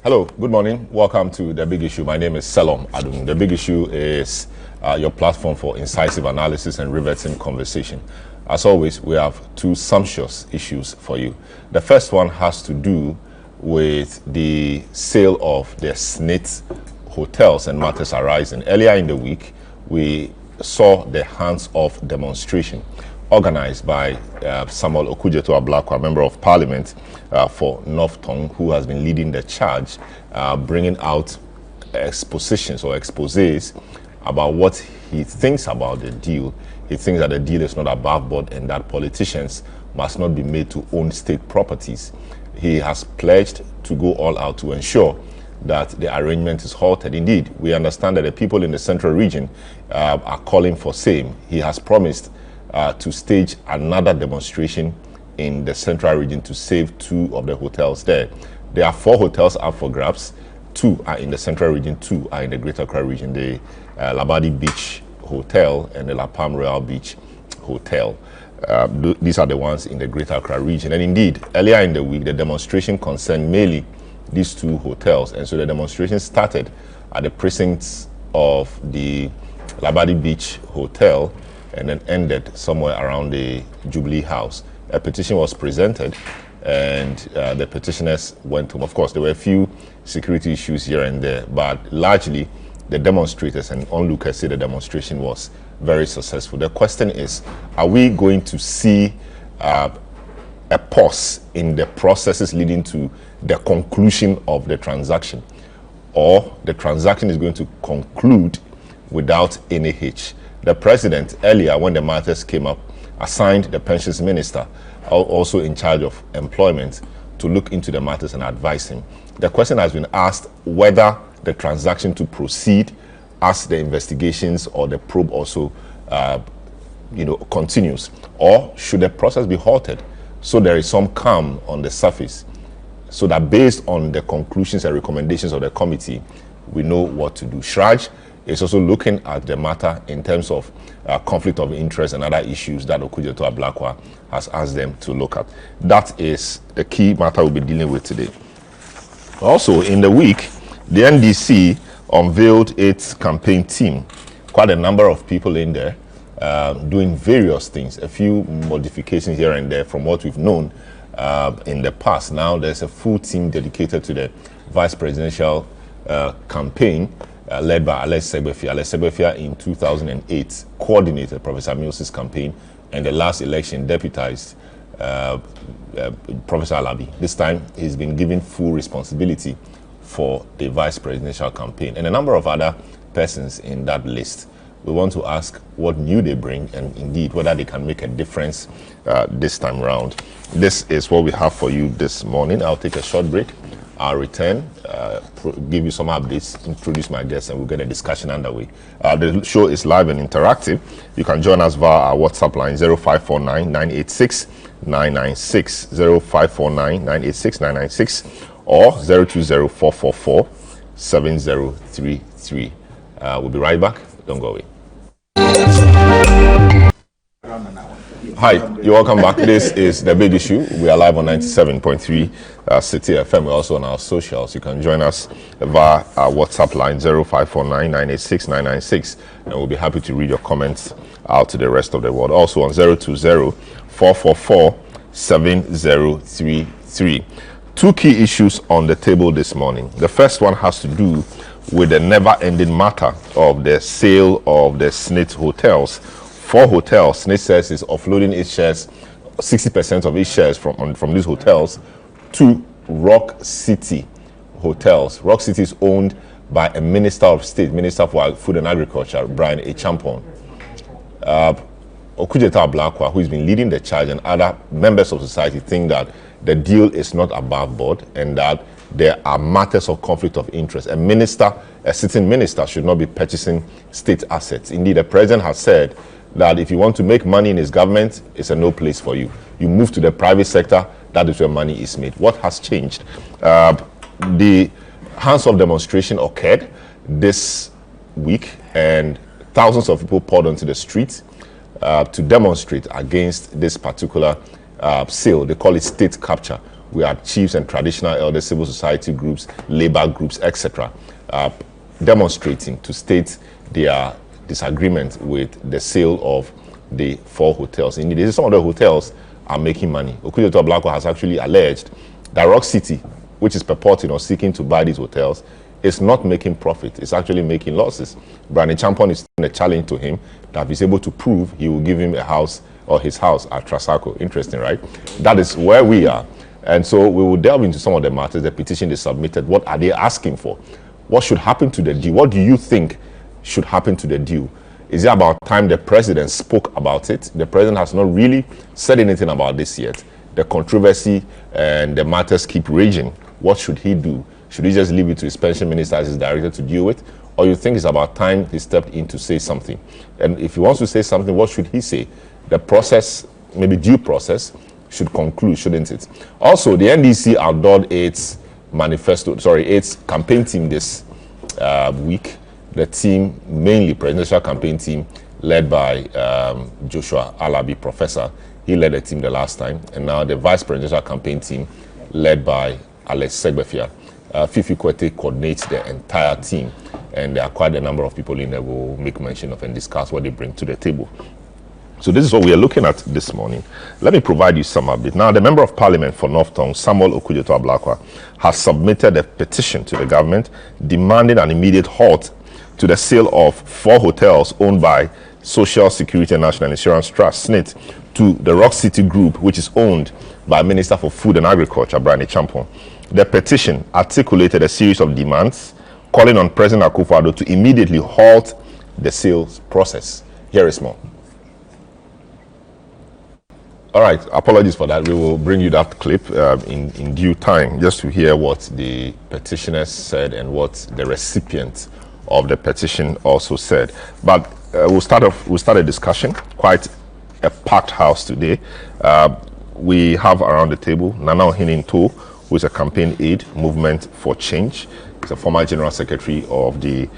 Hello, good morning. Welcome to The Big Issue. My name is Selom Adun. The Big Issue is your platform for incisive analysis and riveting conversation. As always, we have two sumptuous issues for you. The first one has to do with the sale of the SNIT hotels and matters arising. Earlier in the week, we saw the hands-off demonstration organized by Samuel Okudzeto-Ablakwa, Member of Parliament for North Tongue, who has been leading the charge, bringing out expositions or exposés about what he thinks about the deal. He thinks that the deal is not above board and that politicians must not be made to own state properties. He has pledged to go all out to ensure that the arrangement is halted. Indeed, we understand that the people in the central region are calling for same. He has promised to stage another demonstration in the central region to save two of the hotels there. There are 4 hotels up for grabs. 2 are in the central region, 2 are in the Greater Accra region, the Labadi Beach Hotel and the La Palm Royal Beach Hotel. These are the ones in the Greater Accra region. And indeed, earlier in the week, the demonstration concerned mainly these 2 hotels. And so the demonstration started at the precincts of the Labadi Beach Hotel and then ended somewhere around the Jubilee House. A petition was presented and the petitioners went home. Of course, there were a few security issues here and there, but largely the demonstrators and onlookers say the demonstration was very successful. The question is, are we going to see a pause in the processes leading to the conclusion of the transaction, or the transaction is going to conclude without any hitch? The president, earlier when the matters came up, assigned the pensions minister, also in charge of employment, to look into the matters and advise him. The question has been asked whether the transaction to proceed as the investigations or the probe also continues, or should the process be halted so there is some calm on the surface, so that based on the conclusions and recommendations of the committee, we know what to do. Shraj is also looking at the matter in terms of conflict of interest and other issues that Okudzeto-Ablakwa has asked them to look at. That is the key matter we'll be dealing with today. Also, in the week, the NDC unveiled its campaign team. Quite a number of people in there doing various things, a few modifications here and there from what we've known in the past. Now there's a full team dedicated to the vice presidential campaign, led by Alex Segbefia. Alex Segbefia in 2008 coordinated Professor Mills's campaign, and the last election deputized Professor Alabi. This time he's been given full responsibility for the vice presidential campaign, and a number of other persons in that list. We want to ask what new they bring, and indeed whether they can make a difference this time around. This is what we have for you this morning. I'll take a short break. I'll return, give you some updates, introduce my guests, and we'll get a discussion underway. The show is live and interactive. You can join us via our WhatsApp line 0549-986-996, 0549-986-996, or 020-444-7033. We'll be right back. Don't go away. Hi, you're welcome back. This is The Big Issue. We are live on 97.3 City FM. We're also on our socials. You can join us via our WhatsApp line 0549-986-996, and we'll be happy to read your comments out to the rest of the world. Also on 020-444-7033. 2 key issues on the table this morning. The first one has to do with the never-ending matter of the sale of the SNIT hotels. 4 hotels, SNIT says, is offloading its shares, 60% of its shares from these hotels to Rock City Hotels. Rock City is owned by a Minister of State, Minister for Food and Agriculture, Brian A. Champon. Okudzeto-Ablakwa, who has been leading the charge, and other members of society think that the deal is not above board and that there are matters of conflict of interest. A sitting minister should not be purchasing state assets. Indeed, the president has said that if you want to make money in his government, it's a no place for you. You move to the private sector, that is where money is made. What has changed? The hands-off demonstration occurred this week, and thousands of people poured onto the streets to demonstrate against this particular sale. They call it state capture we had chiefs and traditional elders, civil society groups, labor groups, etc., demonstrating to state their disagreement with the sale of the 4 hotels. Indeed, some of the hotels are making money. Okujoto Ablakwa has actually alleged that Rock City, which is purporting or seeking to buy these hotels, is not making profit. It's actually making losses. Brandon Champon is a challenge to him that if he's able to prove, he will give him a house or his house at Trasaco. Interesting, right? That is where we are. And so we will delve into some of the matters, the petition they submitted. What are they asking for? What should happen to the deal? What do you think should happen to the deal? Is it about time the president spoke about it? The president has not really said anything about this yet. The controversy and the matters keep raging. What should he do? Should he just leave it to his pension minister as his director to deal with? Or you think it's about time he stepped in to say something? And if he wants to say something, what should he say? The process, maybe due process, should conclude, shouldn't it? Also, the NDC outdoored its campaign team this week. The team, mainly presidential campaign team, led by Joshua Alabi, Professor. He led the team the last time. And now the vice presidential campaign team, led by Alex Segbefia. Fifi Kwete coordinates the entire team, and there are quite a number of people in there who will make mention of and discuss what they bring to the table. So this is what we are looking at this morning. Let me provide you some update. Now, the Member of Parliament for North Tongue, Samuel Okujoto Ablakwa, has submitted a petition to the government demanding an immediate halt to the sale of 4 hotels owned by Social Security and National Insurance Trust, SNIT, to the Rock City Group, which is owned by Minister for Food and Agriculture, Brandon Champon. The petition articulated a series of demands calling on President Akufo-Addo to immediately halt the sales process. Here is more. All right, apologies for that. We will bring you that clip in due time, just to hear what the petitioners said and what the recipient of the petition also said. But we'll start a discussion. Quite a packed house today. We have around the table Nana Ohininto, who is a campaign aide, Movement for Change. He's a former General Secretary of the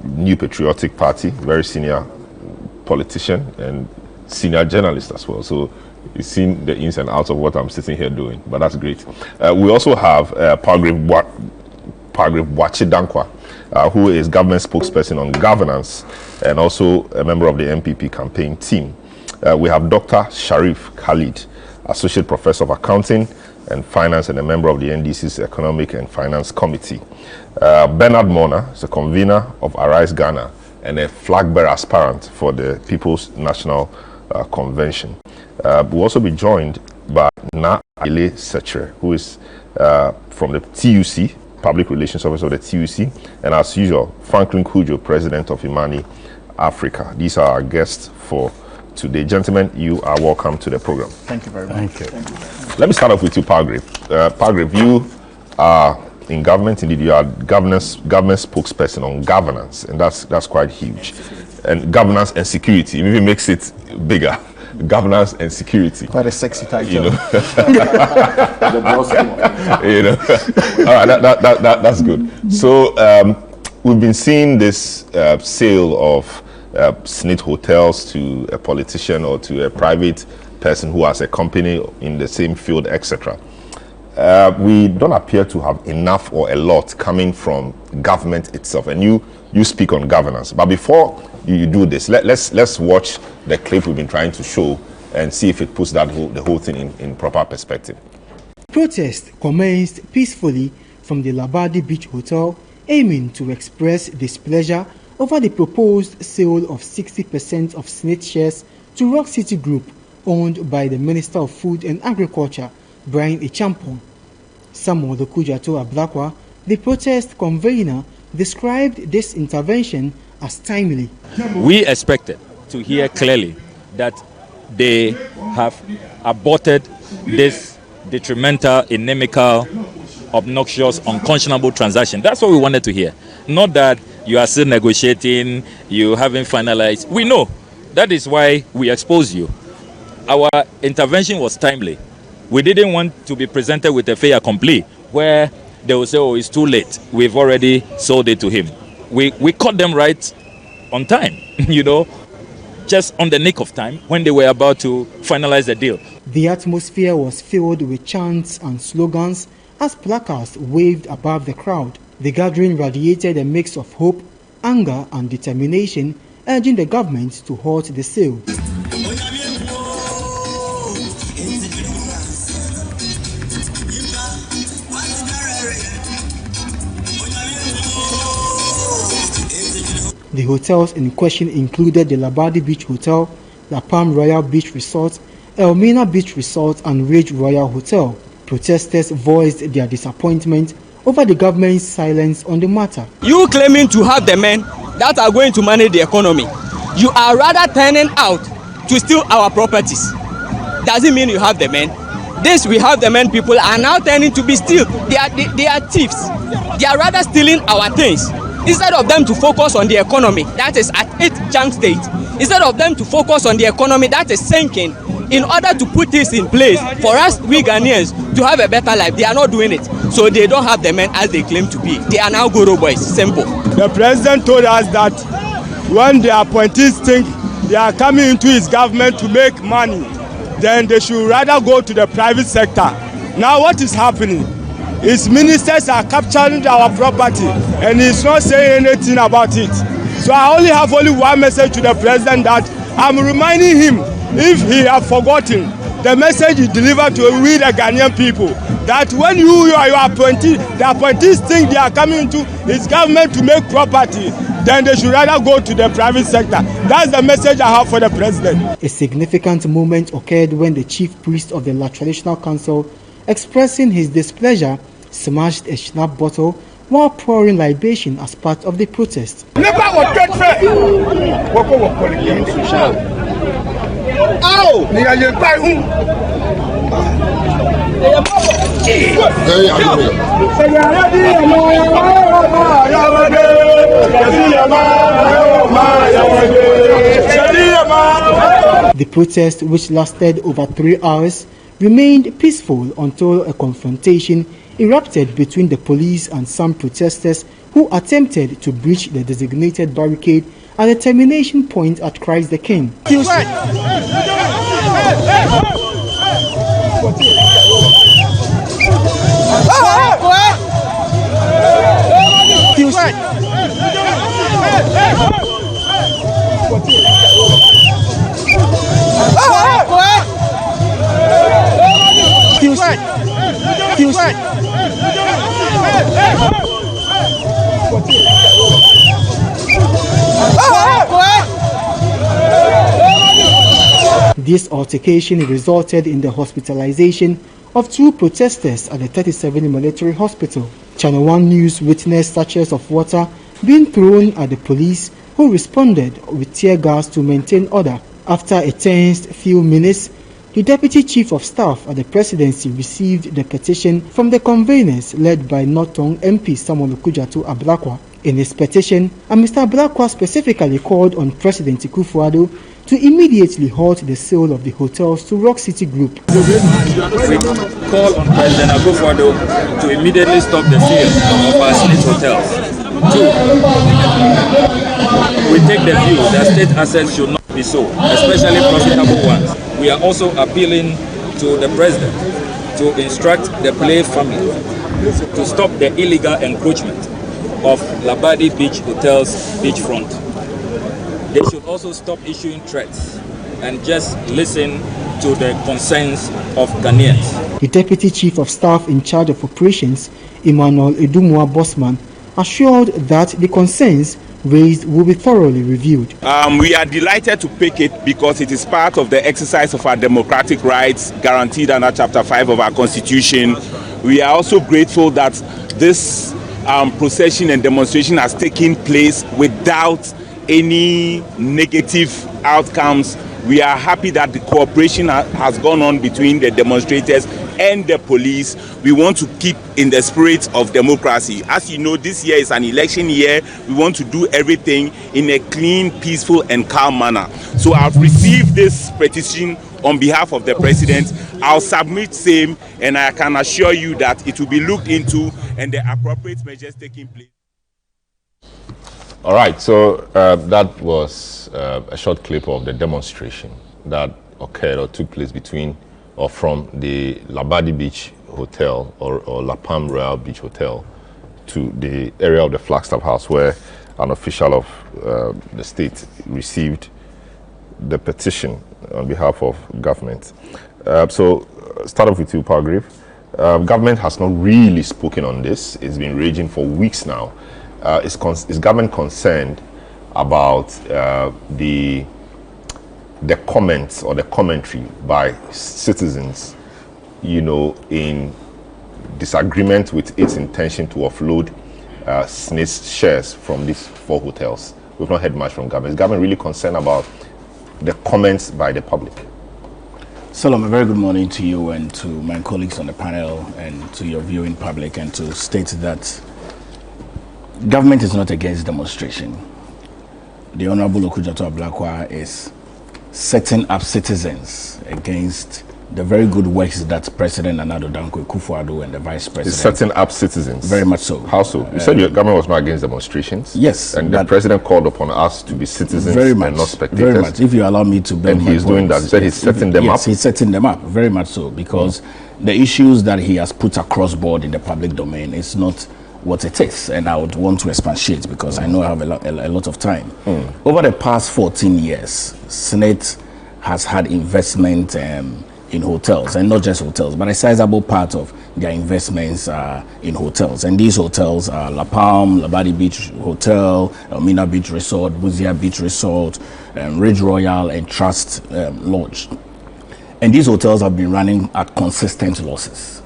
New Patriotic Party, very senior politician and senior journalist as well. So you've seen the ins and outs of what I'm sitting here doing, but that's great. We also have Pargrave Wachidankwa, who is government spokesperson on governance and also a member of the MPP campaign team. We have Dr. Sharif Khalid, Associate Professor of Accounting and Finance and a member of the NDC's Economic and Finance Committee. Bernard Mona is a convener of Arise Ghana and a flag bearer aspirant for the People's National Convention. We'll also be joined by Na Ale Sechere, who is from the TUC, Public Relations Officer of the TUC, and as usual, Franklin Kujo, President of Imani Africa. These are our guests for today. Gentlemen, you are welcome to the program. Thank you very much. Thank you. Let me start off with you, Pargrave. Pargrave, you are in government. Indeed, you are government spokesperson on governance, and that's quite huge. And governance and security, it even makes it bigger. Governance and security. Quite a sexy title. You know. You know. All right, that's good. So we've been seeing this sale of SNIT hotels to a politician or to a private person who has a company in the same field, etc. We don't appear to have enough or a lot coming from government itself. And you speak on governance. But before you do this, let's watch the clip we've been trying to show and see if it puts the whole thing in proper perspective. Protest commenced peacefully from the Labadi Beach Hotel, aiming to express displeasure over the proposed sale of 60% of SNIT shares to Rock City Group, owned by the Minister of Food and Agriculture, Brian Echampong. Samuel Okujoto Ablakwa, the protest convener, described this intervention as timely. We expected to hear clearly that they have aborted this detrimental, inimical, obnoxious, unconscionable transaction. That's what we wanted to hear. Not that you are still negotiating, you haven't finalized. We know. That is why we exposed you. Our intervention was timely. We didn't want to be presented with a fait accompli where they will say, oh, it's too late. We've already sold it to him. We caught them right on time, you know. just on the nick of time when they were about to finalize the deal. The atmosphere was filled with chants and slogans as placards waved above the crowd. The gathering radiated a mix of hope, anger and determination, urging the government to halt the sale. The hotels in question included the Labadi Beach Hotel, La Palm Royal Beach Resort, Elmina Beach Resort and Ridge Royal Hotel. Protesters voiced their disappointment over the government's silence on the matter. You claiming to have the men that are going to manage the economy, you are rather turning out to steal our properties. Doesn't mean you have the men. This we have the men people are now turning to be steal. They are thieves. They are rather stealing our things. Instead of them to focus on the economy that is at its junk state, instead of them to focus on the economy that is sinking, in order to put this in place for us, we Ghanaians, to have a better life, they are not doing it. So they don't have the men as they claim to be. They are now Goro boys, simple. The president told us that when the appointees think they are coming into his government to make money, then they should rather go to the private sector. Now what is happening? His ministers are capturing our property and he's not saying anything about it. So I only have one message to the president, that I'm reminding him, if he has forgotten, the message he delivered to we the Ghanaian people, that when you are your appointee, the appointees think they are coming into his government to make property, then they should rather go to the private sector. That's the message I have for the president. A significant moment occurred when the chief priest of the La Traditional Council, expressing his displeasure, smashed a schnapps bottle while pouring libation as part of the protest. The protest, which lasted over 3 hours, remained peaceful until a confrontation erupted between the police and some protesters who attempted to breach the designated barricade at the termination point at Christ the King. This altercation resulted in the hospitalization of 2 protesters at the 37 Military Hospital. ChannelOne News witnessed sachets of water being thrown at the police, who responded with tear gas to maintain order. After a tense few minutes, the Deputy Chief of Staff at the Presidency received the petition from the conveners led by Northern MP Samuel Okudzeto Ablakwa. In his petition, Mr. Ablakwa specifically called on President Akufo-Addo to immediately halt the sale of the hotels to Rock City Group. We call on President Akufo-Addo to immediately stop the sale of our Snit hotels. 2, we take the view that state assets should not be sold, especially profitable ones. We are also appealing to the president to instruct the Play family to stop the illegal encroachment of Labadi Beach Hotel's beachfront. They should also stop issuing threats and just listen to the concerns of Ghanaians. The Deputy Chief of Staff in charge of operations, Emmanuel Edumua Bosman, assured that the concerns raised will be thoroughly reviewed. We are delighted to pick it because it is part of the exercise of our democratic rights guaranteed under Chapter 5 of our Constitution. We are also grateful that this procession and demonstration has taken place without any negative outcomes. We are happy that the cooperation has gone on between the demonstrators and the police. We want to keep in the spirit of democracy. As you know, this year is an election year. We want to do everything in a clean, peaceful and calm manner. So I've received this petition on behalf of the president. I'll submit same, and I can assure you that it will be looked into and the appropriate measures taking place. All right, so that was a short clip of the demonstration that occurred or took place between or from the Labadi Beach Hotel or La Palm Royal Beach Hotel to the area of the Flagstaff House, where an official of the state received the petition on behalf of government. So start off with you, Palgrave. Government has not really spoken on this. It's been raging for weeks now. Is government concerned about the comments or the commentary by citizens, you know, in disagreement with its intention to offload SNIT's shares from these 4 hotels? We've not heard much from government. Is government really concerned about the comments by the public? Salam, a very good morning to you and to my colleagues on the panel and to your viewing public, and to state that government is not against demonstration. The Honorable Okujato Ablakwa is setting up citizens against the very good works that President Nana Addo Dankwa Akufo-Addo and the Vice President... Is setting up citizens? Very much so. How so? You said your government was not against demonstrations? Yes. And the President called upon us to be citizens very much, and not spectators? Very much. If you allow me to build and he's doing that. He said he's setting them up? Yes, he's setting them up. Very much so. Because the issues that he has put across board in the public domain is not what it is, and I would want to expatiate because I know I have a lot of time. Over the past 14 years, SNIT has had investment in hotels, and not just hotels, but a sizable part of their investments are in hotels. And these hotels are La Palm, Labadi Beach Hotel, Elmina Beach Resort, Buzia Beach Resort, Ridge Royal, and Trust Lodge. And these hotels have been running at consistent losses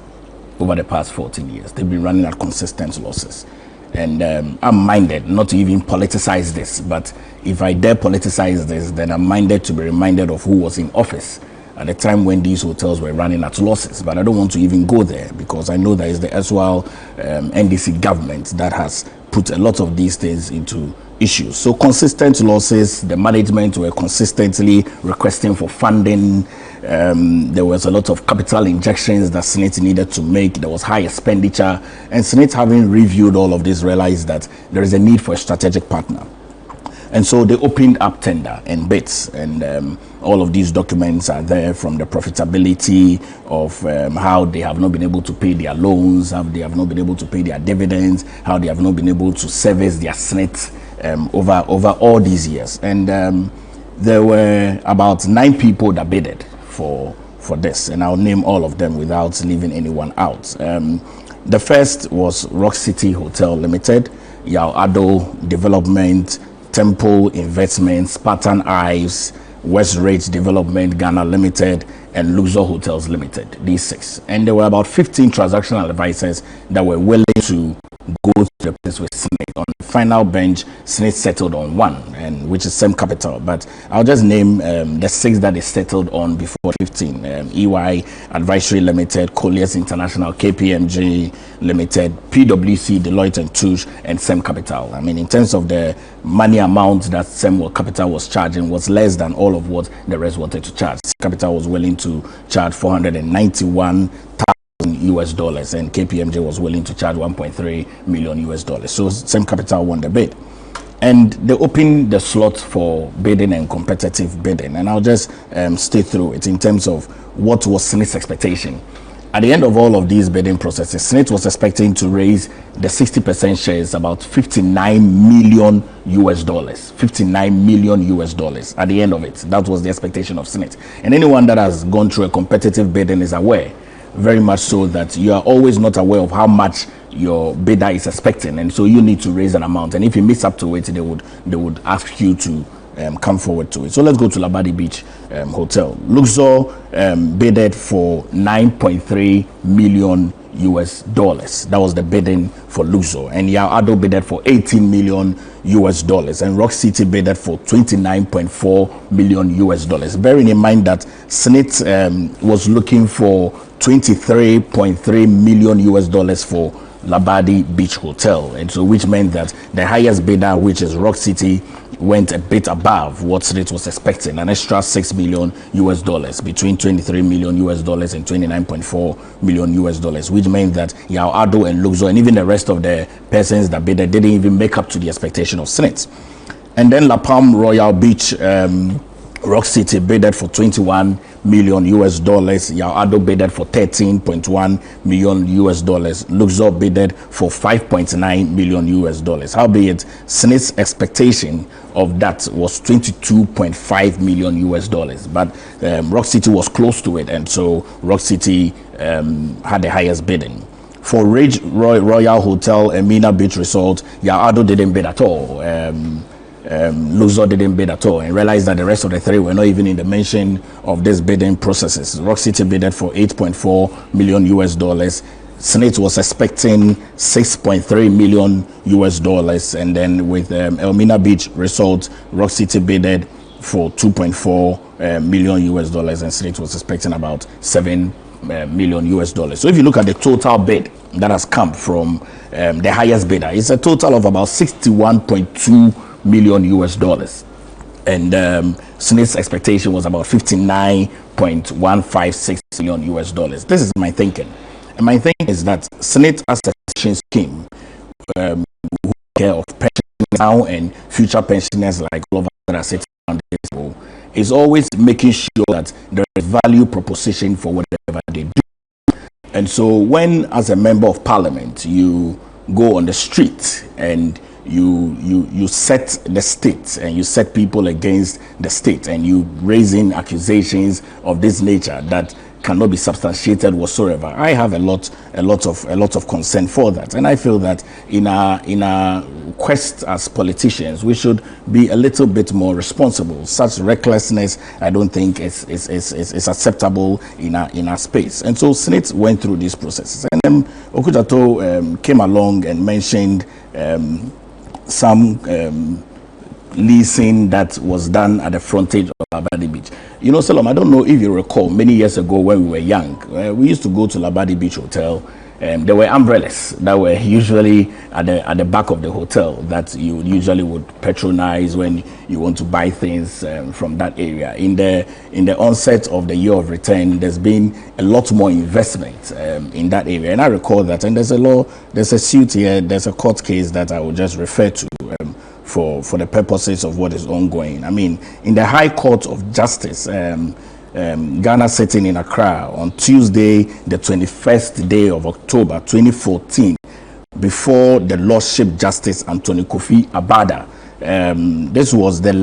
over the past 14 years. They've been running at consistent losses. And I'm minded not to even politicize this, but if I dare politicize this, then I'm minded to be reminded of who was in office at the time when these hotels were running at losses. But I don't want to even go there because I know that it's the erstwhile NDC government that has put a lot of these things into issues. So consistent losses, the management were consistently requesting for funding. There was a lot of capital injections that SNIT needed to make. There was high expenditure. And SNIT, having reviewed all of this, realized that there is a need for a strategic partner. And so they opened up tender and bids, and all of these documents are there, from the profitability of how they have not been able to pay their loans, how they have not been able to pay their dividends, how they have not been able to service their SNIT over all these years. And there were about 9 people that bidded for this, and I'll name all of them without leaving anyone out. The first was Rock City Hotel Limited, Yao Ado Development, Temple Investments, Spartan Ives, West Ridge Development Ghana Limited, and Luxor Hotels Limited, these 6. And there were about 15 transactional advisors that were willing to go to the place with SNIT. On the final bench, SNIT settled on 1, and which is same capital. But I'll just name the 6 that they settled on before 15. EY Advisory Limited, Colliers International, KPMG Limited, PwC, Deloitte & Touche, and Sem Capital. I mean, in terms of the money amount that Sem Capital was charging was less than all of what the rest wanted to charge. Sem Capital was willing to charge $491,000 US dollars, and KPMG was willing to charge $1.3 million US dollars. So Sem Capital won the bid, and they opened the slot for bidding and competitive bidding. And I'll just stay through it in terms of what was SNIT's expectation. At the end of all of these bidding processes, SNIT was expecting to raise the 60% shares, about $59 million US dollars. $59 million US dollars at the end of it. That was the expectation of SNIT. And anyone that has gone through a competitive bidding is aware, very much so, that you are always not aware of how much your bidder is expecting, and so you need to raise an amount. And if you miss up to it, they would ask you to come forward to it. So let's go to Labadi Beach Hotel. Luxor bidded for $9.3 million US dollars. That was the bidding for Luxor. And Yao Ado bidded for $18 million US dollars, and Rock City bidded for $29.4 million US dollars. Bearing in mind that SNIT was looking for $23.3 million US dollars for Labadi Beach Hotel, and so which meant that the highest bidder, which is Rock City, went a bit above what SNIT was expecting, an extra $6 million between $23 million and $29.4 million, which meant that Yao Ado and Luxor and even the rest of the persons that bid didn't even make up to the expectation of SNIT. And then La Palm Royal Beach, Rock City bidded for $21 million. Yao Ado bidded for $13.1 million. Luxor bidded for $5.9 million. Howbeit, SNIT's expectation of that was $22.5 million. But Rock City was close to it, and so Rock City had the highest bidding. For Ridge Royal Hotel and Mina Beach Resort, Yao Ado didn't bid at all. Luxor didn't bid at all, and realized that the rest of the three were not even in the mention of this bidding processes. Rock City bidded for $8.4 million. SNIT was expecting $6.3 million, and then with Elmina Beach Resort, Rock City bidded for $2.4 million, and SNIT was expecting about $7 million. So if you look at the total bid that has come from the highest bidder, it's a total of about $61.2 million, and SNIT's expectation was about $59.156 million. This is my thinking, and my thinking is that SNIT as a pension scheme who care of pensioners now and future pensioners like all of us that are sitting around this table, is always making sure that there is value proposition for whatever they do. And so when, as a member of parliament, you go on the street and you set the state and you set people against the state, and you raising accusations of this nature that cannot be substantiated whatsoever, I have a lot of concern for that. And I feel that in our quest as politicians, we should be a little bit more responsible. Such recklessness, I don't think is acceptable in our space. And so SNIT went through these processes, and then Okujato came along and mentioned some leasing that was done at the frontage of Labadi Beach. You know, Salom, I don't know if you recall, many years ago when we were young, we used to go to Labadi Beach Hotel. There were umbrellas that were usually at the back of the hotel that you usually would patronize when you want to buy things from that area. In the onset of the year of return, there's been a lot more investment in that area, and I recall that. And there's a suit here, there's a court case that I will just refer to for the purposes of what is ongoing. I mean, in the High Court of Justice, Ghana sitting in Accra on Tuesday, the 21st day of October 2014, before the Lordship Justice Anthony Kofi Abada. This was the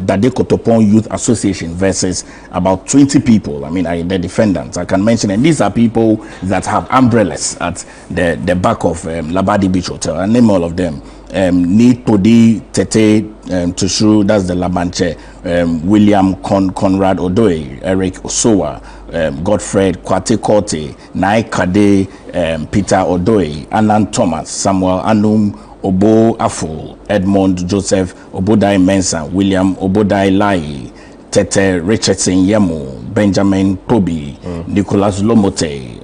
Dade Kotopon Youth Association versus about 20 people. I mean, the defendants I can mention, and these are people that have umbrellas at the back of Labadi Beach Hotel. I name all of them. Need Podi Tete Tushuru, that's the Labanche, William Conrad Odoe, Eric Osowa, Godfred Kwate Kote, Nai Kade, Peter Odoe, Anan Thomas, Samuel Anum Obo Aful, Edmond Joseph Obodai Mensah, William Obodai Lai, Tete Richardson Yemu, Benjamin Toby, Nicholas Lomote,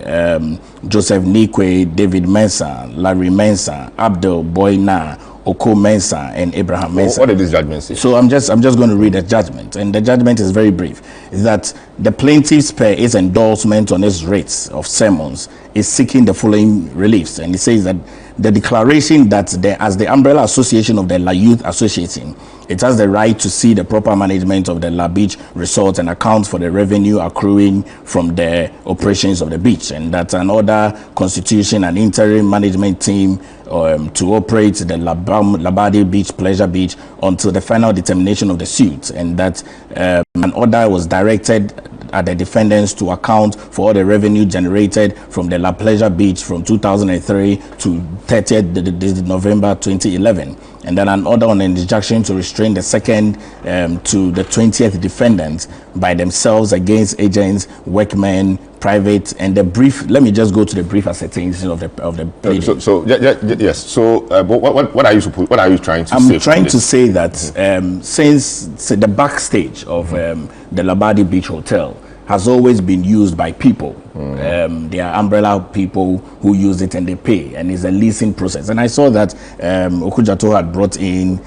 Joseph Nikwe, David Mensah, Larry Mensah, Abdul Boyna, Oko Mensah, and Abraham Mensah. What did this judgment say? So I'm just going to read the judgment, and the judgment is very brief. That the plaintiff's per its endorsement on its rates of sermons is seeking the following reliefs, and it says that the declaration that as the umbrella association of the La Youth Association, it has the right to see the proper management of the La Beach Resort and account for the revenue accruing from the operations of the beach, and that an order constitution an interim management team to operate the Labadi Beach Pleasure Beach until the final determination of the suit, and that an order was directed at the defendants to account for all the revenue generated from the La Pleasure Beach from 2003 to 30th November 2011, and then an order on an injunction to restrain the second to the 20th defendants by themselves against agents, workmen, private, and the brief. Let me just go to the brief ascertainties of the pleading. Yes. So what are you trying to say? I'm trying to say that since the backstage of the Labadi Beach Hotel has always been used by people. There are umbrella people who use it and they pay, and it's a leasing process. And I saw that Okujato had brought in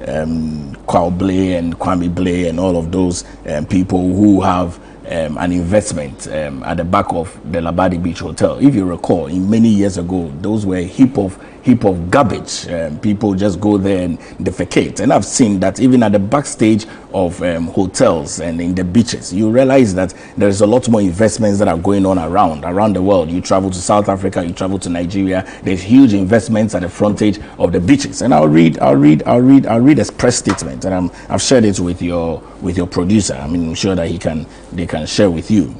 Kwao Blay and Kwame Blay and all of those people who have an investment at the back of the Labadi Beach Hotel. If you recall, many years ago, those were a heap of garbage. People just go there and defecate. And I've seen that even at the backstage of hotels and in the beaches, you realize that there is a lot more investments that are going on around the world. You travel to South Africa, you travel to Nigeria, there's huge investments at the frontage of the beaches. And I'll read a press statement, and I've shared it with your producer. I mean, I'm sure that they can share with you.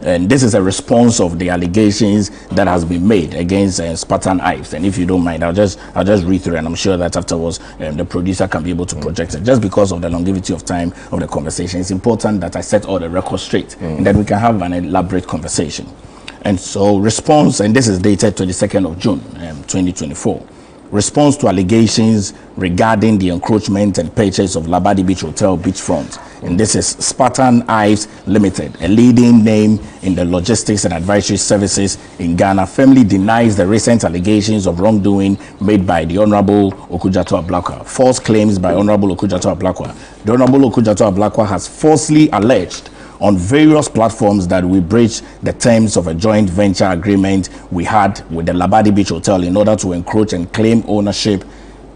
And this is a response of the allegations that has been made against Spartan Ives. And if you don't mind, I'll just read through, and I'm sure that afterwards the producer can be able to project it. Just because of the longevity of time of the conversation, it's important that I set all the records straight, and that we can have an elaborate conversation. And so, response, and this is dated 22nd of June, 2024. Response to allegations regarding the encroachment and purchase of Labadi Beach Hotel beachfront. And this is Spartan Ives Limited, a leading name in the logistics and advisory services in Ghana, firmly denies the recent allegations of wrongdoing made by the Honorable Okujato Ablakwa. False claims by Honorable Okujato Ablakwa. The Honorable Okujato Ablakwa has falsely alleged on various platforms that we breached the terms of a joint venture agreement we had with the Labadi Beach Hotel in order to encroach and claim ownership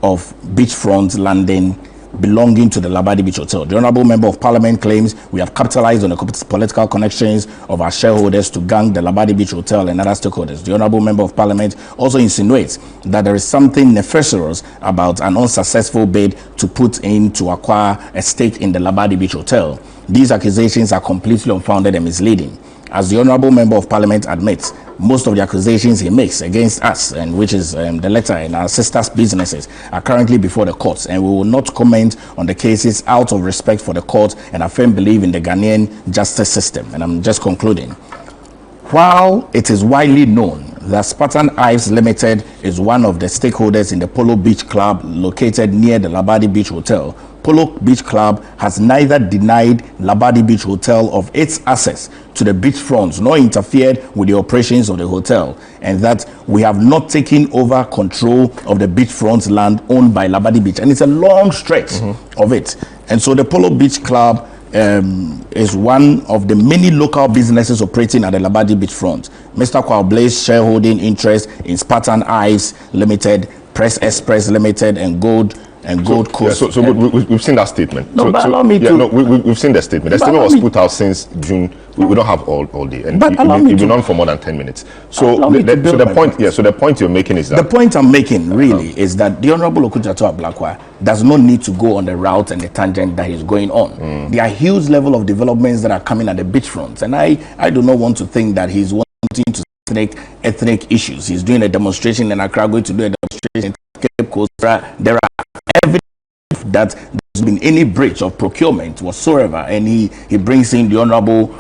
of beachfront landing belonging to the Labadi Beach Hotel. The Honorable Member of Parliament claims we have capitalized on the political connections of our shareholders to gang the Labadi Beach Hotel and other stakeholders. The Honorable Member of Parliament also insinuates that there is something nefarious about an unsuccessful bid to put in to acquire a stake in the Labadi Beach Hotel. These accusations are completely unfounded and misleading. As the Honorable Member of Parliament admits, most of the accusations he makes against us, and which is the letter and our sisters' businesses, are currently before the courts, and we will not comment on the cases out of respect for the court and a firm belief in the Ghanaian justice system. And I'm just concluding. While it is widely known that Spartan Ives Limited is one of the stakeholders in the Polo Beach Club located near the Labadi Beach Hotel, Polo Beach Club has neither denied Labadi Beach Hotel of its access to the beachfront nor interfered with the operations of the hotel, and that we have not taken over control of the beachfront land owned by Labadi Beach. And it's a long stretch of it. And so the Polo Beach Club is one of the many local businesses operating at the Labadi beachfront. Mr. Kwao Blay's shareholding interest in Spartan Ives Limited, Press Express Limited, and Gold Coast. Yeah, so we've seen that statement. No, but allow me to. No, we've seen the statement. The statement was put out since June. We don't have all day, and you've been on for more than 10 minutes. So the point you're making is that the point I'm making really is that the Honorable Okujato Ablakwa does not need to go on the route and the tangent that he's going on. There are huge level of developments that are coming at the beachfront, and I do not want to think that he's wanting to ethnic issues. He's doing a demonstration in Accra, going to do a demonstration in Cape Coast. There are evidence that there's been any breach of procurement whatsoever, and he brings in the Honorable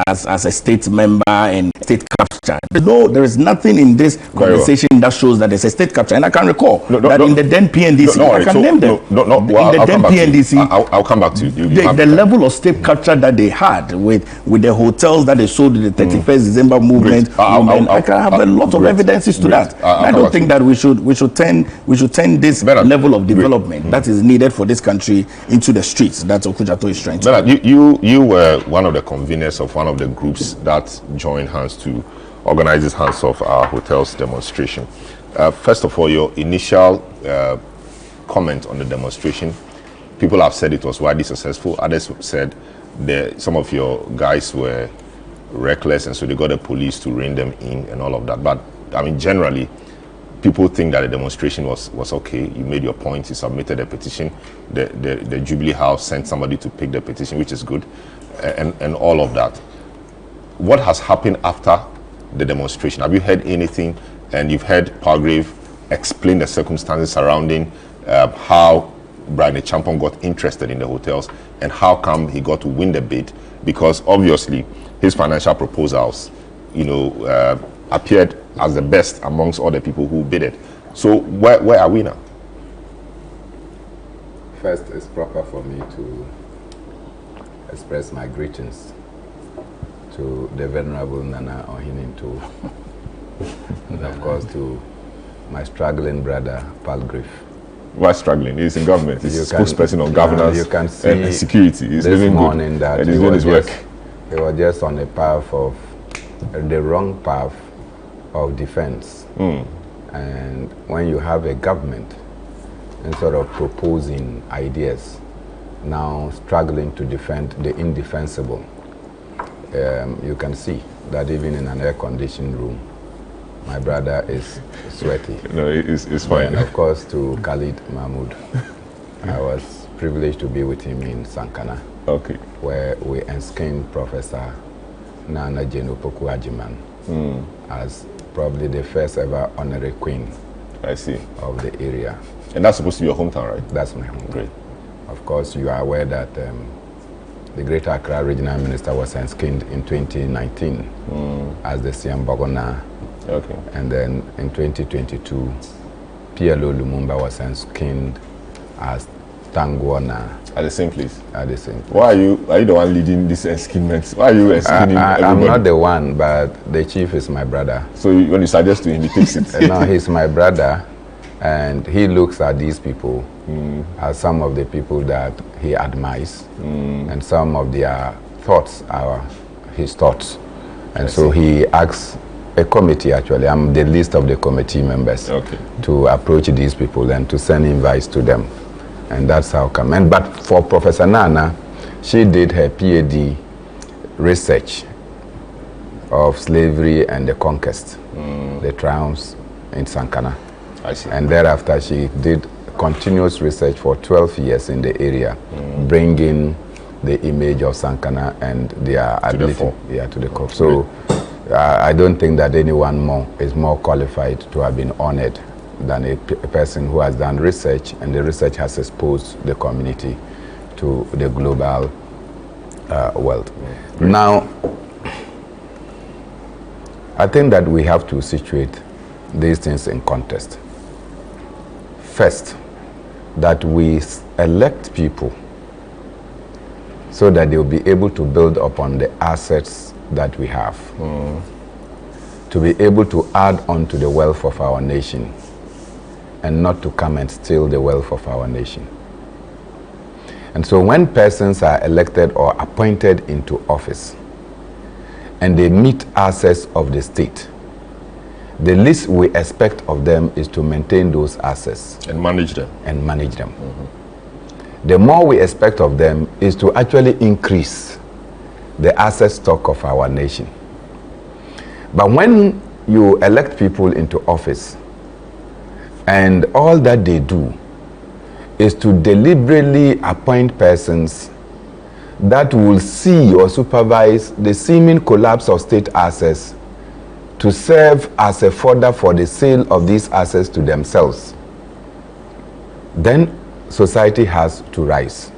as a state member and state capture. No, there is nothing in this conversation that shows that there's a state capture. And I can recall that in the then PNDC, I can name them. In the then PNDC, I'll come back to you. The level of state capture that they had with the hotels that they sold in the 31st December movement, I can have a lot of evidences to that. I don't think that we should turn this level of development that is needed for this country into the streets that Okujato is trying to do. Bernard, you were one of the conveners of one of the groups that joined hands to organize this Hands Off Our Hotels demonstration. First of all, your initial comment on the demonstration, people have said it was widely successful. Others said some of your guys were reckless, and so they got the police to rein them in and all of that. But I mean, generally, people think that the demonstration was okay. You made your point. You submitted a petition. The Jubilee House sent somebody to pick the petition, which is good, and all of that. What has happened after the demonstration? Have you heard anything? And you've heard Palgrave explain the circumstances surrounding how Brian Champon got interested in the hotels and how come he got to win the bid, because obviously his financial proposals, appeared as the best amongst all the people who bid it. So where are we now? First, it's proper for me to express my greetings to the Venerable Nana Ohininto, and of course to my struggling brother Palgrave. Why struggling? He's in government. He's a spokesperson on governance you can see and security. He's this living morning good. That and he's doing his work. He was just on a path of the wrong path of defense. And when you have a government, instead of proposing ideas, now struggling to defend the indefensible, you can see that even in an air-conditioned room, my brother is sweaty. No, it's fine. And of course, to Khalid Mahmood, I was privileged to be with him in Sankana, where we enskined Professor Nana Jenopoku Ajiman as probably the first ever honorary queen of the area. And that's supposed to be your hometown, right? That's my hometown. Great. Of course, you are aware that the Greater Accra Regional Minister was enskined in 2019 as the Siam Bogona. And then in 2022, PLO Lumumba was enskined as Tangwana. At the same place? At the same place. Why are you the one leading this enskinment? Why are you enskinning everybody? I'm not the one, but the chief is my brother. So when you suggest to him, he takes it? No, he's my brother, and he looks at these people as some of the people that he admires, and some of their thoughts are his thoughts. And so he asks a committee, actually, I'm the least of the committee members, to approach these people and to send invites to them. And that's how come. And but for Professor Nana, she did her PhD research of slavery and the conquest, the triumphs in Sankana. I see. And thereafter, she did continuous research for 12 years in the area, bringing the image of Sankana and their ability to the core. So I don't think that anyone is more qualified to have been honored than a person who has done research, and the research has exposed the community to the global world. Now, I think that we have to situate these things in context. First, that we elect people so that they will be able to build upon the assets that we have, to be able to add on to the wealth of our nation, and not to come and steal the wealth of our nation. And so when persons are elected or appointed into office and they meet assets of the state, the least we expect of them is to maintain those assets. And manage them. And manage them. The more we expect of them is to actually increase the asset stock of our nation. But when you elect people into office, and all that they do is to deliberately appoint persons that will see or supervise the seeming collapse of state assets to serve as a fodder for the sale of these assets to themselves, then society has to rise.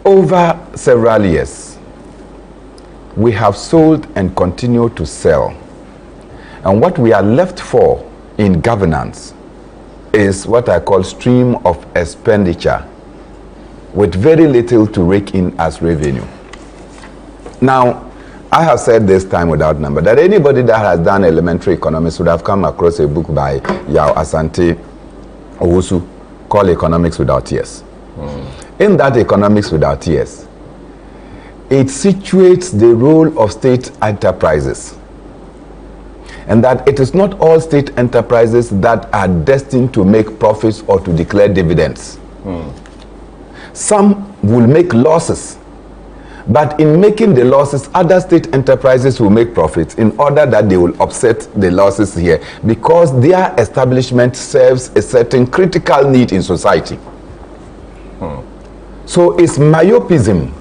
Over several years, we have sold and continue to sell. And what we are left for in governance is what I call stream of expenditure with very little to rake in as revenue. Now, I have said this time without number that anybody that has done elementary economics would have come across a book by Yao Asante Owusu called Economics Without Tears. In that Economics Without Tears, it situates the role of state enterprises, and that it is not all state enterprises that are destined to make profits or to declare dividends. Some will make losses, but in making the losses, other state enterprises will make profits in order that they will offset the losses here, because their establishment serves a certain critical need in society. So it's myopism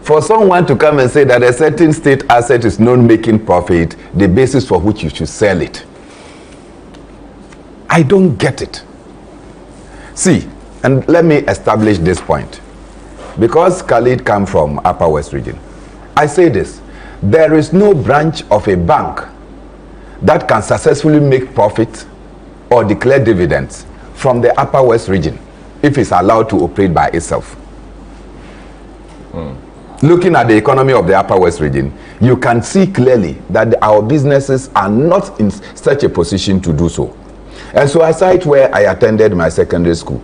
for someone to come and say that a certain state asset is not making profit, the basis for which you should sell it. I don't get it. See, and let me establish this point. Because Khalid comes from Upper West region, I say this: there is no branch of a bank that can successfully make profit or declare dividends from the Upper West region if it's allowed to operate by itself. Looking at the economy of the Upper West region, you can see clearly that our businesses are not in such a position to do so. And so I cite where I attended my secondary school,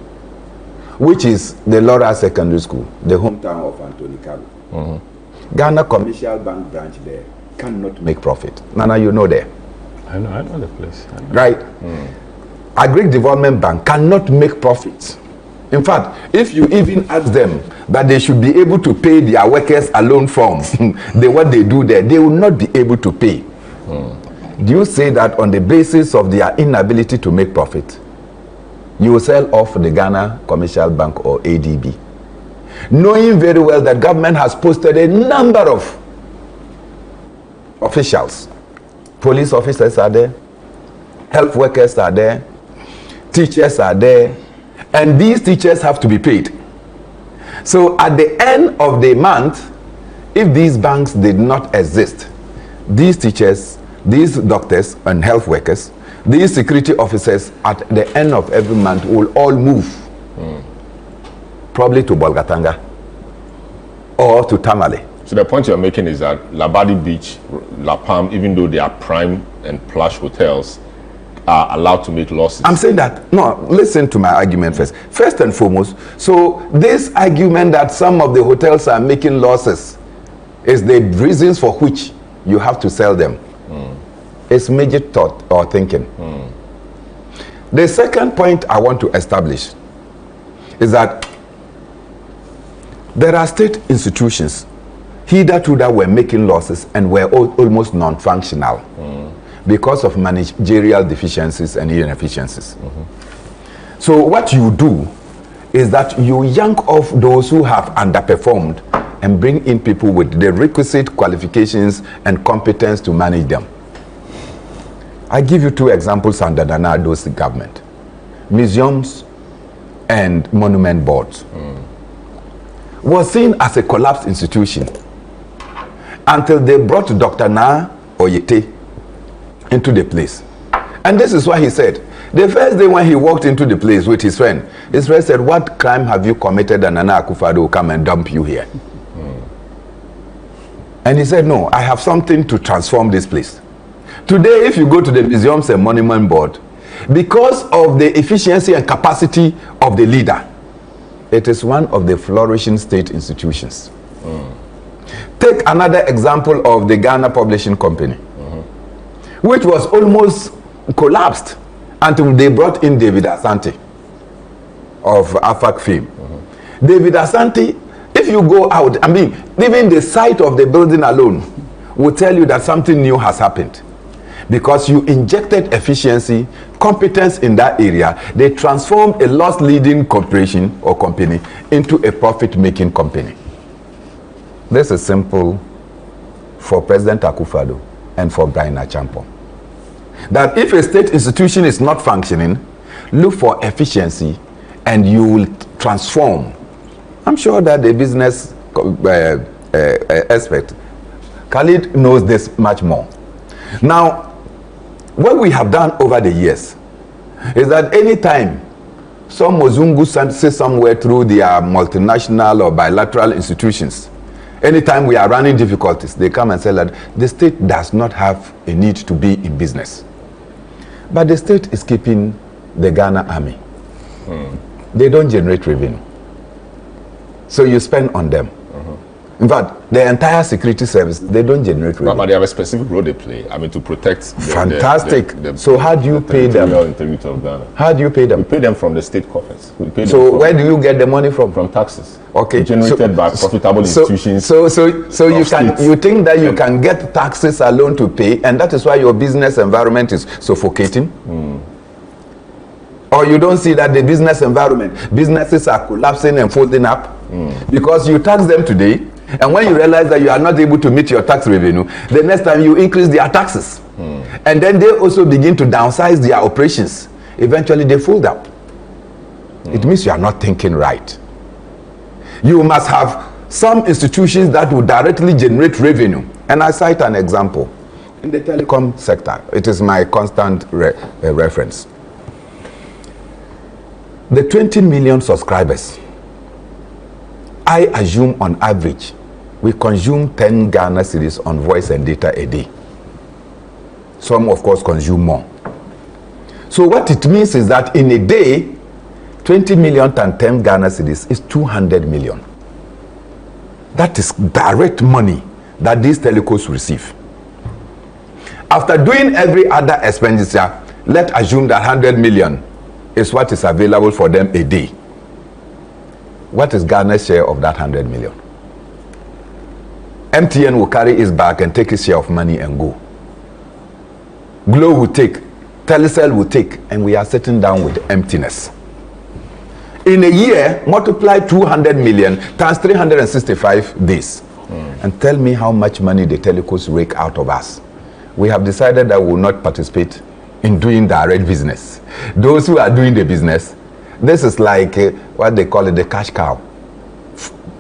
which is the Laura Secondary School, the hometown of Anthony Kalu. Ghana Commercial Bank branch there cannot make profit. Nana, you know there. I know the place. Right? Agri Development Bank cannot make profits. In fact, if you even ask them that they should be able to pay their workers alone from what they do there, they will not be able to pay. Do you say that on the basis of their inability to make profit, you will sell off the Ghana Commercial Bank or ADB, knowing very well that government has posted a number of officials? Police officers are there, health workers are there, teachers are there, and these teachers have to be paid. So at the end of the month, if these banks did not exist, these teachers, these doctors and health workers, these security officers at the end of every month will all move probably to Bolgatanga or to Tamale. So the point you're making is that Labadi Beach, La Palm, even though they are prime and plush hotels, are allowed to make losses. I'm saying that, no, listen to my argument first. First and foremost, so this argument that some of the hotels are making losses is the reasons for which you have to sell them. It's major thought or thinking. The second point I want to establish is that there are state institutions hitherto that were making losses and were almost non-functional because of managerial deficiencies and inefficiencies. So what you do is that you yank off those who have underperformed and bring in people with the requisite qualifications and competence to manage them. I give you two examples under the Nado's government. Museums and monument boards was seen as a collapsed institution until they brought Dr. Na Oyete into the place. And this is what he said. The first day when he walked into the place with his friend said, "What crime have you committed that Nana Akufo-Addo will come and dump you here?" And he said, "No, I have something to transform this place." Today, if you go to the museums and monument board, because of the efficiency and capacity of the leader, it is one of the flourishing state institutions. Take another example of the Ghana Publishing Company, which was almost collapsed until they brought in David Asante of AFAC fame. David Asante, if you go out, I mean, even the sight of the building alone will tell you that something new has happened. Because you injected efficiency, competence in that area, they transformed a loss-leading corporation or company into a profit-making company. This is simple for President Akufo-Addo and for Brian Achampong. That if a state institution is not functioning, look for efficiency and you will transform. I'm sure that the business aspect, Khalid knows this much more. Now, what we have done over the years is that anytime some Mozungu say somewhere through their multinational or bilateral institutions, anytime we are running difficulties, they come and say that the state does not have a need to be in business. But the state is keeping the Ghana army. They don't generate revenue. So you spend on them. In fact, the entire security service, they don't generate revenue. But they have a specific role they play. I mean, to protect. Fantastic. So how do you pay them? Integrity of Ghana. How do you pay them? We pay them from the state coffers. We pay them so where do you get the money from? From taxes. Okay. Generated by profitable institutions. So you think that you can get taxes alone to pay, and that is why your business environment is suffocating? Or you don't see that the business environment, businesses are collapsing and folding up because you tax them today. And when you realize that you are not able to meet your tax revenue, the next time you increase their taxes. And then they also begin to downsize their operations. Eventually they fold up. It means you are not thinking right. You must have some institutions that will directly generate revenue. And I cite an example. In the telecom sector, it is my constant reference. The 20 million subscribers, I assume on average, we consume 10 Ghana cedis on voice and data a day. Some, of course, consume more. So what it means is that in a day, 20 million times 10 Ghana cedis is 200 million. That is direct money that these telecos receive. After doing every other expenditure, let's assume that 100 million is what is available for them a day. What is Ghana's share of that 100 million? MTN will carry its bag and take its share of money and go. Glo will take, Telecel will take, and we are sitting down with emptiness. In a year, multiply 200 million times 365 days. And tell me how much money the telecos rake out of us. We have decided that we will not participate in doing direct business. Those who are doing the business, this is like what they call it, the cash cow.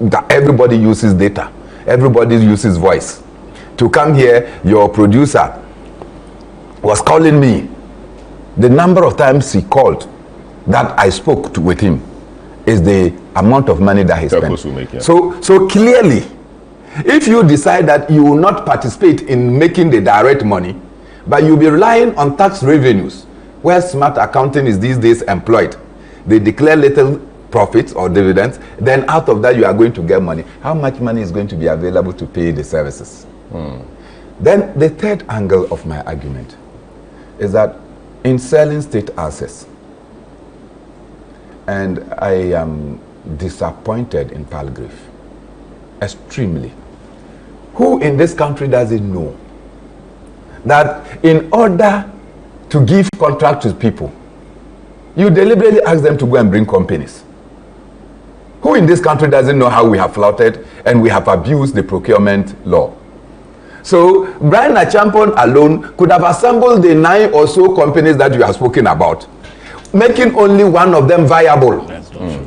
That everybody uses data. Everybody uses voice. To come here, your producer was calling me. The number of times he called that I spoke with him is the amount of money that he spent. Make, yeah. So clearly, if you decide that you will not participate in making the direct money, but you'll be relying on tax revenues, where smart accounting is these days employed, they declare little profits or dividends, then out of that you are going to get money. How much money is going to be available to pay the services? Then the third angle of my argument is that in selling state assets, and I am disappointed in Palgrave, extremely. Who in this country doesn't know that in order to give contract to people, you deliberately ask them to go and bring companies? Who in this country doesn't know how we have flouted and we have abused the procurement law? So Brian Achampon alone could have assembled the 9 or so companies that you have spoken about, making only one of them viable.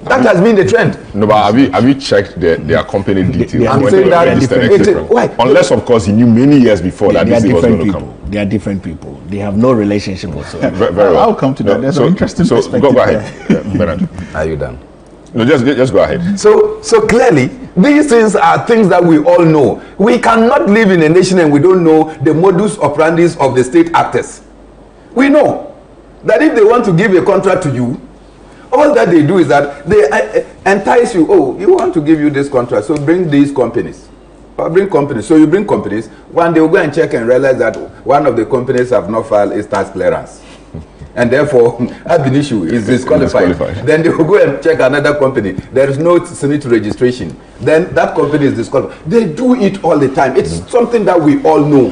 That has been the trend. No, but have you checked their company details? I'm saying that why? Unless, of course, he knew many years before that this thing was going to come. They are different people. They have no relationship whatsoever. Very well. I'll come to that. There's an interesting perspective. Go ahead. Bernard. Are you done? No, just go ahead. So clearly, these things are things that we all know. We cannot live in a nation and we don't know the modus operandi of the state actors. We know that if they want to give a contract to you, all that they do is that they entice you. Oh, you want to give you this contract, so bring these companies. Or bring companies. So you bring companies. One, they will go and check and realize that one of the companies have not filed its tax clearance. And therefore, ab initio is disqualified. Then they will go and check another company. There is no SSNIT registration. Then that company is disqualified. They do it all the time. It's something that we all know.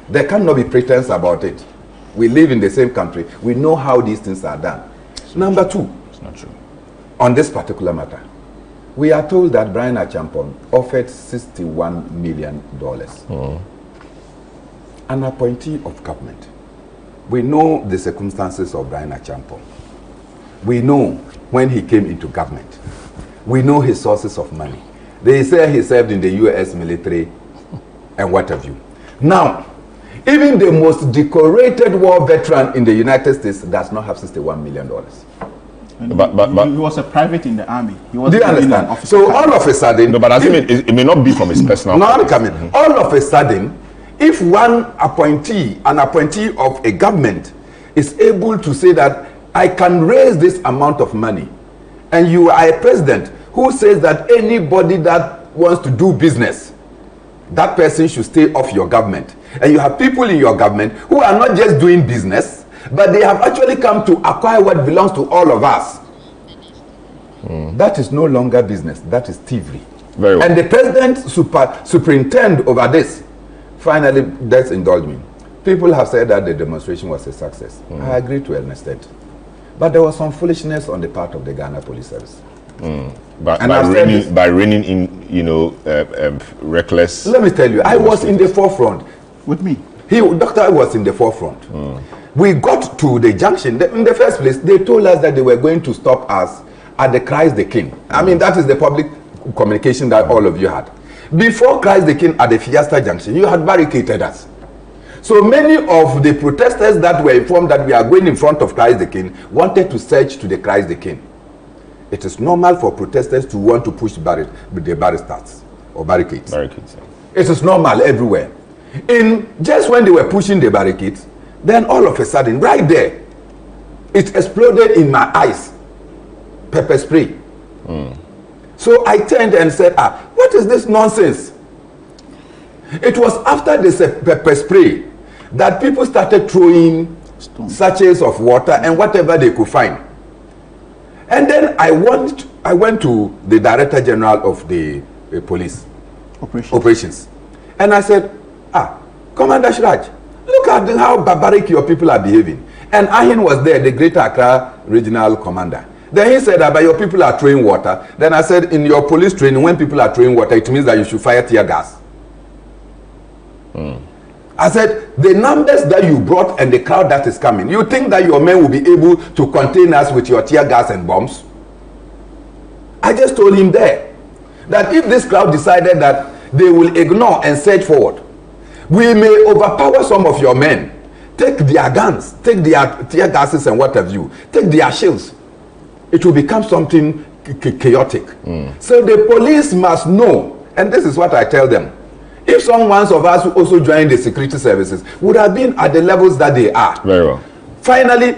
There cannot be pretense about it. We live in the same country. We know how these things are done. Number 2, It's not true. on this particular matter, we are told that Brian Achampon offered $61 million. An appointee of government. We know the circumstances of Brian Achampon. We know when he came into government. We know his sources of money. They say he served in the US military and what have you. Now, even the most decorated war veteran in the United States does not have $61 million. But he was a private in the army. He was. Do you understand? So all of a sudden, No, but I think it may not be from his personal. not coming. All of a sudden, if an appointee of a government, is able to say that I can raise this amount of money, and you are a president who says that anybody that wants to do business, that person should stay off your government, and you have people in your government who are not just doing business, but they have actually come to acquire what belongs to all of us. That is no longer business. That is thievery. Very well. And the president superintend over this. Finally, let's indulge me. People have said that the demonstration was a success. I agree to an extent. But there was some foolishness on the part of the Ghana Police Service. By reining in, reckless. Let me tell you, I was in the forefront. With me. Doctor was in the forefront. We got to the junction. In the first place, they told us that they were going to stop us at the Christ the King. I mean, that is the public communication that all of you had. Before Christ the King at the Fiesta Junction, you had barricaded us. So many of the protesters that were informed that we are going in front of Christ the King wanted to search to the Christ the King. It is normal for protesters to want to push the barricades or barricades. It is normal everywhere. Just when they were pushing the barricades, then all of a sudden, right there, It exploded in my eyes. Pepper spray. So I turned and said, what is this nonsense? It was after the pepper spray that people started throwing sachets of water and whatever they could find. And then I went to the Director General of the Police Operations. And I said, Commander Shraj, look at how barbaric your people are behaving. And Ahin was there, the Greater Accra Regional Commander. Then he said, but your people are throwing water. Then I said, in your police training, when people are throwing water, it means that you should fire tear gas. I said, the numbers that you brought and the crowd that is coming, you think that your men will be able to contain us with your tear gas and bombs? I just told him there that if this crowd decided that they will ignore and surge forward, we may overpower some of your men, take their guns, take their tear gases and what have you, take their shields. It will become something chaotic. So the police must know, and this is what I tell them. If someone of us who also joined the security services would have been at the levels that they are. Very well. Finally,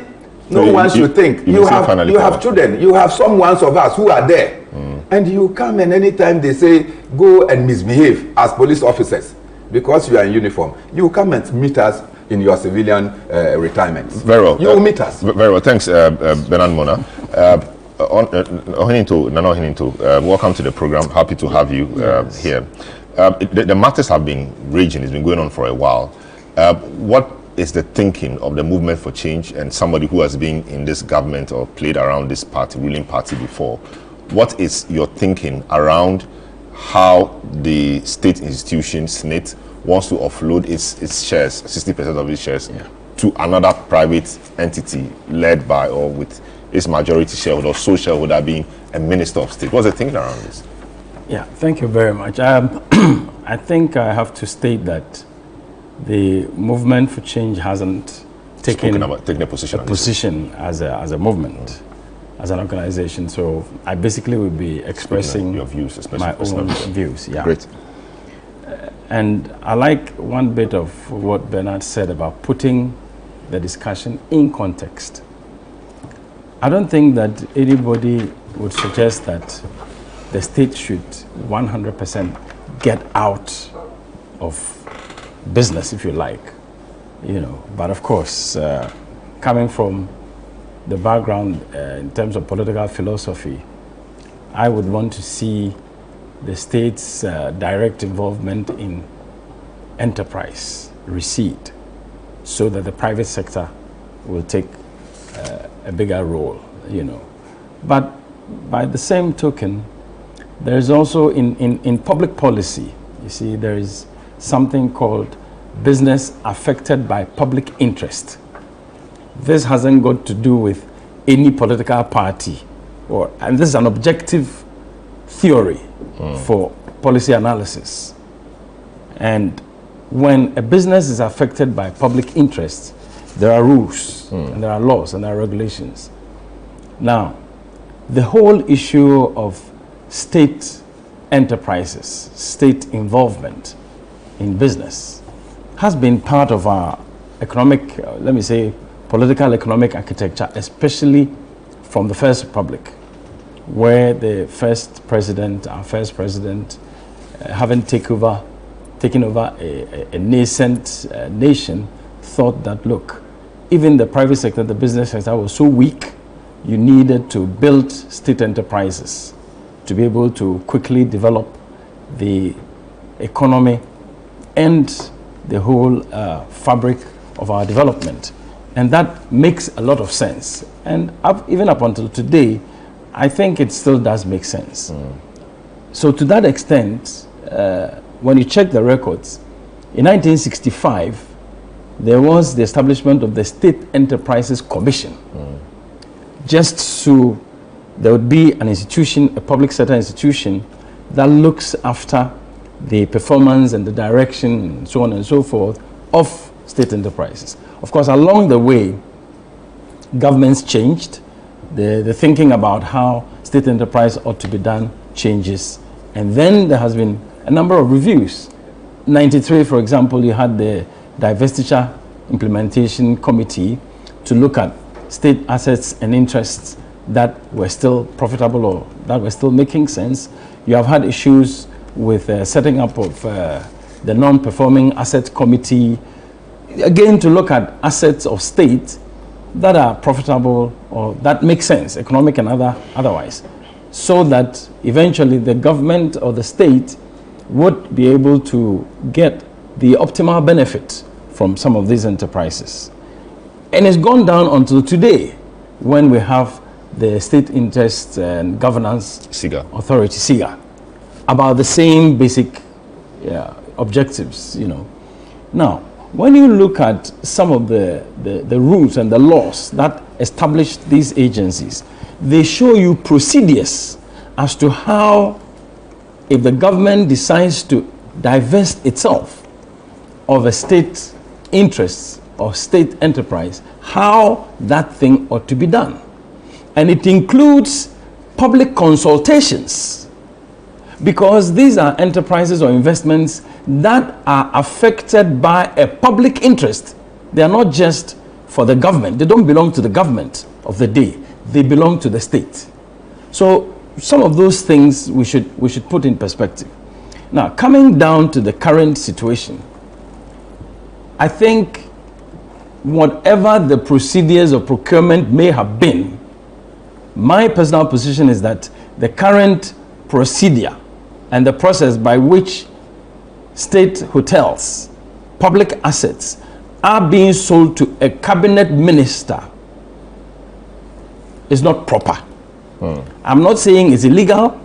no one should think. You have children, you have some ones of us who are there. And you come and anytime they say, go and misbehave as police officers, because you are in uniform, you come and meet us in your civilian retirement. Very well. You will meet us. Very well. Thanks, Bernard Mona. Welcome to the program. Happy to have you here. The matters have been raging. It's been going on for a while. What is the thinking of the movement for change and somebody who has been in this government or played around this party, ruling party before? What is your thinking around how the state institution, SNIT, wants to offload its shares, 60% of its shares, to another private entity led by or with its majority shareholder or sole shareholder being a minister of state? What's the thinking around this? Yeah, thank you very much. I think I have to state that the movement for change hasn't taken a position as a movement, as an organization. So I basically will be expressing your views, my own views. Yeah. Great. And I like one bit of what Bernard said about putting the discussion in context. I don't think that anybody would suggest that the state should 100% get out of business, if you like, But of course, coming from the background in terms of political philosophy, I would want to see the state's direct involvement in enterprise recede, so that the private sector will take a bigger role, But by the same token, there is also in public policy, you see, there is something called business affected by public interest. This hasn't got to do with any political party, and this is an objective theory for policy analysis. And when a business is affected by public interest, there are rules, and there are laws, and there are regulations. Now, the whole issue of state enterprises, state involvement in business, has been part of our economic, let me say, political economic architecture, especially from the First Republic, where the our first president, having taken over a nascent nation, thought that, look, even the private sector, the business sector was so weak, you needed to build state enterprises to be able to quickly develop the economy and the whole fabric of our development. And that makes a lot of sense. And even up until today, I think it still does make sense. So to that extent, when you check the records, in 1965, there was the establishment of the State Enterprises Commission. Just so there would be an institution, a public sector institution, that looks after the performance and the direction and so on and so forth of state enterprises. Of course, along the way, governments changed. The thinking about how state enterprise ought to be done changes. And then there has been a number of reviews. 93, for example, you had the Divestiture Implementation Committee to look at state assets and interests that were still profitable or that were still making sense. You have had issues with setting up of the non-performing asset committee, again to look at assets of state that are profitable or that make sense, economic and otherwise, so that eventually the government or the state would be able to get the optimal benefit from some of these enterprises. And it's gone down until today when we have the State Interest and Governance Authority, SIGA, about the same basic objectives, you know. Now, when you look at some of the rules and the laws that establish these agencies, they show you procedures as to how, if the government decides to divest itself of a state interest or state enterprise, how that thing ought to be done. And it includes public consultations, because these are enterprises or investments that are affected by a public interest. They are not just for the government. They don't belong to the government of the day. They belong to the state. So some of those things we should put in perspective. Now, coming down to the current situation, I think whatever the procedures of procurement may have been, my personal position is that the current procedure and the process by which state hotels, public assets, are being sold to a cabinet minister is not proper. I'm not saying it's illegal.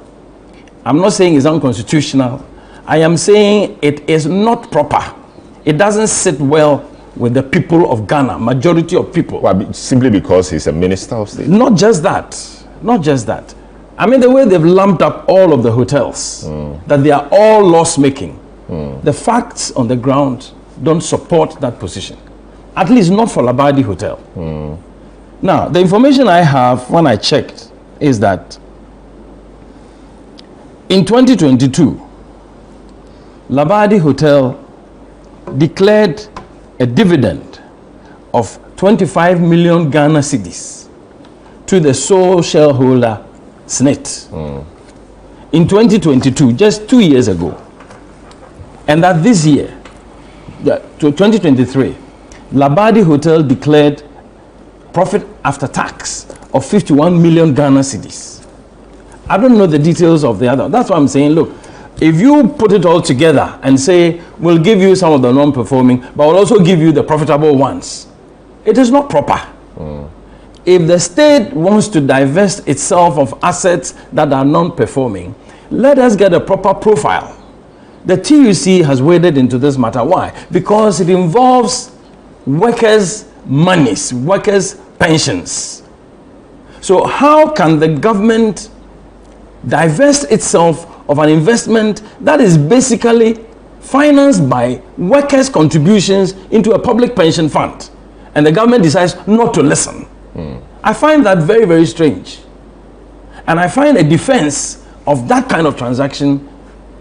I'm not saying it's unconstitutional. I am saying it is not proper. It doesn't sit well with the people of Ghana, majority of people. Well, simply because he's a minister of state? Not just that. Not just that. I mean, the way they've lumped up all of the hotels, that they are all loss-making. The facts on the ground don't support that position. At least not for Labadi Hotel. Now, the information I have when I checked is that in 2022, Labadi Hotel declared a dividend of 25 million Ghana cedis to the sole shareholder, SNIT, in 2022, just 2 years ago. And that this year, to 2023, Labadi Hotel declared profit after tax of 51 million Ghana cedis. I don't know the details of the other. That's why I'm saying, look, if you put it all together and say, we'll give you some of the non-performing, but we'll also give you the profitable ones, it is not proper. If the state wants to divest itself of assets that are non-performing, let us get a proper profile. The TUC has waded into this matter. Why? Because it involves workers' monies, workers' pensions. So how can the government divest itself of an investment that is basically financed by workers' contributions into a public pension fund, and the government decides not to listen? I find that very, very strange. And I find a defense of that kind of transaction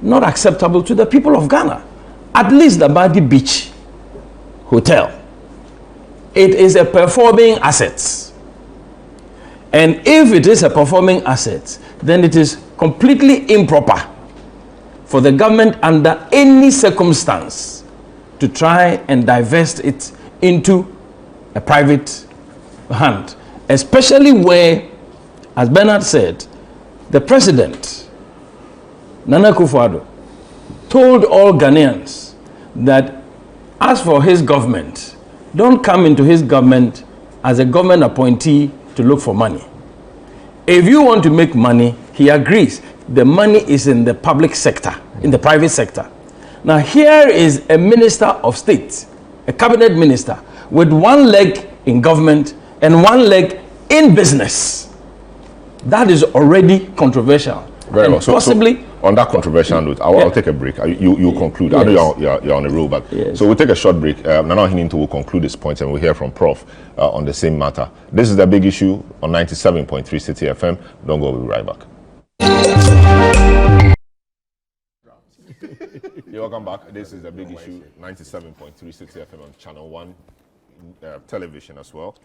not acceptable to the people of Ghana. At least the Badi Beach Hotel, it is a performing asset. And if it is a performing asset, then it is completely improper for the government under any circumstance to try and divest it into a private hand, especially where, as Bernard said, the president, Nana Akufo-Addo, told all Ghanaians that as for his government, don't come into his government as a government appointee to look for money. If you want to make money, he agrees. The money is in the public sector, in the private sector. Now here is a minister of state, a cabinet minister, with one leg in government and one leg in business. That is already controversial. Very well. So possibly on that controversial note, I'll take a break. You conclude. Yes. I know you're on the roll, but yes. So we'll take a short break. Nana Hininto will conclude this point, and we'll hear from Prof on the same matter. This is The Big Issue on 97.3 City FM. Don't go. We'll be right back. You're welcome back. This is The Big Issue, 97.3 City FM on ChannelOne. television as well.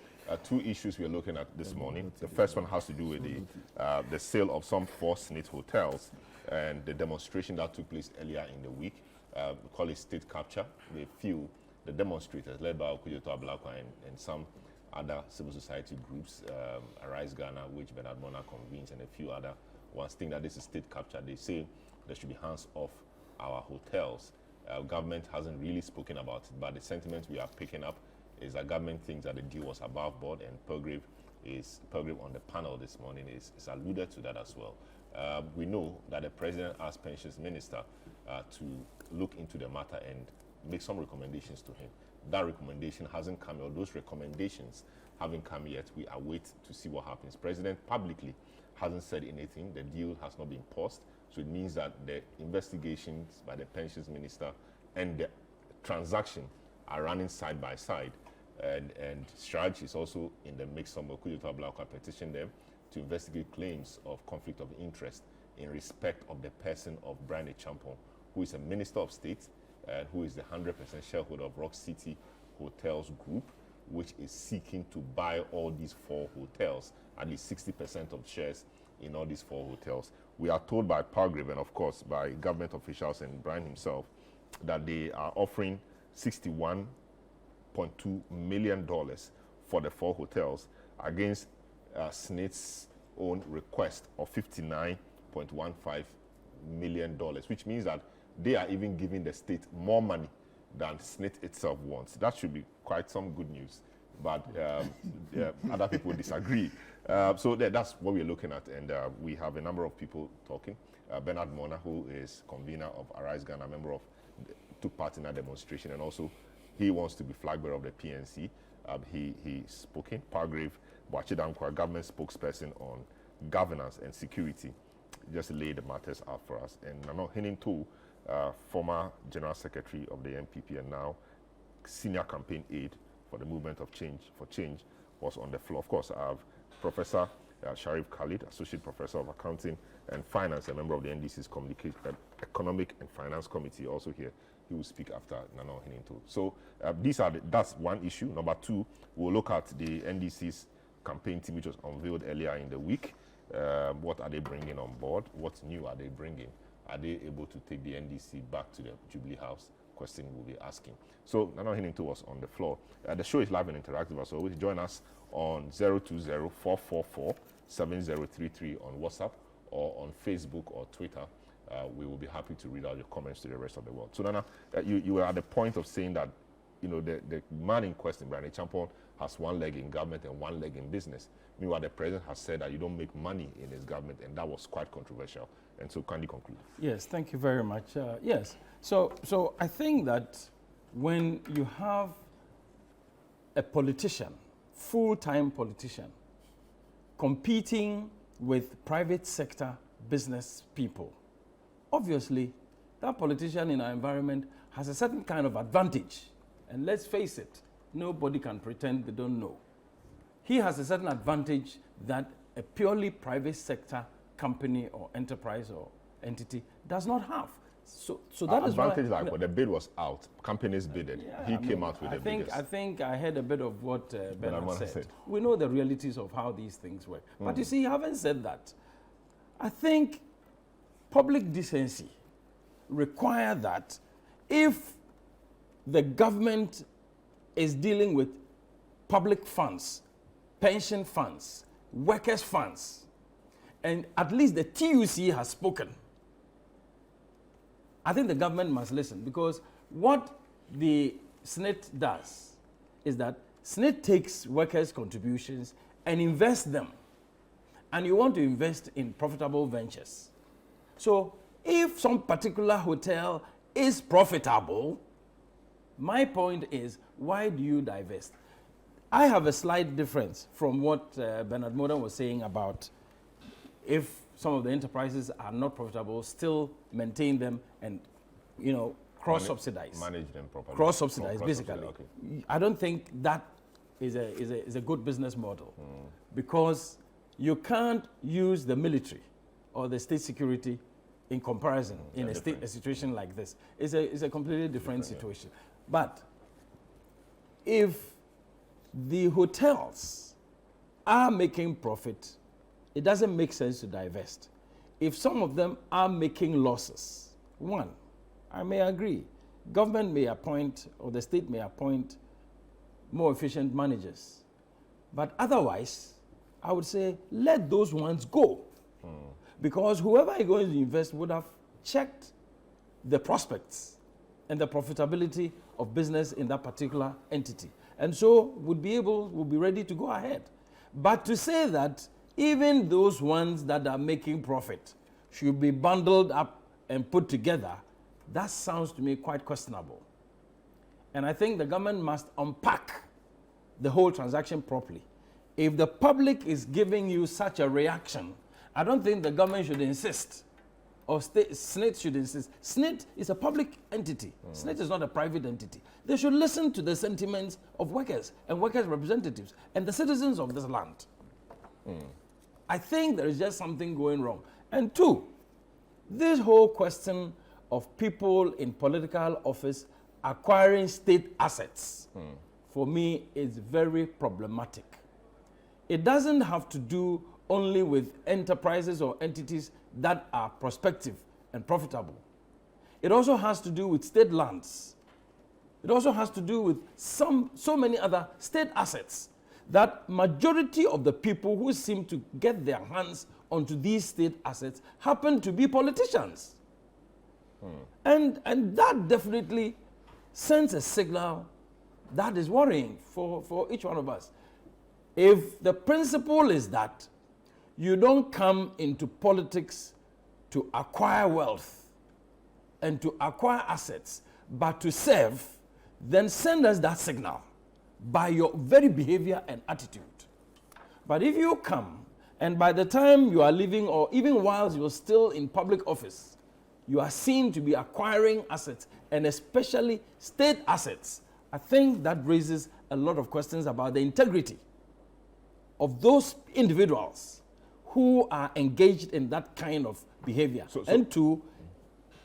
Two issues we're looking at this morning. The first one has to do with the sale of some 4 SNIT hotels and the demonstration that took place earlier in the week. We call it state capture. The demonstrators led by Okujoto Ablakwa and some other civil society groups, Arise Ghana, which Bernard Mona convenes, and a few other ones think that this is state capture. They say there should be hands off our hotels. Government hasn't really spoken about it, but the sentiment we are picking up is that government thinks that the deal was above board, and Pilgrim on the panel this morning is alluded to that as well. We know that the president asked pensions minister to look into the matter and make some recommendations to him. That recommendation hasn't come, or those recommendations haven't come yet. We await to see what happens. President publicly hasn't said anything. The deal has not been paused. So it means that the investigations by the pensions minister and the transaction are running side by side. And Straj is also in the mix. Some Okujoto Ablakwa petitioned them to investigate claims of conflict of interest in respect of the person of Brian Champon, who is a minister of state and who is the 100% shareholder of Rock City Hotels Group, which is seeking to buy all these 4 hotels, at least 60% of shares in all these 4 hotels. We are told by Palgrave and, of course, by government officials and Brian himself that they are offering $61.2 million for the 4 hotels against SNIT's own request of $59.15 million, which means that they are even giving the state more money than SNIT itself wants. That should be quite some good news, but other people disagree. So that's what we're looking at, and we have a number of people talking. Bernard Mona, who is convener of Arise Ghana, member of, took part in that demonstration, and also he wants to be flag bearer of the PNC. He spoken. Palgrave Boachidankwa, government spokesperson on governance and security, just laid the matters out for us. And Nano Heninto, former General Secretary of the MPP and now Senior Campaign Aide for the Movement of Change, was on the floor. Of course, I have Professor Sharif Khalid, Associate Professor of Accounting and Finance, a member of the NDC's Economic and Finance Committee, also here. He will speak after Nano Heninto. So that's one issue. Number 2, we'll look at the NDC's campaign team, which was unveiled earlier in the week. What are they bringing on board? What new are they bringing? Are they able to take the NDC back to the Jubilee House? Question we'll be asking. So Nano Heninto was on the floor. The show is live and interactive, so always join us on 020-444-7033 on WhatsApp or on Facebook or Twitter. We will be happy to read out your comments to the rest of the world. So Nana, you were at the point of saying that, you know, the man in question, Brian Champon, has one leg in government and one leg in business. Meanwhile, the president has said that you don't make money in his government, and that was quite controversial. And so, can you conclude? Yes, thank you very much. Yes, so I think that when you have a politician, full-time politician, competing with private sector business people, obviously, that politician in our environment has a certain kind of advantage. And let's face it, nobody can pretend they don't know. He has a certain advantage that a purely private sector company or enterprise or entity does not have. So that is advantage, like when the bid was out, companies bidded. He came out with the biggest. I think I heard a bit of what Bernard said. We know the realities of how these things work. But you see, having said that, I think public decency requires that if the government is dealing with public funds, pension funds, workers' funds, and at least the TUC has spoken, I think the government must listen, because what the SNIT does is that SNIT takes workers' contributions and invests them. And you want to invest in profitable ventures. So if some particular hotel is profitable, my point is, why do you divest? I have a slight difference from what Bernard Moda was saying about if some of the enterprises are not profitable, still maintain them and, you know, cross-subsidize. Manage them properly. Cross-subsidize, basically. Okay. I don't think that is a good business model, because you can't use the military or the state security in comparison in a situation like this. It's a completely different situation. Yeah. But if the hotels are making profit, it doesn't make sense to divest. If some of them are making losses, one, I may agree, government may appoint, or the state may appoint more efficient managers. But otherwise, I would say, let those ones go. Because whoever is going to invest would have checked the prospects and the profitability of business in that particular entity. And so would be ready to go ahead. But to say that even those ones that are making profit should be bundled up and put together, that sounds to me quite questionable. And I think the government must unpack the whole transaction properly. If the public is giving you such a reaction, I don't think the government should insist, or SNIT should insist. SNIT is a public entity. SNIT is not a private entity. They should listen to the sentiments of workers and workers' representatives and the citizens of this land. I think there is just something going wrong. And two, this whole question of people in political office acquiring state assets, for me, is very problematic. It doesn't have to do only with enterprises or entities that are prospective and profitable. It also has to do with state lands. It also has to do with so many other state assets that majority of the people who seem to get their hands onto these state assets happen to be politicians. And that definitely sends a signal that is worrying for each one of us. If the principle is that you don't come into politics to acquire wealth and to acquire assets, but to serve, then send us that signal by your very behavior and attitude. But if you come, and by the time you are leaving, or even whilst you're still in public office, you are seen to be acquiring assets, and especially state assets, I think that raises a lot of questions about the integrity of those individuals who are engaged in that kind of behavior. And two,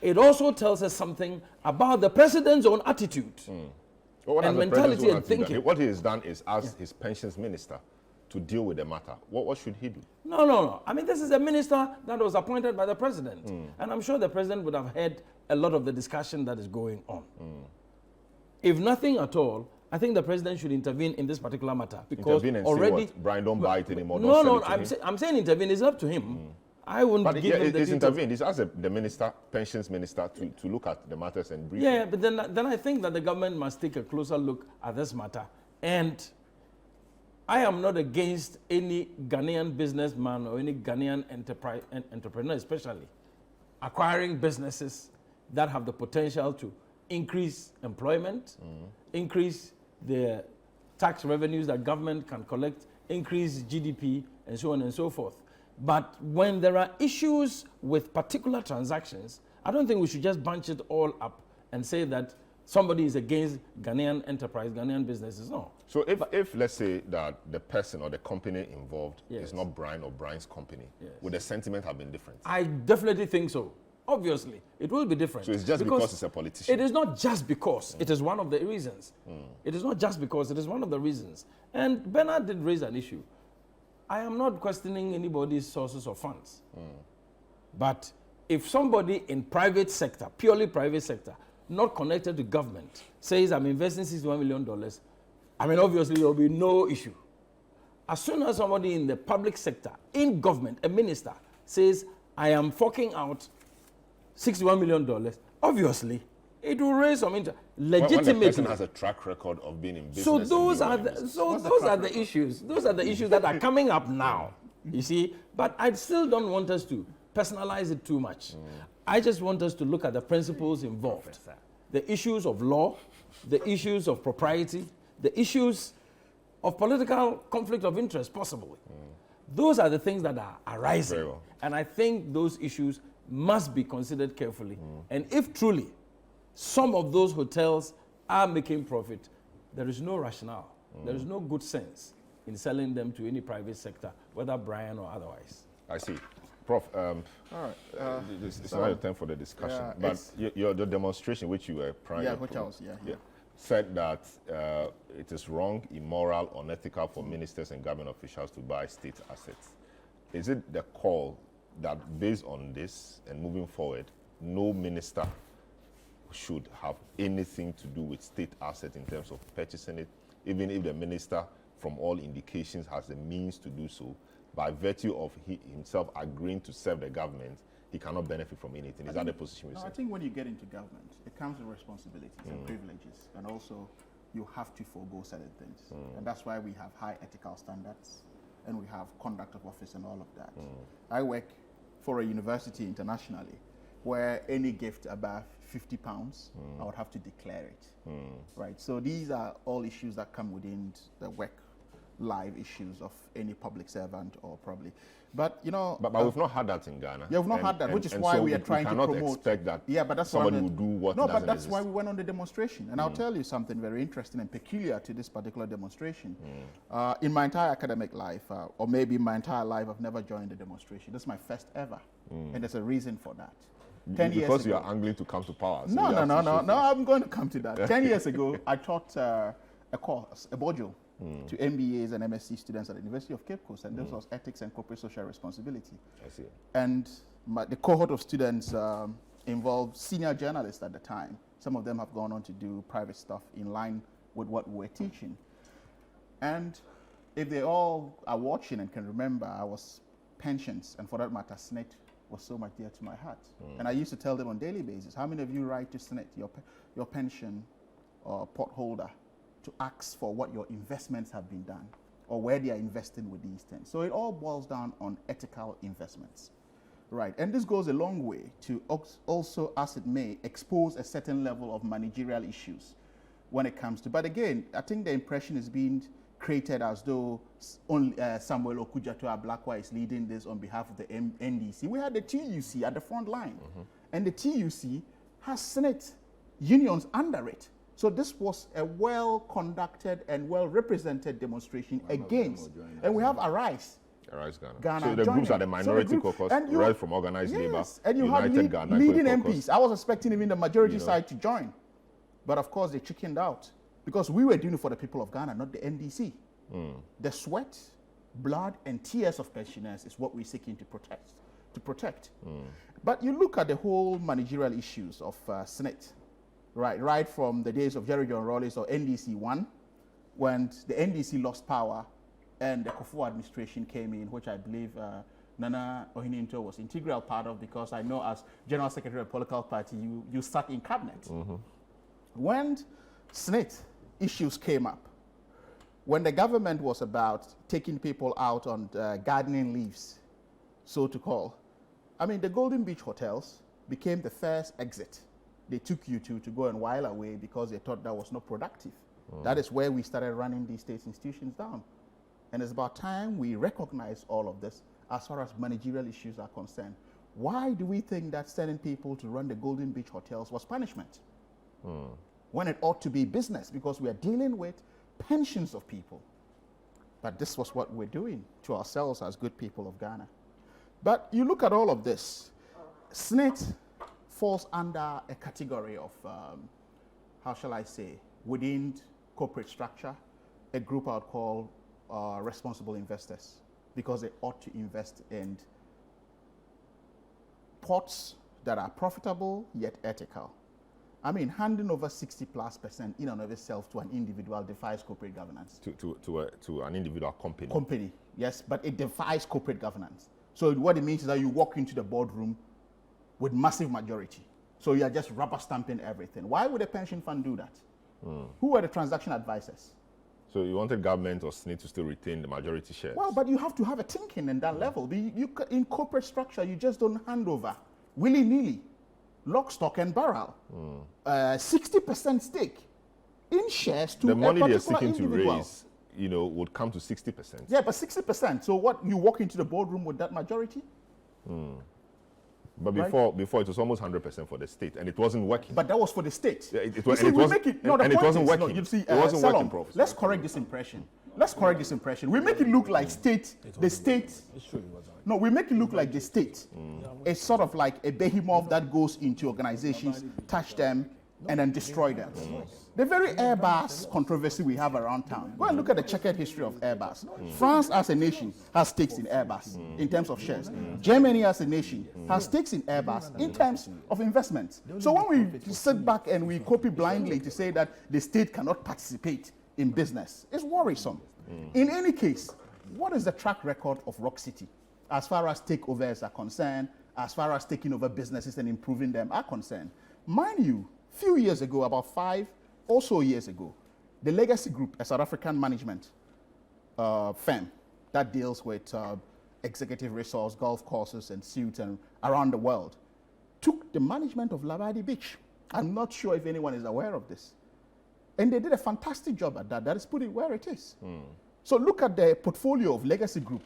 it also tells us something about the president's own attitude and mentality and thinking. What he has done is ask his pensions minister to deal with the matter. What should he do? No. I mean, this is a minister that was appointed by the president. And I'm sure the president would have heard a lot of the discussion that is going on. If nothing at all, I think the president should intervene in this particular matter, because intervene and already say what? Brian, don't buy it anymore. No, I'm saying intervene. It's up to him. I wouldn't give him the details. Intervened. He's asked the minister, pensions minister, to look at the matters and brief. Yeah, but then I think that the government must take a closer look at this matter. And I am not against any Ghanaian businessman or any Ghanaian entrepreneur, especially acquiring businesses that have the potential to increase employment, increase the tax revenues that government can collect, increase GDP, and so on and so forth. But when there are issues with particular transactions, I don't think we should just bunch it all up and say that somebody is against Ghanaian enterprise, Ghanaian businesses. No. So if let's say that the person or the company involved is not Brian or Brian's company, would the sentiment have been different? I definitely think so. Obviously, it will be different. So it's just because it's a politician? It is not just because. It is one of the reasons. It is not just because. It is one of the reasons. And Bernard did raise an issue. I am not questioning anybody's sources of funds. But if somebody in private sector, purely private sector, not connected to government, says I'm investing $61 million, I mean, obviously there will be no issue. As soon as somebody in the public sector, in government, a minister, says I am forking out $61 million, obviously, it will raise some interest. Legitimately. When the person has a track record of being in business. So those are the issues. Those are the issues that are coming up now. You see, but I still don't want us to personalize it too much. I just want us to look at the principles involved, the issues of law, the issues of propriety, the issues of political conflict of interest, possibly. Those are the things that are arising. Well. And I think those issues must be considered carefully. And if truly some of those hotels are making profit, there is no rationale. There is no good sense in selling them to any private sector, whether Brian or otherwise. I see. Prof, all right. It's not your time for the discussion, but your demonstration, which you were prior. Yeah, which I was, said that it is wrong, immoral, unethical for ministers and government officials to buy state assets. Is it the call that based on this and moving forward, no minister should have anything to do with state assets in terms of purchasing it, even if the minister, from all indications, has the means to do so, by virtue of himself agreeing to serve the government, he cannot benefit from anything? Is that the position we say? I think when you get into government, it comes with responsibilities and privileges, and also you have to forego certain things. And that's why we have high ethical standards, and we have conduct of office and all of that. I work for a university internationally, where any gift above £50, I would have to declare it, right? So these are all issues that come within the work live issues of any public servant or probably, but you know. But we've not had that in Ghana. Yeah, we've not had that, which is why we are trying to promote. Cannot expect that. Yeah, but that's somebody will do what. No, but that's why we went on the demonstration, and I'll tell you something very interesting and peculiar to this particular demonstration. In my entire academic life, or maybe my entire life, I've never joined a demonstration. This is my first ever, and there's a reason for that. 10 years because ago, you are angling to come to power. So no, I'm going to come to that. 10 years ago, I taught a course, a module, to MBAs and MSc students at the University of Cape Coast, and this was Ethics and Corporate Social Responsibility. I see. And the cohort of students involved senior journalists at the time. Some of them have gone on to do private stuff in line with what we're teaching. And if they all are watching and can remember, I was pensions, and for that matter, SNIT was so much dear to my heart. And I used to tell them on a daily basis, how many of you write to SNIT, your pension or pot holder, to ask for what your investments have been done or where they are investing with these things? So it all boils down on ethical investments, right? And this goes a long way to also, as it may, expose a certain level of managerial issues when it comes to, but again, I think the impression is being created as though only Samuel Okudzato Ablakwa is leading this on behalf of the NDC. We had the TUC at the front line, and the TUC has SNIT unions under it. So this was a well-conducted and well-represented demonstration against, and we have Arise Ghana. So the groups are the minority caucus, right from organized labor, and you United have Ghana leading caucus. MPs. I was expecting even the majority side to join, but of course they chickened out because we were doing it for the people of Ghana, not the NDC. The sweat, blood, and tears of pensioners is what we're seeking to protect. But you look at the whole managerial issues of SNIT. Right from the days of Jerry John Rawlings or NDC 1, when the NDC lost power and the Kufuor administration came in, which I believe Nana Ohininto was integral part of, because I know as General Secretary of the political party, you sat in cabinet. When SNIT issues came up, when the government was about taking people out on gardening leaves, so to call, I mean, the Golden Beach hotels became the first exit they took you to go and while away because they thought that was not productive. That is where we started running these state institutions down. And it's about time we recognize all of this as far as managerial issues are concerned. Why do we think that sending people to run the Golden Beach hotels was punishment? When it ought to be business, because we are dealing with pensions of people. But this was what we're doing to ourselves as good people of Ghana. But you look at all of this, SNIT falls under a category of, how shall I say, within corporate structure, a group I would call responsible investors, because they ought to invest in pots that are profitable yet ethical. I mean, handing over 60+% in and of itself to an individual defies corporate governance. To an individual company. Company, yes, but it defies corporate governance. So what it means is that you walk into the boardroom with massive majority. So you are just rubber stamping everything. Why would a pension fund do that? Who are the transaction advisors? So you wanted government or SNIT to still retain the majority shares? Well, but you have to have a thinking in that level. In corporate structure, you just don't hand over willy-nilly, lock, stock, and barrel. 60% stake in shares to the money a they're particular seeking to individual. raise, would come to 60%. Yeah, but 60%. So what, you walk into the boardroom with that majority? But before it was almost 100% for the state, and it wasn't working. But that was for the state. Yeah, it wasn't working. You see, it wasn't working, Prof. Let's correct this impression. We make it look like the state. No, we make it look like the state. It's sort of like a behemoth that goes into organizations, touch them, and then destroy them. The very Airbus controversy we have around town. Go and look at the checkered history of Airbus. France as a nation has stakes in Airbus in terms of shares. Germany as a nation has stakes in Airbus in terms of investments. So when we sit back and we copy blindly to say that the state cannot participate in business, it's worrisome. In any case, what is the track record of Rock City as far as takeovers are concerned, as far as taking over businesses and improving them are concerned? Mind you, a few years ago, about 5 or so years ago, the Legacy Group, a South African management firm that deals with executive resource, golf courses and suites and around the world, took the management of Labadi Beach. I'm not sure if anyone is aware of this. And they did a fantastic job at that. That is put it where it is. So look at the portfolio of Legacy Group,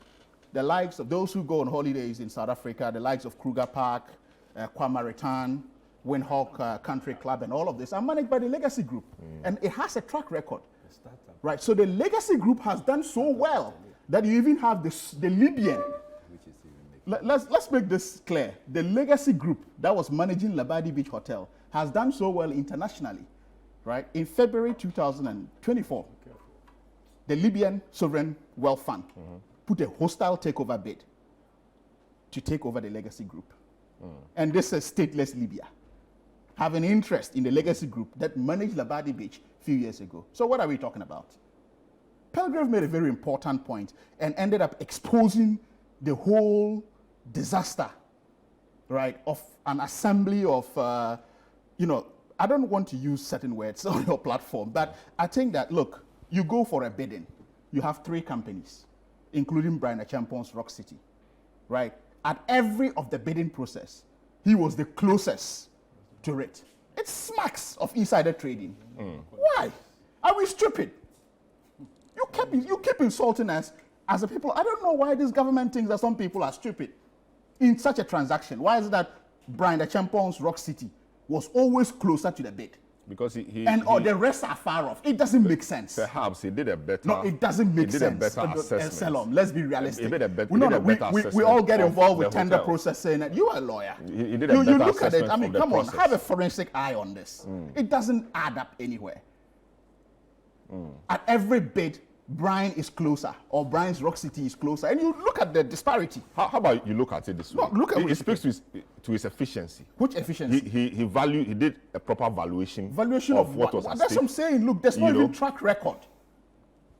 the likes of those who go on holidays in South Africa, the likes of Kruger Park, Kwamaritan, Windhoek Country Club, and all of this are managed by the Legacy Group. And it has a track record. Right, so the Legacy Group has done so well that you even have the Libyan. Let's make this clear. The Legacy Group that was managing Labadi Beach Hotel has done so well internationally. Right, in February 2024, the Libyan Sovereign Wealth Fund put a hostile takeover bid to take over the Legacy Group. And this is stateless Libya, have an interest in the Legacy Group that managed Labadi Beach a few years ago. So what are we talking about? Pelgrave made a very important point and ended up exposing the whole disaster, right, of an assembly of, I don't want to use certain words on your platform, but I think that, look, you go for a bidding. You have 3 companies, including Brian Achampon's Rock City, right? At every of the bidding process, he was the closest to it. It smacks of insider trading. Why? Are we stupid? You keep insulting us as a people. I don't know why this government thinks that some people are stupid in such a transaction. Why is it that Brian Achampon's Rock City was always closer to the bid? Because the rest are far off. It doesn't make sense. Perhaps he did a better. No, it doesn't make sense. He did a better assessment. Salom, let's be realistic. He did a better assessment. We all get involved with tender processing. You are a lawyer. He did a better you look at it. assessment I mean, of the come on, process. have a forensic eye on this. It doesn't add up anywhere. At every bid, Brian is closer, or Brian's Rock City is closer, and you look at the disparity. How about you look at it this way? No, look at it speaks to his efficiency. Which efficiency? He did a proper valuation of what was at That's stake. what I'm saying. Look, there's no even track record.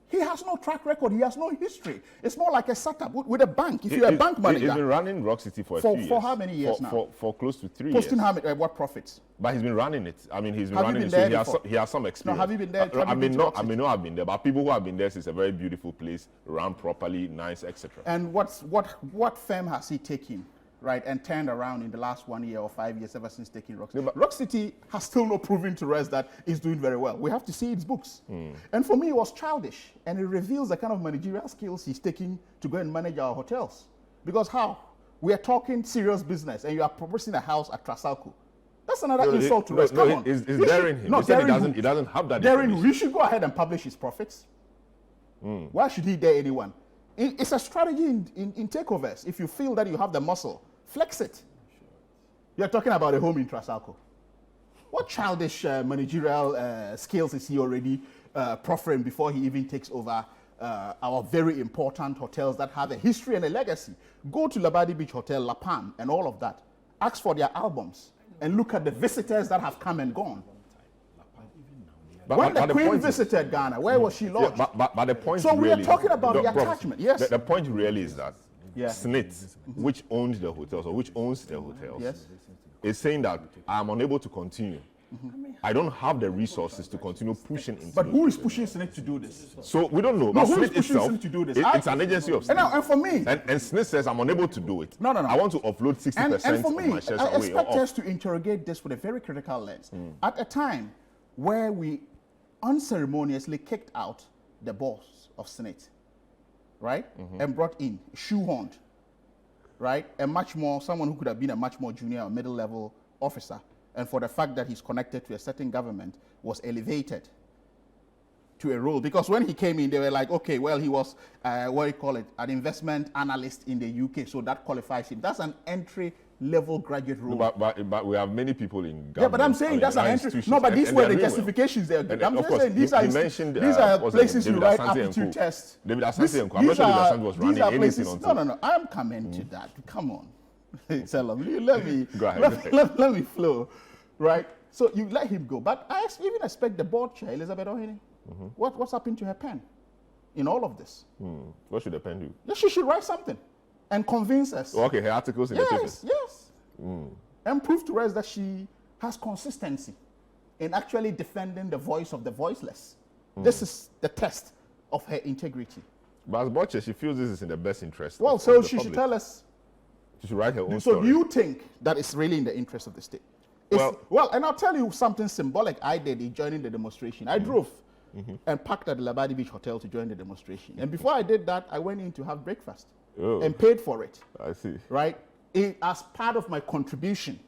He has no track record. He has no history. It's more like a setup with a bank. If you're a bank manager. He's been running Rock City for a few years. For how many years now? For close to 3 Posting years. how many, what profits? But he's been running it. I mean, he's been Have running you it, been so there he has some experience. No, have you been there? I may not have been there, but people who have been there, it's a very beautiful place, run properly, nice, etc. And what firm has he taken, right, and turned around in the last 1 year or 5 years ever since taking Rock City? Yeah, but Rock City has still not proven to us that it's doing very well. We have to see its books. And for me, it was childish, and it reveals the kind of managerial skills he's taking to go and manage our hotels. Because how? We are talking serious business, and you are proposing a house at Trasalco. That's another insult to us. Come on. It's daring him. He doesn't have that information. We should go ahead and publish his profits. Why should he dare anyone? It's a strategy in takeovers. If you feel that you have the muscle, flex it. You're talking about a home in Trasalco. What childish managerial skills is he already proffering before he even takes over our very important hotels that have a history and a legacy? Go to Labadi Beach Hotel, La Palme, and all of that. Ask for their albums and look at the visitors that have come and gone. When the Queen visited Ghana, where was she lodged? But the point so we really are talking about the attachment. Yes. The point really is that SNIT, which owns the hotels or which owns the hotels, is saying that I am unable to continue. I don't have the resources to continue pushing into. But who is pushing SNIT to do this? So we don't know. No, but who is SNIT pushing itself, SNIT to do this? It's an agency of SNIT. And for me, and SNIT says I'm unable to do it. No. I want to offload 60% and for of me, my shares I away. expect us to interrogate this with a very critical lens. At a time where we unceremoniously kicked out the boss of SNIT, right, and brought in shoehorned, right, someone who could have been a much more junior or middle level officer, and for the fact that he's connected to a certain government, was elevated to a role. Because when he came in, they were like, okay, well, he was, an investment analyst in the UK, so that qualifies him. That's an entry level graduate role. No, but we have many people in government. Yeah, but I'm saying that's an entry. No, but these were the justifications there. I'm just saying these are places you write aptitude tests. David Asante and Co. I'm not sure David Asante was running anything on. No. I'm coming to that. Come on. Selam, let me go ahead. Let me flow. Right? So you let him go. But I even expect the board chair, Elizabeth Ohene. What's happened to her pen in all of this? What should the pen do? Yeah, she should write something and convince us. Okay, her articles in the papers. Yes. And prove to us that she has consistency in actually defending the voice of the voiceless. This is the test of her integrity. But as board chair, she feels this is in the best interest. Well, so she should tell us. She should write her own story. So do you think that it's really in the interest of the state? Well, and I'll tell you something symbolic I did in joining the demonstration. I drove and parked at the Labadi Beach Hotel to join the demonstration. And before I did that, I went in to have breakfast and paid for it. I see. Right? As part of my contribution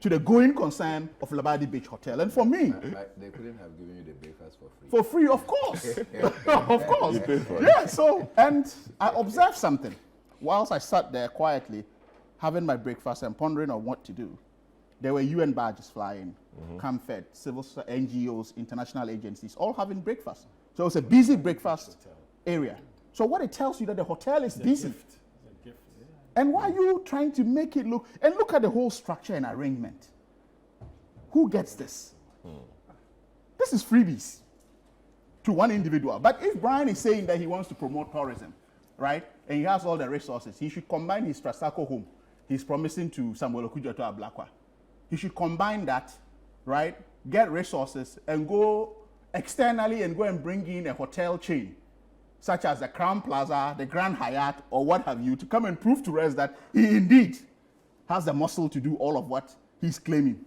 to the going concern of Labadi Beach Hotel. And for me... They couldn't have given you the breakfast for free. For free, of course. Of course. You paid for it. Yeah, so, and I observed something. Whilst I sat there quietly, having my breakfast and pondering on what to do, there were UN badges flying, CAMFED, civil NGOs, international agencies, all having breakfast. So it was a busy breakfast area. So what it tells you that the hotel is busy. And why are you trying to make it look, and look at the whole structure and arrangement. Who gets this? This is freebies to one individual. But if Brian is saying that he wants to promote tourism, right, and he has all the resources, he should combine his Trasako home. He's promising to Samuel Okudjo to Ablakwa. He should combine that, right, get resources and go externally and go and bring in a hotel chain, such as the Crown Plaza, the Grand Hyatt, or what have you, to come and prove to us that he indeed has the muscle to do all of what he's claiming.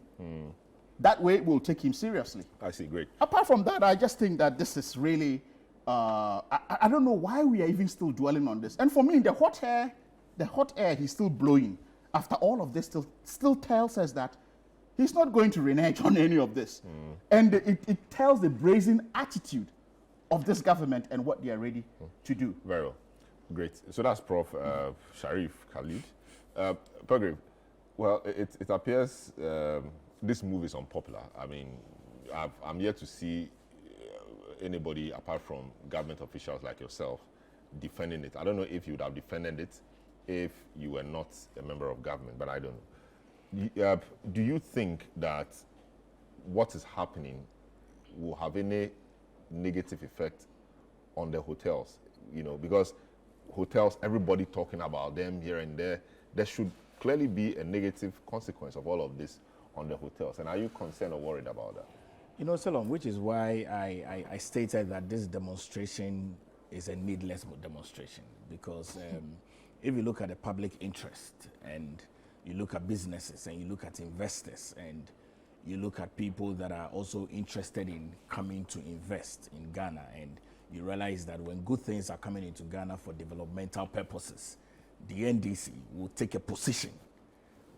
That way, we'll take him seriously. I see, great. Apart from that, I just think that this is really, I don't know why we are even still dwelling on this. And for me, the hot air he's still blowing after all of this still tells us that he's not going to renege on any of this. And it tells the brazen attitude of this government and what they are ready to do. Very well. Great. So that's Prof. Sharif Khalid. Peggy, well, it appears this move is unpopular. I mean, I'm yet to see anybody apart from government officials like yourself defending it. I don't know if you would have defended it if you were not a member of government, but I don't know. Do you think that what is happening will have any negative effect on the hotels? You know, because hotels, everybody talking about them here and there, there should clearly be a negative consequence of all of this on the hotels. And are you concerned or worried about that? You know, Salom, which is why I stated that this demonstration is a needless demonstration, because if you look at the public interest and you look at businesses and you look at investors and you look at people that are also interested in coming to invest in Ghana, and you realize that when good things are coming into Ghana for developmental purposes, the NDC will take a position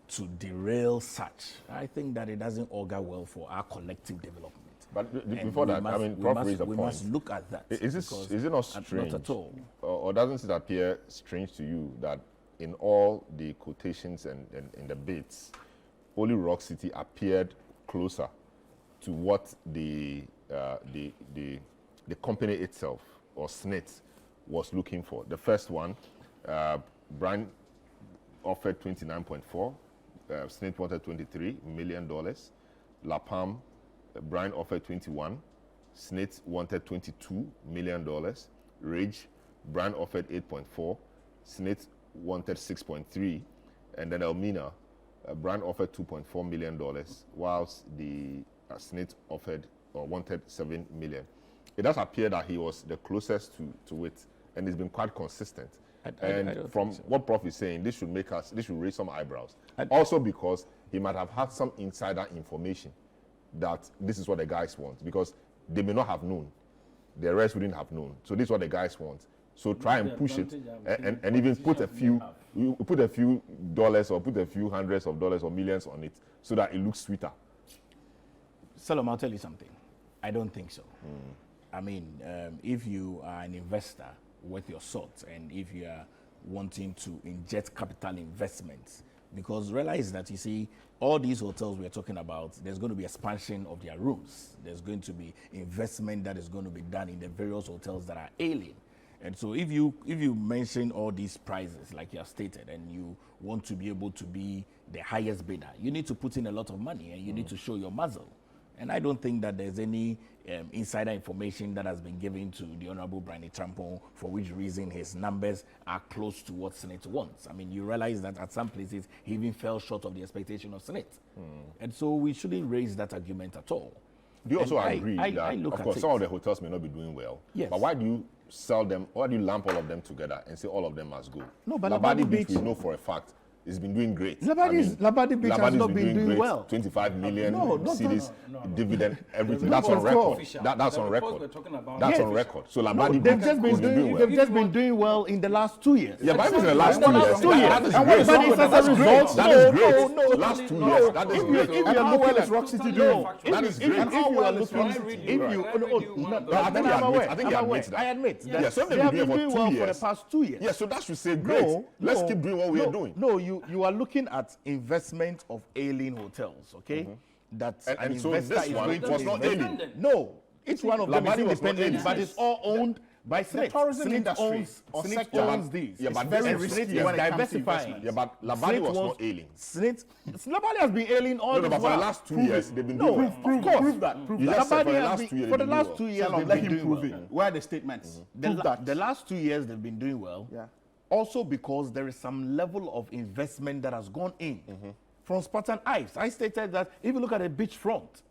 to derail such. I think that it doesn't augur well for our collective development. But before that, I mean, Prof raised a point. We must look at that. Is it not strange? Not at all. Or doesn't it appear strange to you that in all the quotations and in the bids, only Rock City appeared closer to what the company itself, or SNIT, was looking for? The first one, Brian offered 29.4, SNIT wanted $23 million. La Palm, Brian offered 21, SNIT wanted $22 million. Ridge, Brian offered 8.4, SNIT wanted 6.3, and then Elmina, Brian offered $2.4 million, whilst the SNIT offered or wanted $7 million. It does appear that he was the closest to it, and it's been quite consistent. And from what Prof is saying, this should raise some eyebrows. Also because he might have had some insider information that this is what the guys want, because they may not have known. The rest wouldn't have known. So this is what the guys want. So try and push it, and even put a few dollars or put a few hundreds of dollars or millions on it, so that it looks sweeter. Salom, I'll tell you something. I don't think so. I mean, if you are an investor worth your salt, and if you are wanting to inject capital investments Because realize that, you see, all these hotels we're talking about, there's going to be expansion of their rooms. There's going to be investment that is going to be done in the various hotels that are ailing. And so if you mention all these prices, like you have stated, and you want to be able to be the highest bidder, you need to put in a lot of money and you need to show your muzzle. And I don't think that there's any insider information that has been given to the Honorable Brian Trampon, for which reason his numbers are close to what Snit wants. I mean, you realize that at some places he even fell short of the expectation of Snit. And so we shouldn't raise that argument at all. Do you also agree that, of course, some of the hotels may not be doing well, yes, but why do you sell them, why do you lump all of them together and say all of them must go? No, but Labadi Beach, we know for a fact, it's been doing great. Labadi Beach has not been doing well. 25 million cedis, dividend, everything. No, that's on record. That's on record. That's on record. So Labadi Beach has been doing well. They've just been doing well in the last 2 years. Yeah, but in the last 2 years. That is great. That is great. That is great. Last 2 years. That is great. If you are looking at Rock City doing, that is great. If you are looking, I think I admit that they have been doing well for the past 2 years. Yeah, so that should say great. Let's keep doing what we are doing. No, you are looking at investment of ailing hotels, okay? That an investor is going to was not ailing. No, each one of them is independent, but it's all owned by Snit. The tourism industry Snit owns these. Yeah, but very risky when it comes to diversifying. Yeah, but Labadi was not ailing. Labadi has been ailing all this but for the last 2 years, they've been doing well. Prove that. For the last 2 years, they've been doing well. Where are the statements? The last 2 years, they've been doing well. Yeah. Also because there is some level of investment that has gone in from Spartan Ives. I stated that if you look at the beachfront,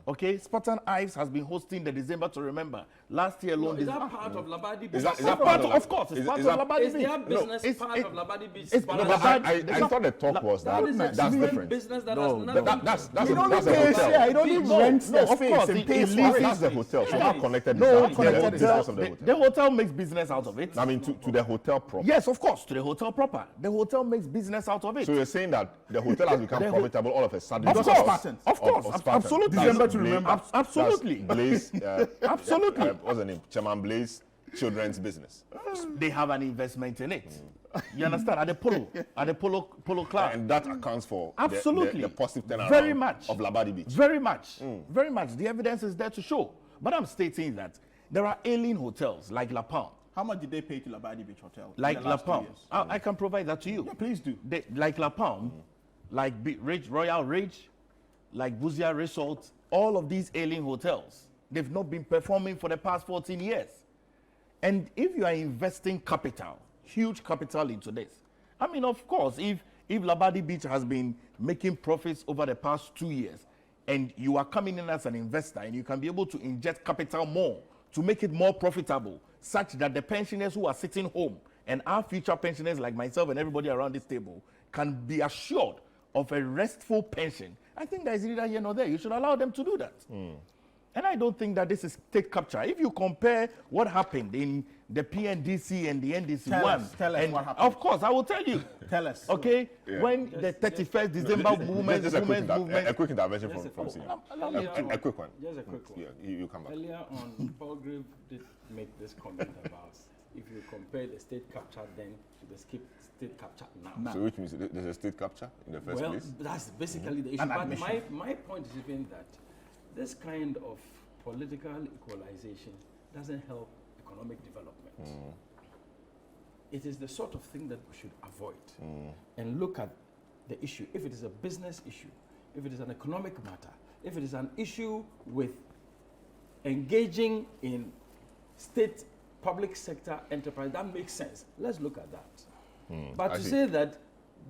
okay, Spartan Ives has been hosting the December to Remember. Last year alone. Is that part of Labadi Beach? Is that part of, of course, it's part of Labadi Beach. Is their business part of Labadi Beach? No, but I thought the talk was that that's different. Business that has nothing. That's You don't a need to hotel. share. You don't need rent the of space course, and pay for That's the it. hotel. So not connected. No, to the business of the hotel. the hotel makes business out of it. I mean, to the hotel proper. Yes, of course, to the hotel proper. The hotel makes business out of it. So you're saying that the hotel has become profitable all of a sudden? Of because course, absolutely. December to Remember. Absolutely. Blaze, Absolutely. What's the name? Chairman Blaze Children's Business. They have an investment in it. You understand? At the Polo Club. And that accounts for absolutely the positive turnaround very much of Labadi Beach. Very much. Very much. The evidence is there to show. But I'm stating that there are ailing hotels like La Palme. How much did they pay to Labadi Beach Hotel? Like in the La last 2 Palme. years? I can provide that to you. Yeah, please do. Like La Palme, like Royal Ridge, like Buzia Resort, all of these ailing hotels, they've not been performing for the past 14 years. And if you are investing capital, huge capital into this, I mean, of course, if Labadi Beach has been making profits over the past 2 years, and you are coming in as an investor, and you can be able to inject capital more to make it more profitable, such that the pensioners who are sitting home and our future pensioners like myself and everybody around this table can be assured of a restful pension, I think there is neither here nor there. You should allow them to do that. And I don't think that this is state capture. If you compare what happened in the PNDC and the NDC Tell one, us what happened. of course, I will tell you. Tell us. Okay, when the 31st December movement, a quick intervention from CM. A quick one. Just a quick one. Yeah, you come back. Earlier on, Paul Grave did make this comment about if you compare the state capture then to the state capture now. So which means there's a state capture in the first place? Well, that's basically the issue. But my point is even that this kind of political equalization doesn't help economic development. It is the sort of thing that we should avoid and look at the issue. If it is a business issue, if it is an economic matter, if it is an issue with engaging in state public sector enterprise, that makes sense. Let's look at that. But to say that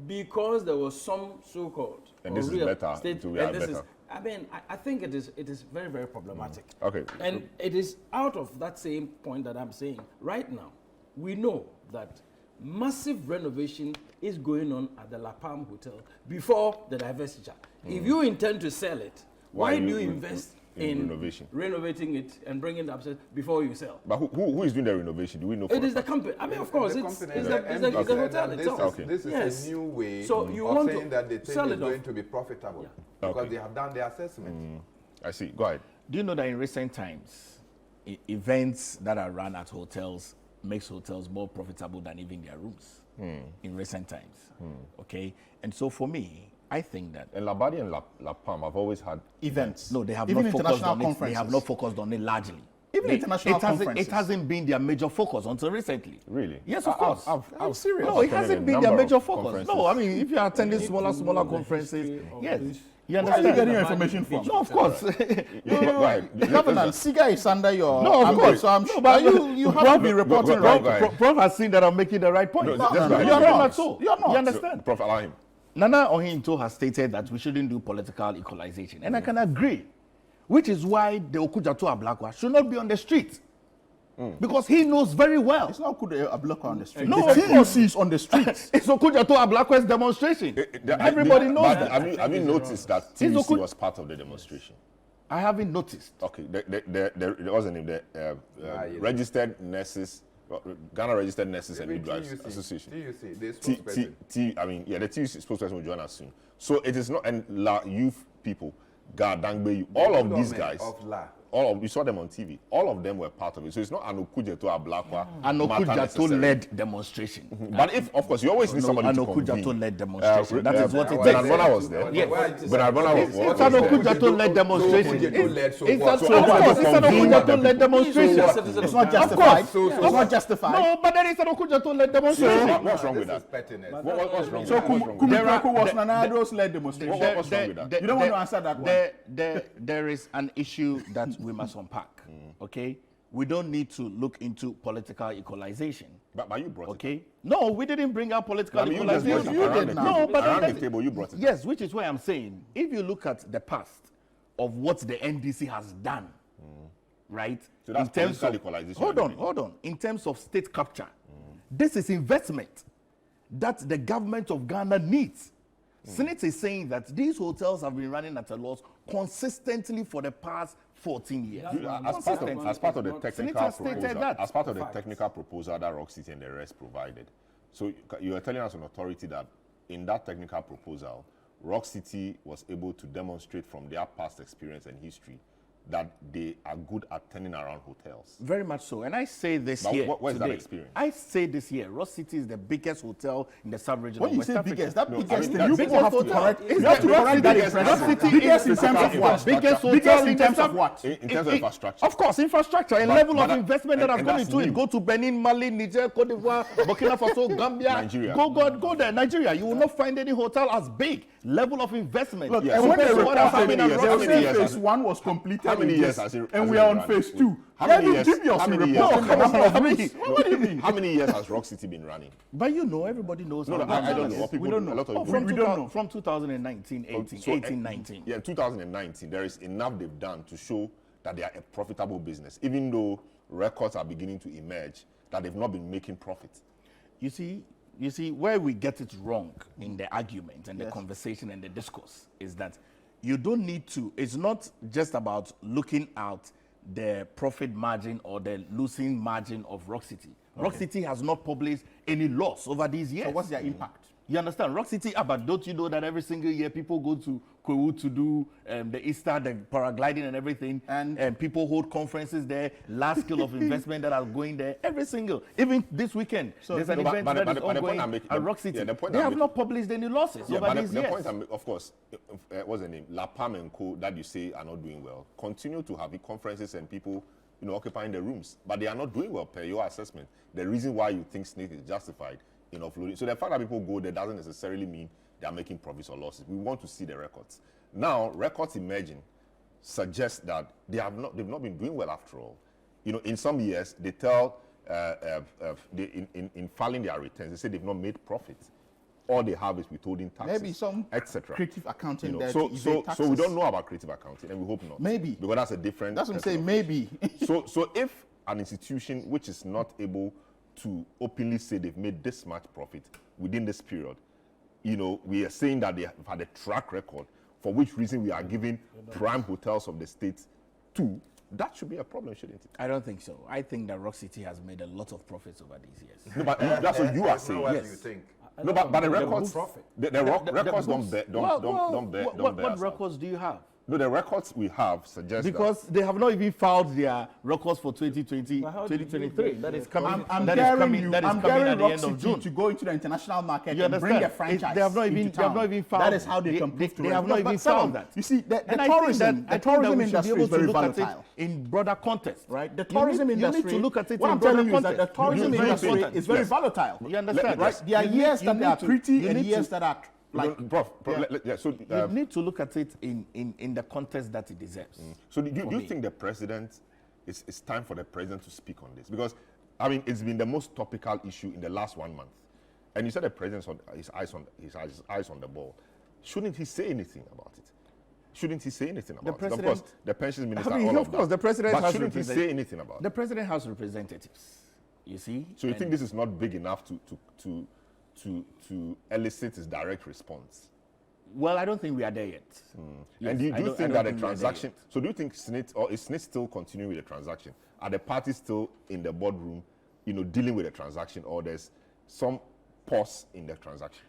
because there was some so-called and this is better, state, we are better. I mean, I think it is very, very problematic. Okay. And it is out of that same point that I'm saying. Right now, we know that massive renovation is going on at the La Palme Hotel before the divestiture. If you intend to sell it, why do you invest in renovating it and bringing it upstairs before you sell? But who is doing the renovation? Do we know? It is the company. I mean, of course, it's the hotel itself. This is a new way so of you want saying that the thing is going to be profitable because they have done the assessment. I see. Go ahead. Do you know that in recent times, events that are run at hotels makes hotels more profitable than even their rooms in recent times. Okay, and so for me, I think that and Labadi and La Palm have always had events. No, they have Even not focused on it. conferences. They have not focused on it largely. Even international conferences. It hasn't been their major focus until recently. Really? Yes, of course. I'm serious. No, it hasn't been their major focus. No, I mean, if you are attending smaller conferences, yes. You Where are understand? you getting your information from? No, of course. Governance, SIGA is under your... No, of course. So I'm sure you have to be reporting right. Prof has seen that I'm making the right point. No, You're not. You're not. You understand? So, Prof, allow him. Nana Ohinto has stated that we shouldn't do political equalization, and I can agree, which is why the Okujato Ablakwa should not be on the street. Because he knows very well. It's not good a block on the street. No, the TUC is on the streets. It's Okujato Ablakwa's demonstration. Everybody knows that. Have you noticed that TUC was part of the demonstration? I haven't noticed. Okay, there was a name, the registered nurses, Ghana Registered Nurses and Midwives Association. TUC, the spokesperson. I mean, yeah, the TUC spokesperson will join us soon. So it is not, and youth people, Dangbe, all of these guys. You saw them on TV. All of them were part of it. So it's not an Okujato Ablakwa. An Okujato led demonstration. But if, of course, you always need somebody to convene. An Okujato led demonstration. That is what it is. Bernard Bona was there. Yes. Bernard Bona was It's an Okujato led demonstration. It's an Okujato led demonstration. It's not justified. It's not justified. No, but there is an Okujato led demonstration. What's wrong with that? What's wrong with So that? Kumiko was Nanado's led demonstration. What's wrong with that? You don't want to answer that one. There is an issue that we must unpack. Okay, we don't need to look into political equalization. But you brought it. Okay, no, we didn't bring up political equalization. You did now. No, but around the table, you brought it. Yes, which is why I'm saying, if you look at the past of what the NDC has done, right? So that's in terms political of equalization. hold on. In terms of state capture, this is investment that the government of Ghana needs. Snit is saying that these hotels have been running at a loss consistently for the past 14 years. As part of the technical proposal, as part of the technical proposal that Rock City and the rest provided. So you are telling us on authority that in that technical proposal, Rock City was able to demonstrate from their past experience and history that they are good at turning around hotels. Very much so. And I say this but here. What is today, that experience? I say this here. Rock City is the biggest hotel in the sub-region When of you West say Africa. biggest, that No, biggest I mean, thing, you people have to correct. You have to Rock correct that City- impression. Rock City Biggest in is terms of what? biggest Biggest hotel in terms of what? In terms of infrastructure. Of course, infrastructure and But- level but of that- investment that has and gone that's into it. new. Go to Benin, Mali, Niger, Cote d'Ivoire, Burkina Faso, Gambia. Nigeria. Go there. Nigeria. You will not find any hotel as big. Level of investment. Look, Yes. and when So the report how happened, many years- they how will many say years phase has- one was completed. how many in years this, has it- and has we it are been on running? phase two. How Let many me years- give you how some many report years- on the number of weeks. What do you mean? How many years has Rock City been running? But you know, everybody knows. No, how no, I long don't it know. is. What people- We don't know. a lot of Oh, people- from, we don't know. From 2019, 18, So, 18, 19. Yeah, 2019, there is enough they've done to show that they are a profitable business, even though records are beginning to emerge that they've not been making profit. You see, where we get it wrong in the argument and the conversation and the discourse is that you don't need to, it's not just about looking at the profit margin or the losing margin of Rock City. Rock City has not published any loss over these years. So what's their impact? You understand? Rock City, but don't you know that every single year people go to Kwewu to do the Easter, the paragliding and everything, and people hold conferences there, large scale of investment that are going there, every single, even this weekend, there's an event that is ongoing at Rock City. They have not published any losses over these years. The point I'm making, of course, what's the name? La Palm and Co. that you say are not doing well, continue to have conferences and people, occupying the rooms, but they are not doing well per your assessment. The reason why you think Snit is justified in offloading. So the fact that people go there doesn't necessarily mean they are making profits or losses. We want to see the records. Now, records emerging suggest that they've not been doing well after all. In some years, they tell, in filing their returns, they say they've not made profits. All they have is withholding taxes, Maybe some etc. creative accounting there so to evade taxes. so we don't know about creative accounting, and we hope not. Maybe. Because that's a different... That's what I'm saying, maybe. So if an institution which is not able to openly say they've made this much profit within this period, we are saying that they have had a track record, for which reason we are giving prime hotels of the state to, that should be a problem, shouldn't it? I don't think so. I think that Rock City has made a lot of profits over these years. No, but that's what you are saying. What Yes. do you think? No, but the records, the records don't bear What that. records do you have? No, the records we have suggest because they have not even filed their records for 2020, 2023. That is coming. I'm that daring is you. coming I'm at daring the end of June to go into the international market you and bring understand? a franchise. They have not even. They have not even filed. That is how they can prove to They have not even filed that. You see, the tourism industry is very volatile. In broader context, right? The tourism industry. You need to look at it. What I'm telling you is that the tourism industry is very volatile. You understand? Right? There are years that are pretty and years that are like. Prof, so you need to look at it in the context that it deserves. So do you think the president it's time for the president to speak on this? Because I mean it's been the most topical issue in the last 1 month, and you said the president's on his eyes on the ball. Shouldn't he say anything about it? Shouldn't he say anything about it? Of course, the pensions minister. Of course, the president but has shouldn't he say anything about it? The president has representatives. You see. So you think this is not big enough to elicit his direct response? Well, I don't think we are there yet. Yes, and do you think that the transaction, so do you think Snit, or is Snit still continuing with the transaction? Are the parties still in the boardroom, dealing with the transaction, or there's some pause in the transaction?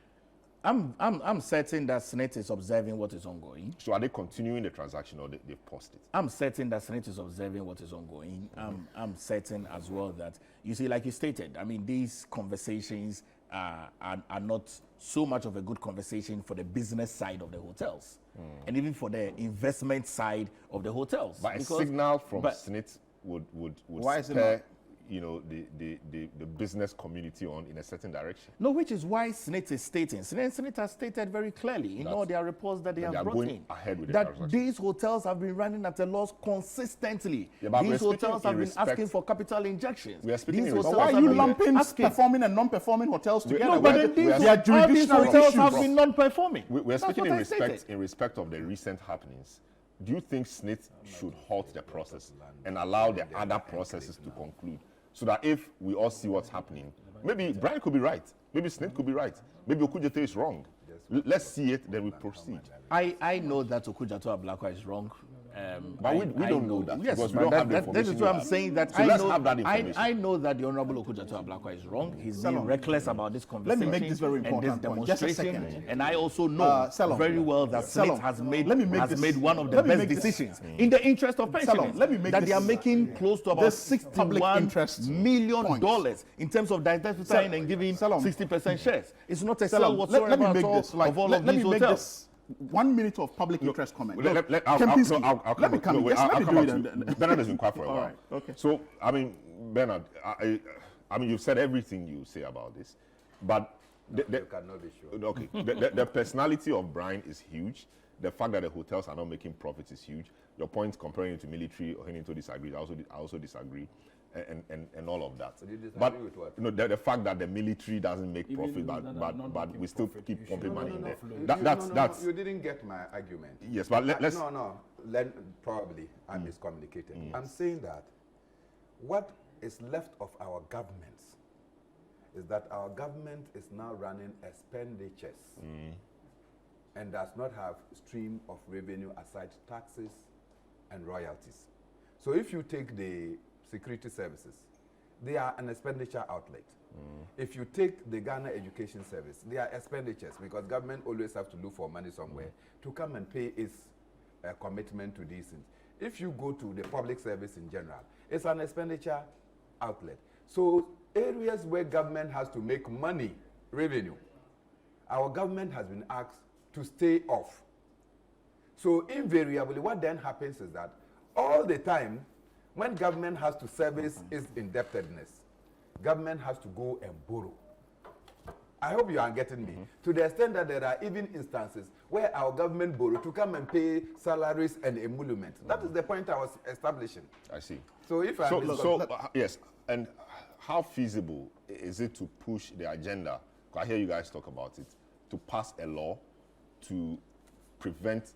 I'm certain that Snit is observing what is ongoing. So are they continuing the transaction, or they've paused it? I'm certain that Snit is observing what is ongoing. I'm certain as well that, you see, like you stated, I mean, these conversations are not so much of a good conversation for the business side of the hotels, and even for the investment side of the hotels. But a signal from Snit would spur, the business community on in a certain direction. No, which is why Snit is stating. Snit has stated very clearly in all their reports that they have brought in ahead with that these hotels have been running at a loss consistently. Yeah, these hotels have been asking for capital injections. We are speaking these hotels why are you lumping performing and non-performing hotels together? No, but these hotels have been non-performing. We are speaking in respect of the recent happenings. Do you think Snit should halt the process and allow the other processes to conclude? So that if we all see what's happening, maybe Brian could be right, maybe Snit could be right, maybe Okudzeto is wrong. Let's see it, then we proceed. I know that Okudzeto Ablakwa is wrong. But we don't know that. Yes, because we don't have the information. That is what I'm saying. That so let's have that information. I know that the Honorable Okudzeto Ablakwa is wrong. He's being reckless about this conversation. Let me make this very important point. Just a second. And I also know very well that Snit has made one of the best decisions in the interest of pensioners. That they are making close to about $61 million in terms of diversifying and giving 60% shares. It's not a sell whatsoever at all of all of these hotels. 1 minute of public interest comment. I'll come back. Bernard has been quiet for a while. All right, okay. So, I mean, Bernard, I mean, you've said everything you say about this, but you cannot be sure. Okay, the personality of Brian is huge. The fact that the hotels are not making profits is huge. Your point comparing it to military or anything to disagree, I also disagree. And all of that. So you disagree but with what? The fact that the military doesn't make profit, but we still keep pumping money in there. That's you didn't get my argument. Yes, but let's probably I miscommunicated. I'm saying that what is left of our governments is that our government is now running expenditures and does not have stream of revenue aside taxes and royalties. So if you take the security services, they are an expenditure outlet. If you take the Ghana Education Service, they are expenditures because government always have to look for money somewhere to come and pay its commitment to these things. If you go to the public service in general, it's an expenditure outlet. So areas where government has to make money, revenue, our government has been asked to stay off. So invariably, what then happens is that all the time, when government has to service its indebtedness, government has to go and borrow. I hope you are getting me. To the extent that there are even instances where our government borrow to come and pay salaries and emoluments. That is the point I was establishing. I see. So if yes, and how feasible is it to push the agenda? I hear you guys talk about it, to pass a law to prevent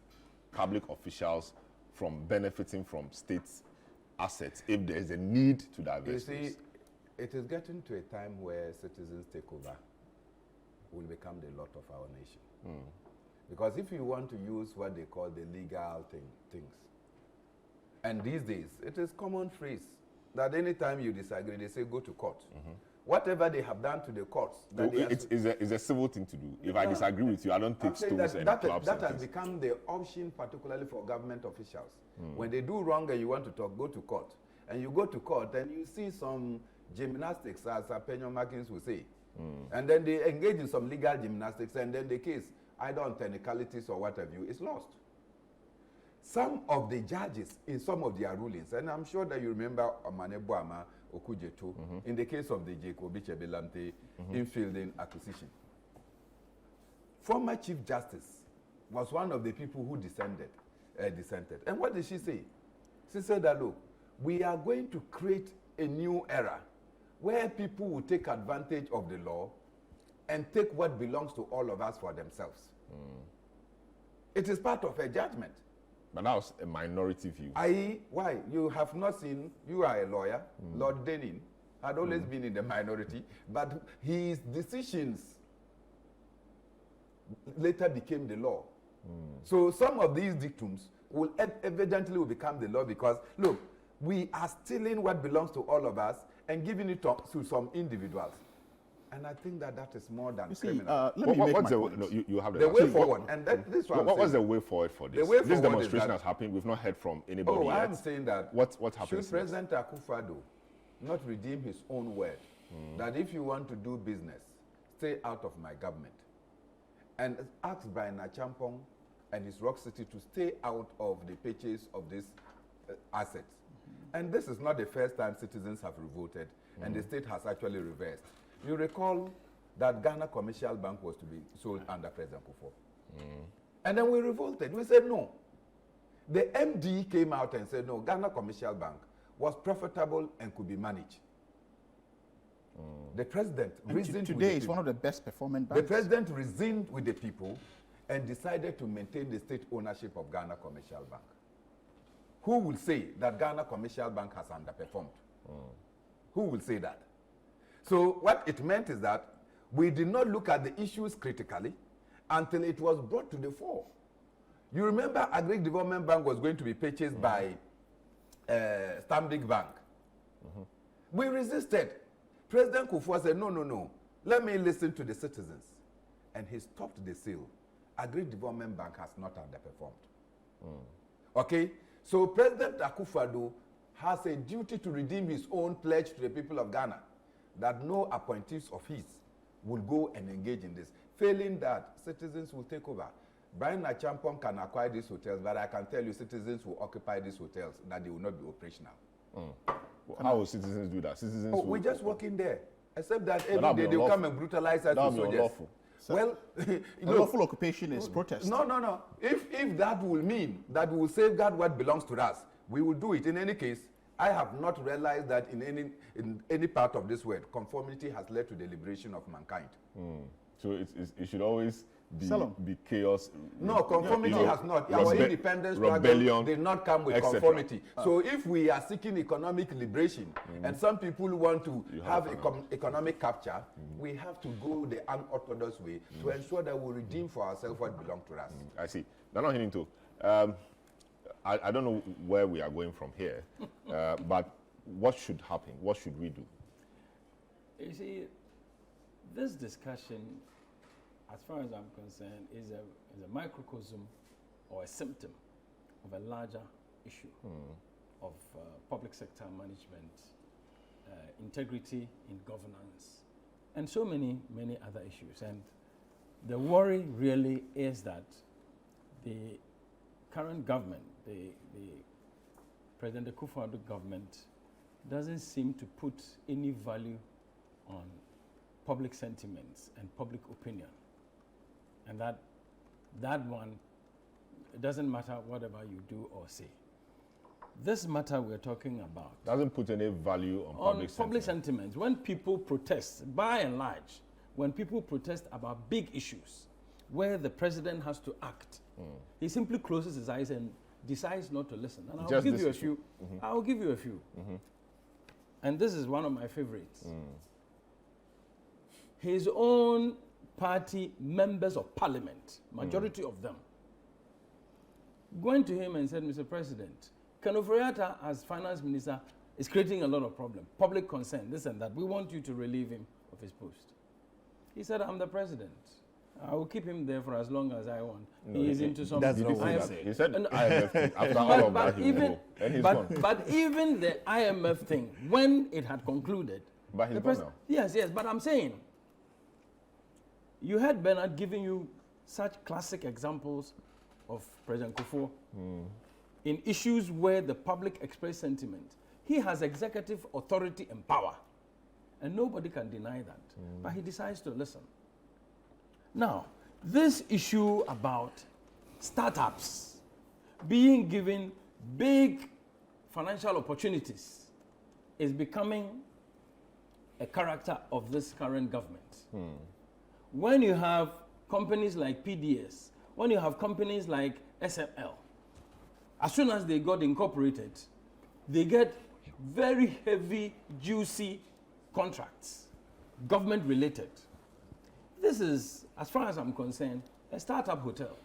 public officials from benefiting from states' assets if there is a need to divest. You see, it is getting to a time where citizens takeover will become the lot of our nation. Because if you want to use what they call the legal things, and these days it is common phrase that anytime you disagree, they say go to court. whatever they have done to the courts. It's a civil thing to do. If I disagree with you, I don't take stones and clubs. That has become the option, particularly for government officials. When they do wrong and you want to talk, go to court. And you go to court and you see some gymnastics, as Penyon Markins will say. And then they engage in some legal gymnastics, and then the case, either on technicalities or what have you, is lost. Some of the judges in some of their rulings, and I'm sure that you remember Omanebuama Okujetu, in the case of the Jacobi Chebelamte infielding acquisition. Former Chief Justice was one of the people who dissented. And what did she say? She said that, look, we are going to create a new era where people will take advantage of the law and take what belongs to all of us for themselves. It is part of a judgment. But that was a minority view. Why? You have not seen, you are a lawyer, Lord Denning had always been in the minority, but his decisions later became the law. So some of these dictums will evidently become the law because, look, we are stealing what belongs to all of us and giving it to some individuals. And I think that is more than criminal. Let me make my point. No, you have the way forward. And this one. What was the way forward for this? This demonstration has happened. We've not heard from anybody yet. I'm saying that what happens? Should President Akufo-Addo not redeem his own word that if you want to do business, stay out of my government, and ask Brian Achampong and his Rock City to stay out of the purchase of these assets. And this is not the first time citizens have revolted, and the state has actually reversed. You recall that Ghana Commercial Bank was to be sold under President Kufuor. And then we revolted. We said no. The MD came out and said no, Ghana Commercial Bank was profitable and could be managed. The president reasoned today is one of the best performing banks. The president reasoned with the people and decided to maintain the state ownership of Ghana Commercial Bank. Who will say that Ghana Commercial Bank has underperformed? Who will say that? So what it meant is that we did not look at the issues critically until it was brought to the fore. You remember Agri Development Bank was going to be purchased by Stanbic Bank. We resisted. President Kufuor said, no, let me listen to the citizens. And he stopped the sale. Agri Development Bank has not underperformed. Okay? So President Akufo-Addo has a duty to redeem his own pledge to the people of Ghana that no appointees of his will go and engage in this. Failing that, citizens will take over. Brian Achampong can acquire these hotels, but I can tell you citizens will occupy these hotels, that they will not be operational. How will citizens do that? We just walk in there, except that every day they'll come and brutalize us with soldiers. Well, lawful occupation is protest. No. If that will mean that we will safeguard what belongs to us, we will do it. In any case, I have not realized that in any part of this world, conformity has led to the liberation of mankind. So it should always be chaos. No, conformity has not. Our independence struggle did not come with conformity. So if we are seeking economic liberation and some people want to have economic capture, we have to go the unorthodox way to ensure that we redeem for ourselves what belongs to us. I see. They're not hitting to. I don't know where we are going from here, but what should happen? What should we do? You see, this discussion, as far as I'm concerned, is a microcosm or a symptom of a larger issue of public sector management, integrity in governance, and so many other issues. And the worry really is that the current government, the President Akufo-Addo government, doesn't seem to put any value on public sentiments and public opinion. And that one, it doesn't matter whatever you do or say. This matter we're talking about doesn't put any value on public sentiments. When people protest, by and large, when people protest about big issues where the president has to act, he simply closes his eyes and decides not to listen. And I'll give you a few. I'll give you a few. And this is one of my favorites. His own party members of parliament, majority of them, going to him and said, Mr. President, Ken Ofori-Atta, as finance minister, It's creating a lot of problem. Public concern, this and that. We want you to relieve him of his post. He said, I'm the president. I will keep him there for as long as I want. No, he is into some... That's not what he said. He said IMF thing. After all of that, he will go. And he's gone. But even the IMF thing, when it had concluded... But he's gone now. Yes, but I'm saying, you had Bernard giving you such classic examples of President Kufuor in issues where the public expressed sentiment. He has executive authority and power, and nobody can deny that. But he decides to listen. Now, this issue about startups being given big financial opportunities is becoming a character of this current government. When you have companies like PDS, when you have companies like SML, as soon as they got incorporated, they get very heavy, juicy contracts, government related. This is, as far as I'm concerned, a startup hotel.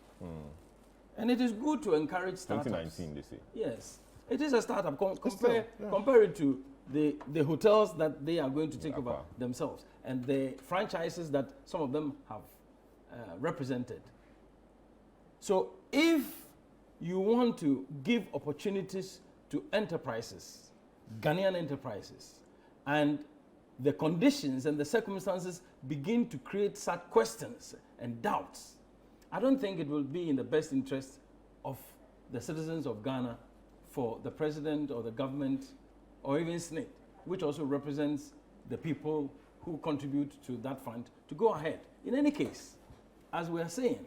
And it is good to encourage startups. 2019, they say. Yes, it is a startup. Compare it to the hotels that they are going to take over themselves and the franchises that some of them have represented. So if you want to give opportunities to enterprises, Ghanaian enterprises, and the conditions and the circumstances begin to create such questions and doubts, I don't think it will be in the best interest of the citizens of Ghana for the president or the government or even SNIT, which also represents the people who contribute to that fund, to go ahead. In any case, as we are saying,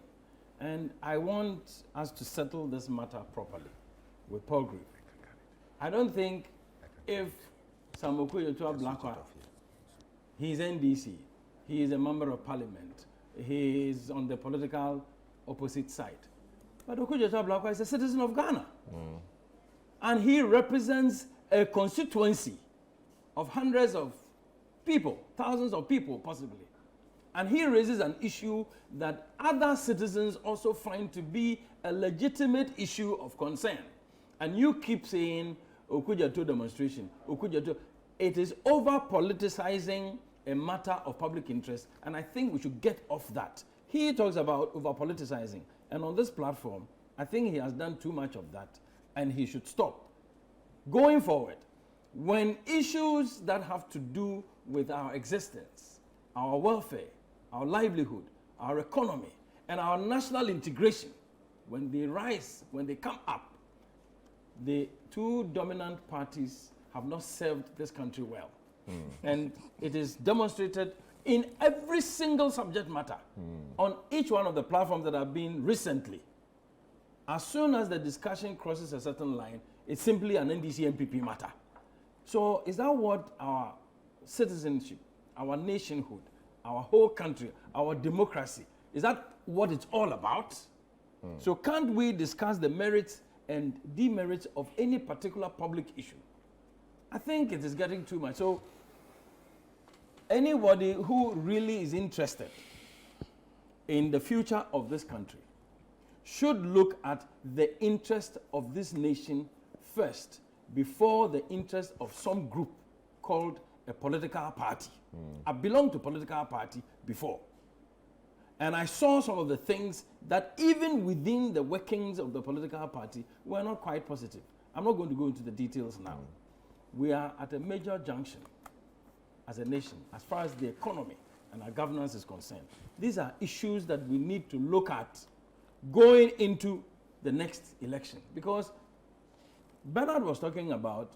and I want us to settle this matter properly with Paul Grieve. I don't think if Samoku Yotua Blakwa, he is NDC, he is a member of parliament, he is on the political opposite side. But Okujotua Blakwa is a citizen of Ghana. And he represents a constituency of hundreds of people, thousands of people possibly. And he raises an issue that other citizens also find to be a legitimate issue of concern. And you keep saying, Okujotua demonstration, Okujotua. It is over-politicizing a matter of public interest, and I think we should get off that. He talks about over-politicizing, and on this platform, I think he has done too much of that, and he should stop. Going forward, when issues that have to do with our existence, our welfare, our livelihood, our economy, and our national integration, when they rise, when they come up, the two dominant parties have not served this country well. And it is demonstrated in every single subject matter on each one of the platforms that have been recently. As soon as the discussion crosses a certain line, it's simply an NDC MPP matter. So is that what our citizenship, our nationhood, our whole country, our democracy, is that what it's all about? So can't we discuss the merits and demerits of any particular public issue? I think it is getting too much. So anybody who really is interested in the future of this country should look at the interest of this nation first before the interest of some group called a political party. I belonged to a political party before. And I saw some of the things that even within the workings of the political party were not quite positive. I'm not going to go into the details now. We are at a major junction as a nation as far as the economy and our governance is concerned. These are issues that we need to look at going into the next election, because Bernard was talking about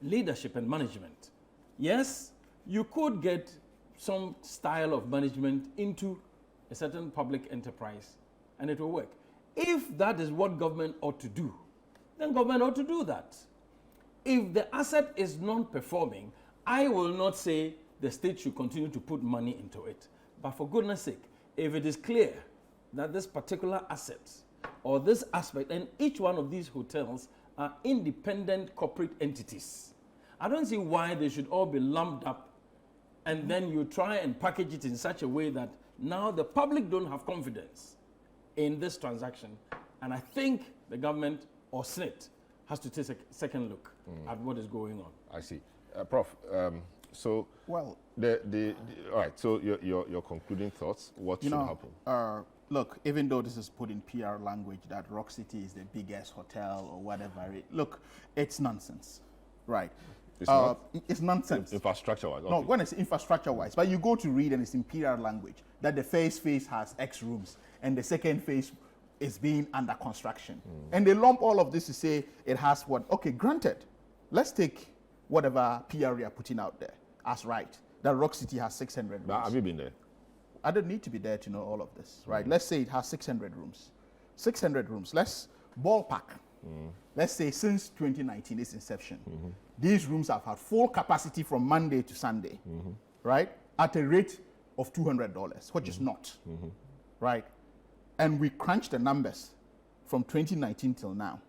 leadership and management. Yes, you could get some style of management into a certain public enterprise and it will work. If that is what government ought to do, then government ought to do that. If the asset is non-performing, I will not say the state should continue to put money into it. But for goodness sake, if it is clear that this particular asset or this aspect, and each one of these hotels are independent corporate entities, I don't see why they should all be lumped up and then you try and package it in such a way that now the public don't have confidence in this transaction. And I think the government or SNIT has to take a second look at what is going on. I see. Prof, so well, all right, so your concluding thoughts, what should happen? Look, even though this is put in PR language that Rock City is the biggest hotel or whatever, look, it's nonsense, right? It's nonsense. Infrastructure-wise? Okay. No, when it's infrastructure-wise, but you go to read and it's in PR language that the first phase has X rooms and the second phase is being under construction. And they lump all of this to say it has what? Okay, granted, let's take whatever PR we are putting out there as right, that Rock City has 600 rooms. But have you been there? I don't need to be there to know all of this, right? Let's say it has 600 rooms. 600 rooms, let's ballpark. Let's say since 2019, its inception, these rooms have had full capacity from Monday to Sunday, right? At a rate of $200, which is not, right? And we crunch the numbers from 2019 till now.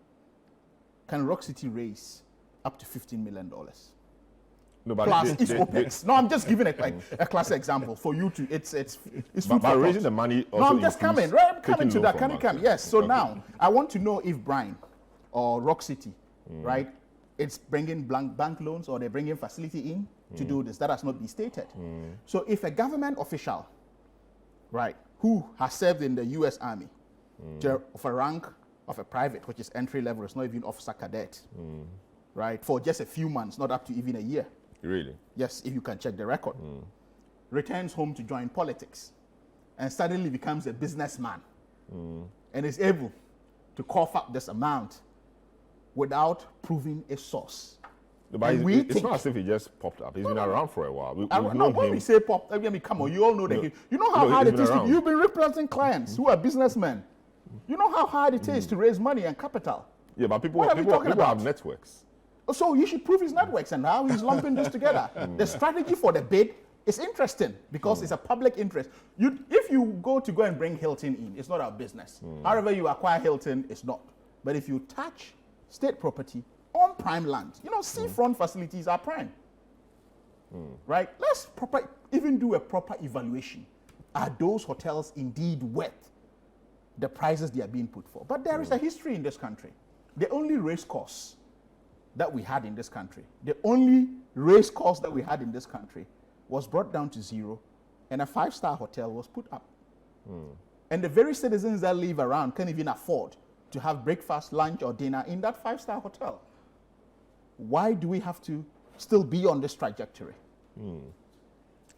Can Rock City raise up to $15 million? No, but plus it's OPEX. No, I'm just giving a classic example for you to. It's food but raising the money. Also no, I'm just coming. Right, I'm coming to that. Can you come? Yes. So now I want to know if Brian or Rock City, right, it's bringing bank loans or they're bringing facility in to do this. That has not been stated. So if a government official, right, who has served in the U.S. Army, of a rank of a private, which is entry level, it's not even officer cadet, right, for just a few months, not up to even a year. Really? Yes, if you can check the record. Returns home to join politics and suddenly becomes a businessman and is able to cough up this amount without proving a source. No, but it's not as if he just popped up. He's been around for a while. When we say popped, I mean, come on, you all know that. You know how hard it is. You've been representing clients who are businessmen. You know how hard it is to raise money and capital. Yeah, but people have networks. So you should prove his networks and how he's lumping this together. The strategy for the bid is interesting because it's a public interest. If you go and bring Hilton in, it's not our business. However you acquire Hilton, it's not. But if you touch state property on prime land, seafront facilities are prime. Right? Let's even do a proper evaluation. Are those hotels indeed worth the prices they are being put for? But there is a history in this country. The only race course that we had in this country, was brought down to zero, and a 5-star hotel was put up. And the very citizens that live around can't even afford to have breakfast, lunch, or dinner in that 5-star hotel. Why do we have to still be on this trajectory?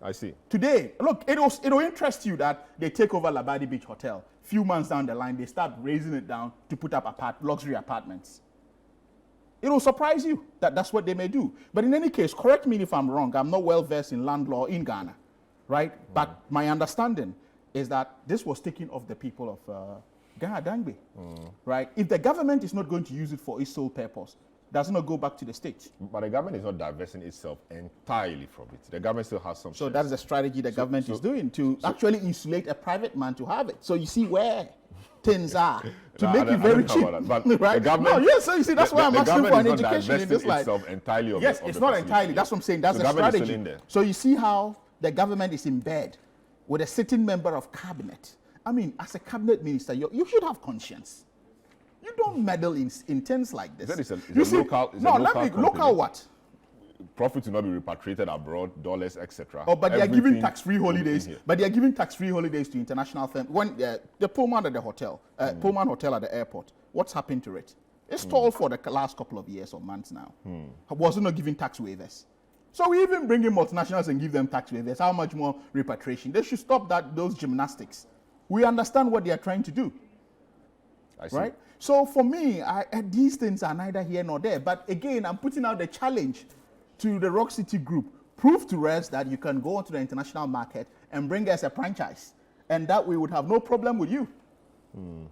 I see. Today, look, it'll interest you that they take over Labadi Beach Hotel. Few months down the line, they start raising it down to put up luxury apartments. It will surprise you that that's what they may do. But in any case, correct me if I'm wrong. I'm not well versed in land law in Ghana, right? But my understanding is that this was taken off the people of Ghana Dangbe, right? If the government is not going to use it for its sole purpose, does not go back to the state. But the government is not divesting itself entirely from it. The government still has some. So that's the strategy the government is doing to actually insulate a private man to have it. So you see where things are to make it very cheap, right? So you see that's why I'm asking for an education in this life. Yes, it's not entirely. That's what I'm saying. That's the strategy. So you see how the government is in bed with a sitting member of cabinet. I mean, as a cabinet minister, you should have conscience. You don't meddle in things like this. Local what? Profit will not be repatriated abroad, dollars, etc. Oh, but they are giving tax-free holidays. But they are giving tax-free holidays to international firms. When the Pullman at the hotel, Pullman Hotel at the airport, what's happened to it? It's stalled for the last couple of years or months now. Was it not giving tax waivers? So we even bring in multinationals and give them tax waivers. How much more repatriation? They should stop those gymnastics. We understand what they are trying to do. I see. Right? So for me, these things are neither here nor there. But again, I'm putting out the challenge to the Rock City Group. Prove to us that you can go onto the international market and bring us a franchise, and that we would have no problem with you.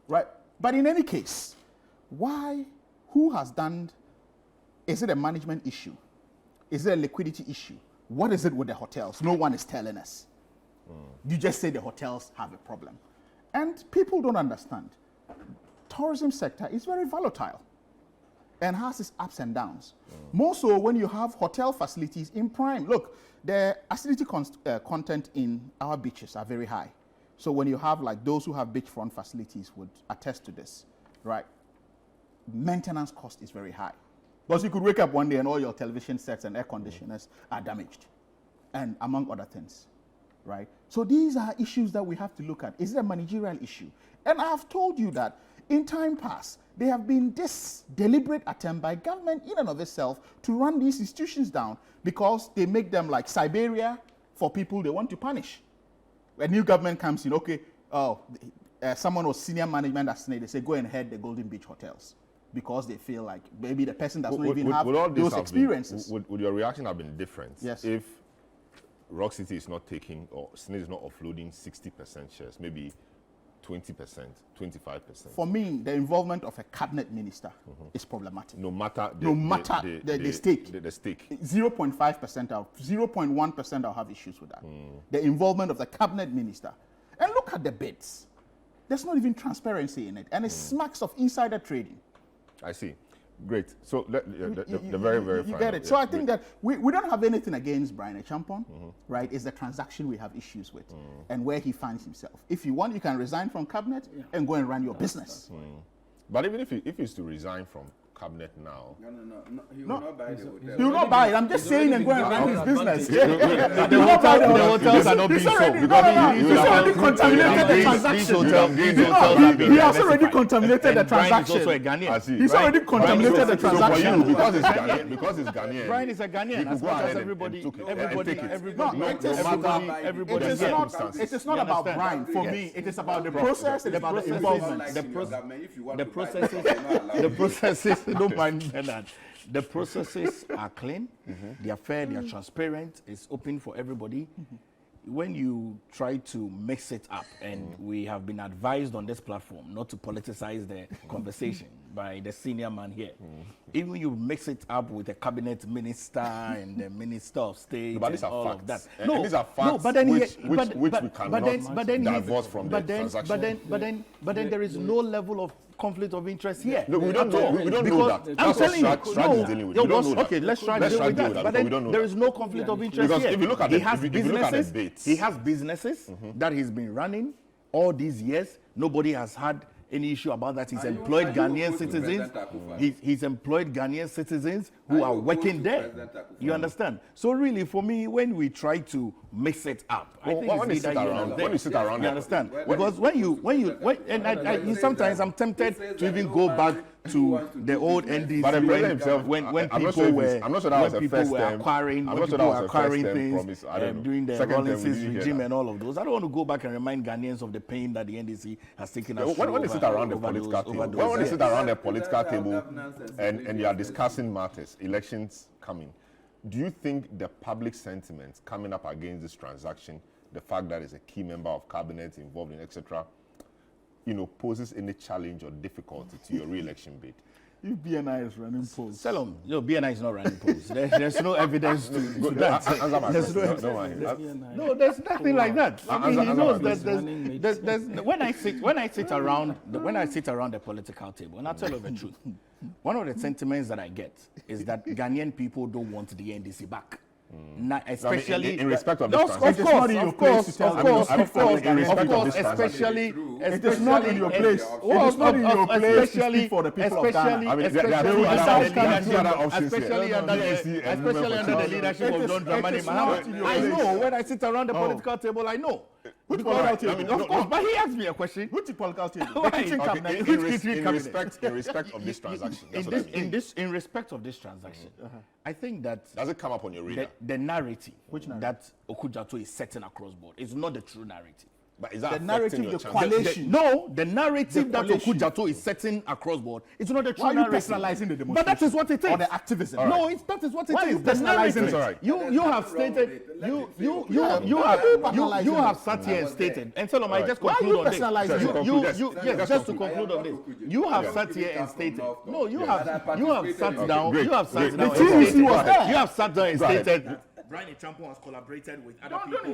Right? But in any case, who has done, is it a management issue? Is it a liquidity issue? What is it with the hotels? No one is telling us. You just say the hotels have a problem. And people don't understand. Tourism sector is very volatile and has its ups and downs. More so when you have hotel facilities in prime. Look, the acidity content in our beaches are very high. So when you have those who have beachfront facilities would attest to this, right? maintenance cost is very high. Because you could wake up one day and all your television sets and air conditioners are damaged, and among other things, right? So these are issues that we have to look at. Is it a managerial issue? And I have told you that in time past, there have been this deliberate attempt by government in and of itself to run these institutions down because they make them like Siberia for people they want to punish. A new government comes in, okay, someone was senior management at SNIT, they say go and head the Golden Beach hotels because they feel like maybe the person does not even have those experiences. Would your reaction have been different? Yes. If Rock City is not taking, or SNIT is not offloading 60% shares, maybe 20%, 25%. For me, the involvement of a cabinet minister is problematic. No matter the stake. The stake. 0.5%, 0.1%, I'll have issues with that. The involvement of the cabinet minister. And look at the bids. There's not even transparency in it, and it smacks of insider trading. I see. Great. So the very, very you get it. So I think that we don't have anything against Brian Echampon, right? It's the transaction we have issues with and where he finds himself. If you want, you can resign from cabinet and go and run your business. But even if he's to resign from cabinet now. No. He will not buy the hotel. He will not buy it. I'm just saying and go and run his business. The hotels are not being sold. He's already contaminated the transaction. He has already contaminated the transaction. He's also a Ghanaian. He's already contaminated the transaction. So because it's Ghanaian. Brian is a Ghanaian as much as everybody. It is not about Brian. For me, it is about the process. It's about the involvement. The processes. Don't mind that. The processes are clean, they are fair, they are transparent, it's open for everybody. When you try to mix it up, and we have been advised on this platform not to politicize the conversation by the senior man here. Even you mix it up with the cabinet minister and the minister of state and all of that. These are facts which we cannot divorce from the transaction. But then there is no level of conflict of interest here. No, we don't know that. I'm telling you, we don't know that. Okay, let's try to deal with that. But then there is no conflict of interest because here. If you look at the debates, he has businesses that he's been running all these years. Nobody has had any issue about that. He's employed Ghanaian citizens. He's employed Ghanaian citizens who are working there. You understand? So really, for me, when we try to mix it up, I think when you sit around, you understand? Because sometimes I'm tempted to even go back to the old NDC when people were acquiring things during the Rollins regime and all of those. I don't want to go back and remind Ghanaians of the pain that the NDC has taken us through. When they sit around the political table, when they sit around the political table and you are discussing matters, elections coming, do you think the public sentiment coming up against this transaction, the fact that it's a key member of cabinet involved in etc., poses any challenge or difficulty to your re-election bid? If BNI is running polls. Salom, BNI is not running polls. There's no evidence to that. No, there's nothing like that. I mean, he knows that when I sit around the political table, and I'll tell you the truth, one of the sentiments that I get is that Ghanaian people don't want the NDC back. Especially in respect of this transaction. Of course, especially it is not in your place. It is not in your place to speak for the people of Ghana. Especially under the leadership of John Dramani Mahama. I know when I sit around the political table, I know. Which political table? Of course, but he asked me a question. Which political table? In respect of this transaction. In respect of this transaction, I think that does it come up on your radar? The narrative that Okudzato is setting across board is not the true narrative. But is that the narrative, the coalition? The narrative that Okudzato is setting across board, it's not the true narrative. Why are you personalizing the demonstration? But that is what it is. Or the activism. Right. No, that is what it is. The narrative. Right. You have stated, you have sat here and stated, and Solomon, I just conclude on this. Just to conclude on this. You have sat here and stated, no, you have sat down, you have sat down and stated, Brian Echampon has collaborated with other people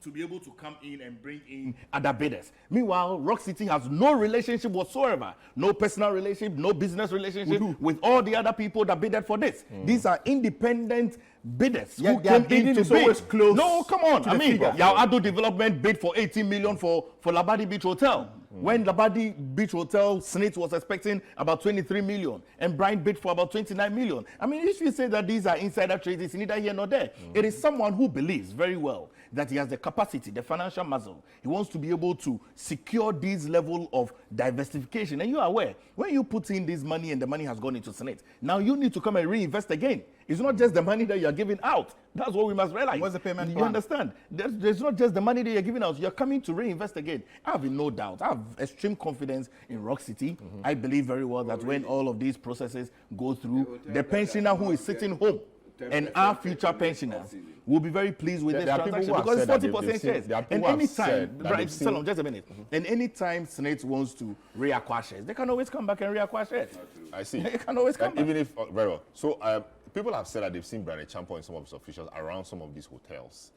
to be able to come in and bring in other bidders. Meanwhile, Rock City has no relationship whatsoever, no personal relationship, no business relationship with all the other people that bidded for this. These are independent bidders who came in to bid. No, come on. I mean, Yao Ado Development bid for 18 million for Labadi Beach Hotel. When Labadi Beach Hotel, SNIT was expecting about 23 million, and Brian bid for about 29 million. I mean, if you say that these are insider trades, it's neither here nor there. It is someone who believes very well that he has the capacity, the financial muscle. He wants to be able to secure this level of diversification. And you are aware, when you put in this money and the money has gone into SNIT, now you need to come and reinvest again. It's not just the money that you're giving out. That's what we must realize. What's the payment plan? You understand? There's not just the money that you're giving out. You're coming to reinvest again. I have no doubt. I have extreme confidence in Rock City. I believe very well that when all of these processes go through, the pensioner who is sitting home and our future pensioners will be very pleased with this transaction because it's 40% shares. And anytime, right, Salom, just a minute. And anytime SNIT wants to reacquire shares, they can always come back and reacquire shares. I see. They can always come back. Even if, very well. So people have said that they've seen Brian Champo and some of his officials around some of these hotels.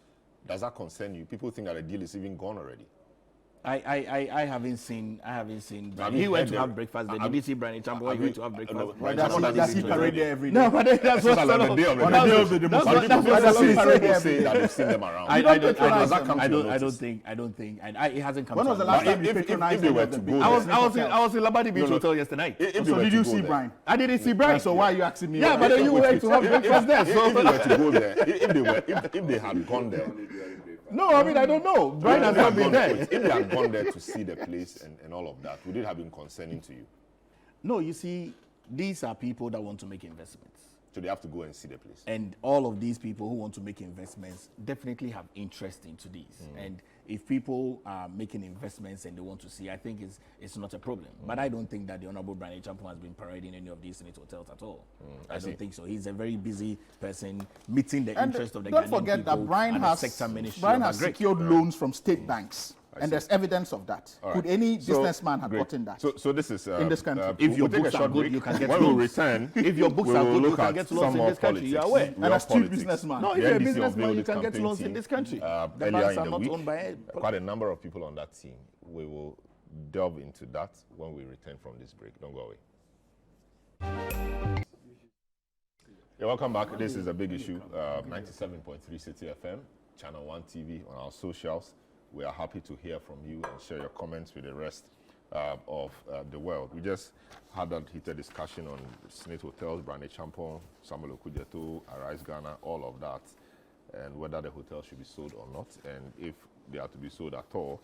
Does that concern you? People think that the deal is even gone already. I haven't seen. He went to have breakfast. Did you see Brian Champo went to have breakfast? Does he parade there every day? No, but that's what on the day of the demonstration. People say that they've seen them around. I don't think. It hasn't come. When was the last time you if they were to go? I was in Labadi Beach Hotel yesterday. So did you see Brian? I didn't see Brian. So why are you asking me? Yeah, but you went to have breakfast there. If they were to go there, if they had gone there. No, I mean, I don't know. Brian has not been there. If they had gone there to see the place and all of that, would it have been concerning to you? No, you see, these are people that want to make investments. So they have to go and see the place. And all of these people who want to make investments definitely have interest into these. And if people are making investments and they want to see, I think it's not a problem. But I don't think that the Honorable Brian Champo has been parading any of these SNIT hotels at all. I don't think so. He's a very busy person meeting the interest of the Ghanaian people. Don't forget that Brian has secured loans from state banks. And there's evidence of that. Right. Could any businessman have gotten that? So this is in this country. If your books are good, you can get loans. When we return, if your books are good, you can get loans in this country. You are aware. And a street businessman. No, if you're a businessman, you can get loans in this country. The banks are not owned by quite a number of people on that team. We will delve into that when we return from this break. Don't go away. Yeah, welcome back. This is a big issue. 97.3 City FM, ChannelOne TV, on our socials. We are happy to hear from you and share your comments with the rest of the world. We just had that heated discussion on SNIT hotels, Brian Champo, Samuel Okudzeto, Arise Ghana, all of that, and whether the hotel should be sold or not, and if they are to be sold at all,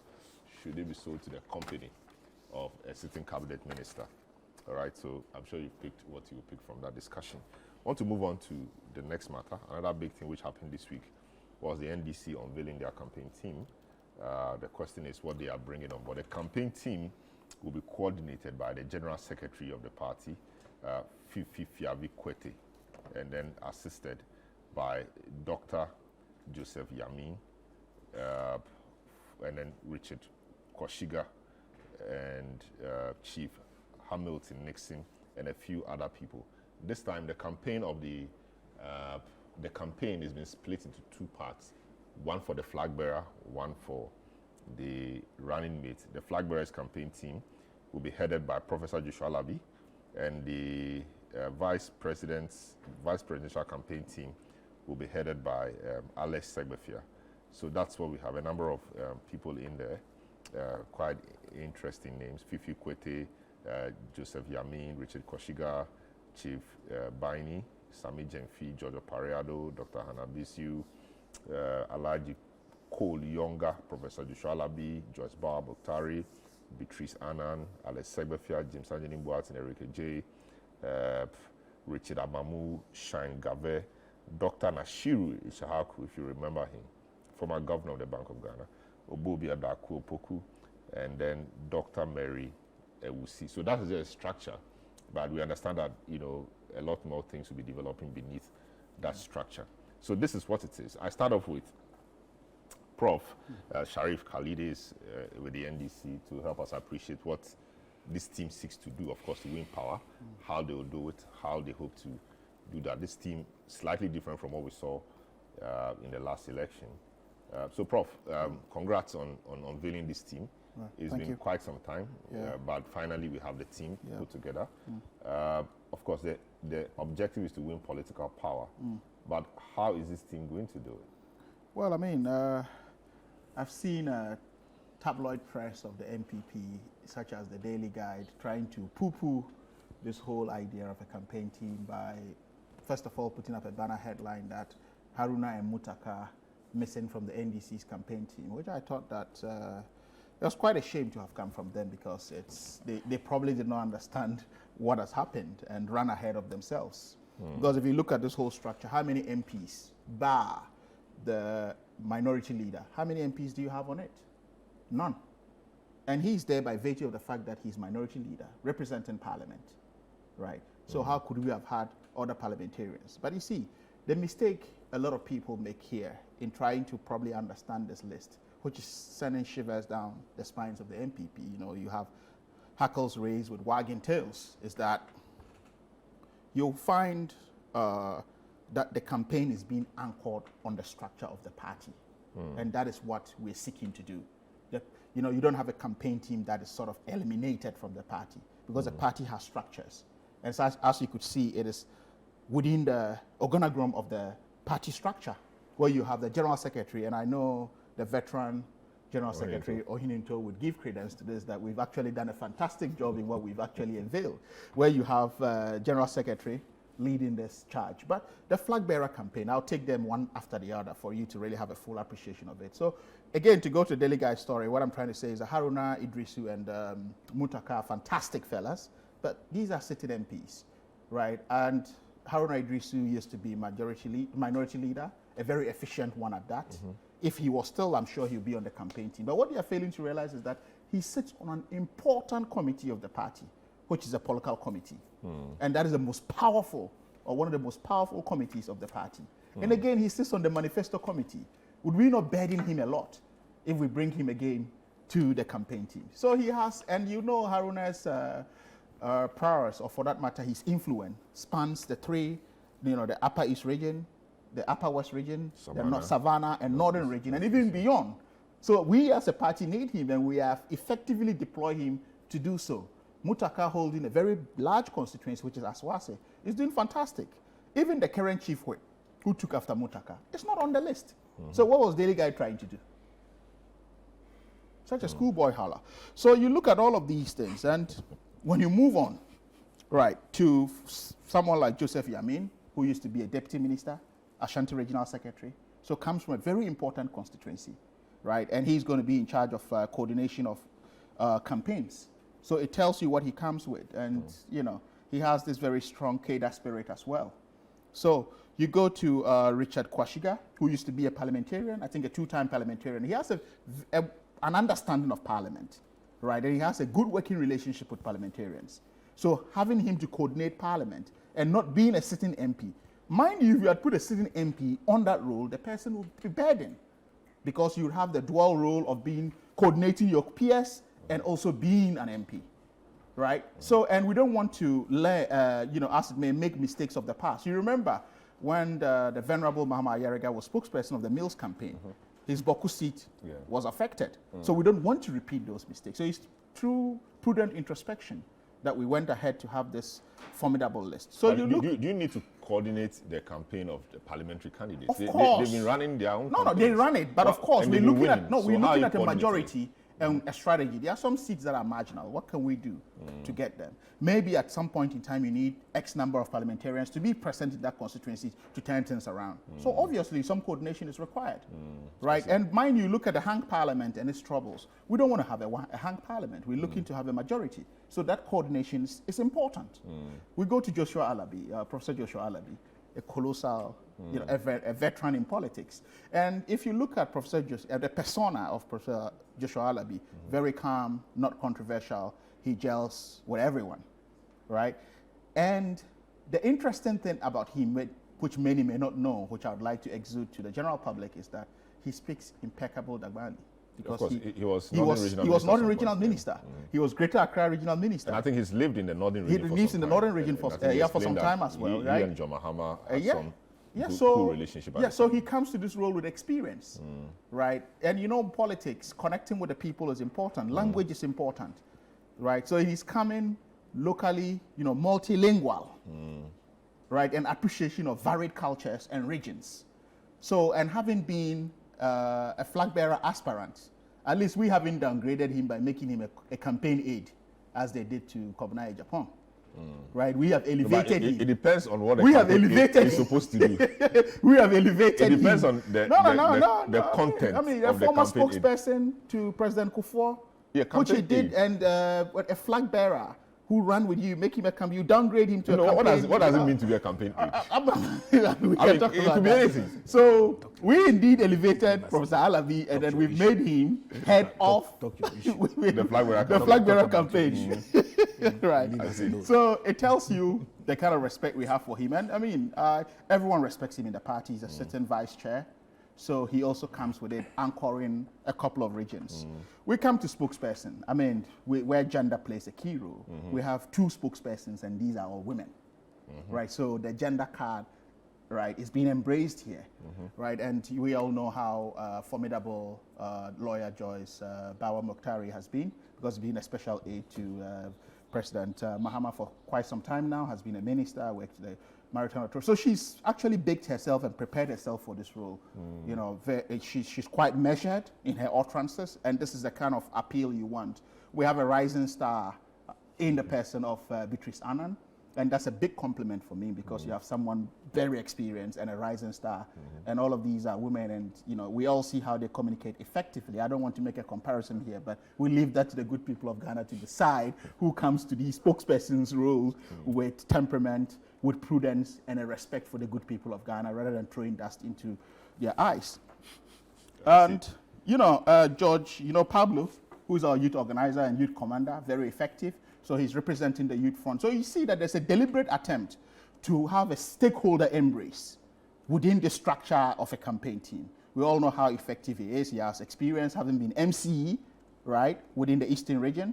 should they be sold to the company of a sitting cabinet minister? All right, so I'm sure you picked what you picked from that discussion. I want to move on to the next matter. Another big thing which happened this week was the NDC unveiling their campaign team. The question is what they are bringing on board. The campaign team will be coordinated by the General Secretary of the party, Fifi Fiavi Kwete, and then assisted by Dr. Joseph Yamin, and then Richard Koshiga, and Chief Hamilton Nixon, and a few other people. This time, the campaign has been split into two parts. One for the flag bearer, one for the running mate. The flag bearer's campaign team will be headed by Professor Joshua Alabi, and the vice presidential campaign team will be headed by Alex Segbefia. So that's what we have. A number of people in there, quite interesting names: Fifi Kwete, Joseph Yamin, Richard Koshiga, Chief Baini, Sami Jenfi, Giorgio Pareado, Dr. Hannah Bisiu, Alaji Cole Younger, Professor Joshua Alabi, Joyce Bar Bokhtari, Beatrice Annan, Alex Segbefia, James Anjani Boat, and Erika J, Richard Abamu, Shine Gave, Dr. Nashiru Ishahaku, if you remember him, former governor of the Bank of Ghana, Obobi Adaku Opoku, and then Dr. Mary Ewusi. So that is a structure, but we understand that, you know, a lot more things will be developing beneath that structure. So this is what it is. I start off with Prof. Sharif Khalidis with the NDC to help us appreciate what this team seeks to do, of course, to win power, how they will do it, how they hope to do that. This team slightly different from what we saw in the last election. So, Prof, congrats on unveiling this team. It's been quite some time, but finally we have the team put together. Of course, the objective is to win political power, but how is this team going to do it? Well, I mean, I've seen tabloid press of the MPP, such as the Daily Guide, trying to poo-poo this whole idea of a campaign team by, first of all, putting up a banner headline that Haruna and Mutaka missing from the NDC's campaign team, which I thought that it was quite a shame to have come from them, because they probably did not understand what has happened and ran ahead of themselves. Because if you look at this whole structure, how many MPs, bar the minority leader, how many MPs do you have on it? None. And he's there by virtue of the fact that he's minority leader, representing parliament, right? So how could we have had other parliamentarians? But you see, the mistake a lot of people make here in trying to probably understand this list, which is sending shivers down the spines of the MPP, you know, you have hackles raised with wagging tails, is that you'll find that the campaign is being anchored on the structure of the party. And that is what we're seeking to do. You know, you don't have a campaign team that is sort of eliminated from the party, because the party has structures. And so as you could see, it is within the organogram of the party structure, where you have the general secretary, and I know the veteran General Secretary Ohininto would give credence to this, that we've actually done a fantastic job in what we've actually unveiled, where you have General Secretary leading this charge. But the flag bearer campaign, I'll take them one after the other for you to really have a full appreciation of it. So again, to go to the Daily Guide story, what I'm trying to say is that Haruna, Idrisu, and Mutaka are fantastic fellas, but these are sitting MPs, right? And Haruna Idrisu used to be minority leader, a very efficient one at that. If he was still, I'm sure he'll be on the campaign team. But what they are failing to realize is that he sits on an important committee of the party, which is a political committee. And that is the most powerful, or one of the most powerful committees of the party. And again, he sits on the manifesto committee. Would we not burden him a lot if we bring him again to the campaign team? So he has, and you know Haruna's prowess, or for that matter, his influence spans the three, you know, the Upper East region, the Upper West region, the North Savannah, and Northern region, and even beyond. So we as a party need him, and we have effectively deployed him to do so. Mutaka, holding a very large constituency, which is Aswase, is doing fantastic. Even the current chief whip, who took after Mutaka, is not on the list. So what was Daily Guide trying to do? Such a schoolboy holler. So you look at all of these things, and when you move on, right, to someone like Joseph Yamin, who used to be a deputy minister, Ashanti Regional Secretary, so comes from a very important constituency, right? And he's going to be in charge of coordination of campaigns. So it tells you what he comes with. And, you know, he has this very strong cadre spirit as well. So you go to Richard Kwashiga, who used to be a parliamentarian, I think a two-time parliamentarian. He has an understanding of parliament, right? And he has a good working relationship with parliamentarians. So having him to coordinate parliament and not being a sitting MP, mind you, if you had put a sitting MP on that role, the person would be burdened, because you have the dual role of coordinating your peers and also being an MP, right? So, and we don't want to you know, as it may, make mistakes of the past. You remember when the Venerable Mahama Ayariga was spokesperson of the Mills campaign, his Boku seat was affected. So we don't want to repeat those mistakes. So it's through prudent introspection that we went ahead to have this formidable list. So do you need to coordinate the campaign of the parliamentary candidates? Of course. They've been running their own No, they run it, but of course, we're looking at, we're looking at a majority and a strategy. There are some seats that are marginal. What can we do to get them? Maybe at some point in time, you need X number of parliamentarians to be present in that constituency to turn things around. So obviously, some coordination is required, right? And mind you, look at the hang parliament and its troubles. We don't want to have a hang parliament. We're looking to have a majority. So that coordination is important. We go to Joshua Alabi, Professor Joshua Alabi, a colossal, you know, a veteran in politics. And if you look at Professor the persona of Professor Joshua Alabi, very calm, not controversial, he gels with everyone, right? And the interesting thing about him, which many may not know, which I would like to exude to the general public, is that he speaks impeccable Dagbani. Because he was not a regional minister. He was Greater Accra regional minister. And I think he's lived in the northern region. He lives in the northern region for some time as well, right? He and John Mahama had some cool relationship. So he comes to this role with experience, right? And you know, politics, connecting with the people is important. Language is important, right? So he's coming locally, you know, multilingual, right? And appreciation of varied cultures and regions. So, and having been a flag bearer aspirant At least we haven't downgraded him by making him a campaign aide, as they did to Kobnai Japan. Right, we have elevated him. It depends on what we have elevated he's supposed to do. We have elevated It depends him. on the content. I mean, of a the former campaign spokesperson to President Kufuor, which he did, and a flag bearer who ran with you, make him a campaign. You downgrade him to a campaign. What does it mean to be a campaign aide? It could be anything. So we indeed elevated Professor Alabi, and then we've made him head of the flag bearer campaign. Right. So it tells you the kind of respect we have for him. And I mean, everyone respects him in the party. He's a certain vice chair. So he also comes with it, anchoring a couple of regions. We come to spokesperson. I mean, where gender plays a key role. We have 2 spokespersons, and these are all women. Right? So the gender card, right, is being embraced here. Right? And we all know how formidable lawyer Joyce Bawa Mokhtari has been, because being a special aide to President Mahama for quite some time now, has been a minister, worked the maritime authority. So she's actually baked herself and prepared herself for this role. You know, she's quite measured in her utterances, and this is the kind of appeal you want. We have a rising star in the person of Beatrice Annan, and that's a big compliment for me, because you have someone very experienced and a rising star, and all of these are women, and you know, we all see how they communicate effectively. I don't want to make a comparison here, but we leave that to the good people of Ghana to decide who comes to these spokespersons roles with temperament, with prudence, and a respect for the good people of Ghana, rather than throwing dust into their eyes. And you know, George, you know, Pablo, who is our youth organizer and youth commander, very effective. So he's representing the youth front. So you see that there's a deliberate attempt to have a stakeholder embrace within the structure of a campaign team. We all know how effective he is. He has experience having been MCE, right, within the Eastern region,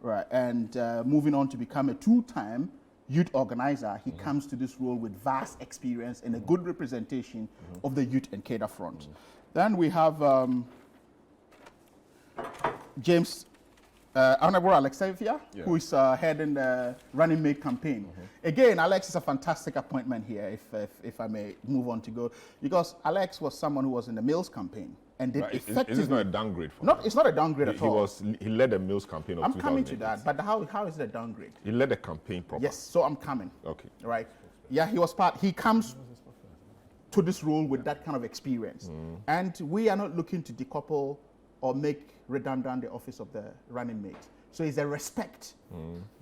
right, and moving on to become a 2-time youth organizer. He comes to this role with vast experience and a good representation of the youth and cadre front. Then we have James Honorable Alex Xavier, who is heading the running mate campaign. Again, Alex is a fantastic appointment here, if I may move on to go, because Alex was someone who was in the Mills campaign and did effectively. It's not a downgrade for him. It's not a downgrade at all. He led the Mills campaign of 2008. I'm coming to that, but how is it a downgrade? He led the campaign properly. Yes, so I'm coming. Okay. Right. Yeah, he comes to this role with that kind of experience. And we are not looking to decouple or make redundant the office of the running mate. So it's a respect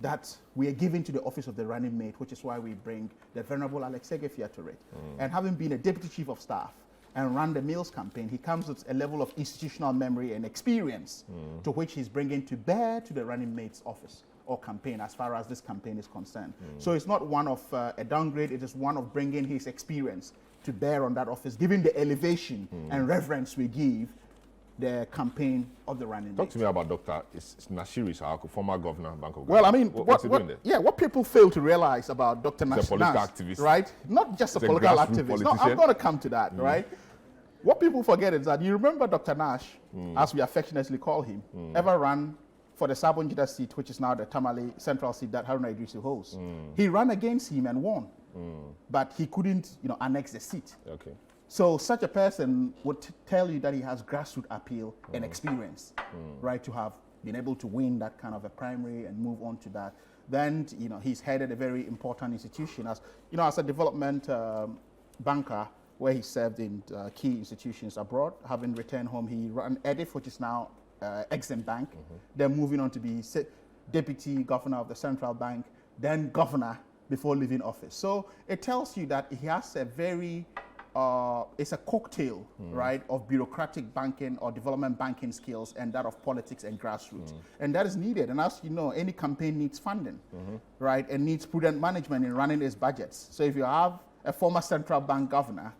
that we are giving to the office of the running mate, which is why we bring the Venerable Alex Xavier to it. And having been a deputy chief of staff and run the Mills campaign, he comes with a level of institutional memory and experience to which he's bringing to bear to the running mate's office or campaign, as far as this campaign is concerned. So it's not one of a downgrade, it is one of bringing his experience to bear on that office, giving the elevation and reverence we give the campaign of the running mate. Talk to me about Dr. Nashiru, former governor of Bank of Ghana. Well, I mean, what's he doing there? Yeah, what people fail to realize about Dr. Nash, he's a political activist, right? Not just a political activist. No, I'm going to come to that, right? What people forget is that you remember Dr. Nash, as we affectionately call him, ever ran for the Sabonjida seat, which is now the Tamale Central seat that Haruna Idrisu holds. He ran against him and won, but he couldn't, annex the seat. Okay. So such a person would tell you that he has grassroots appeal and experience, right, to have been able to win that kind of a primary and move on to that. Then, he's headed a very important institution as a development banker, where he served in key institutions abroad. Having returned home, he ran EDIF, which is now Exim Bank, then moving on to be deputy governor of the central bank, then governor before leaving office. So it tells you that he has a very it's a cocktail, right, of bureaucratic banking or development banking skills and that of politics and grassroots. And that is needed. And as you know, any campaign needs funding, right, and needs prudent management in running its budgets. So if you have a former central bank governor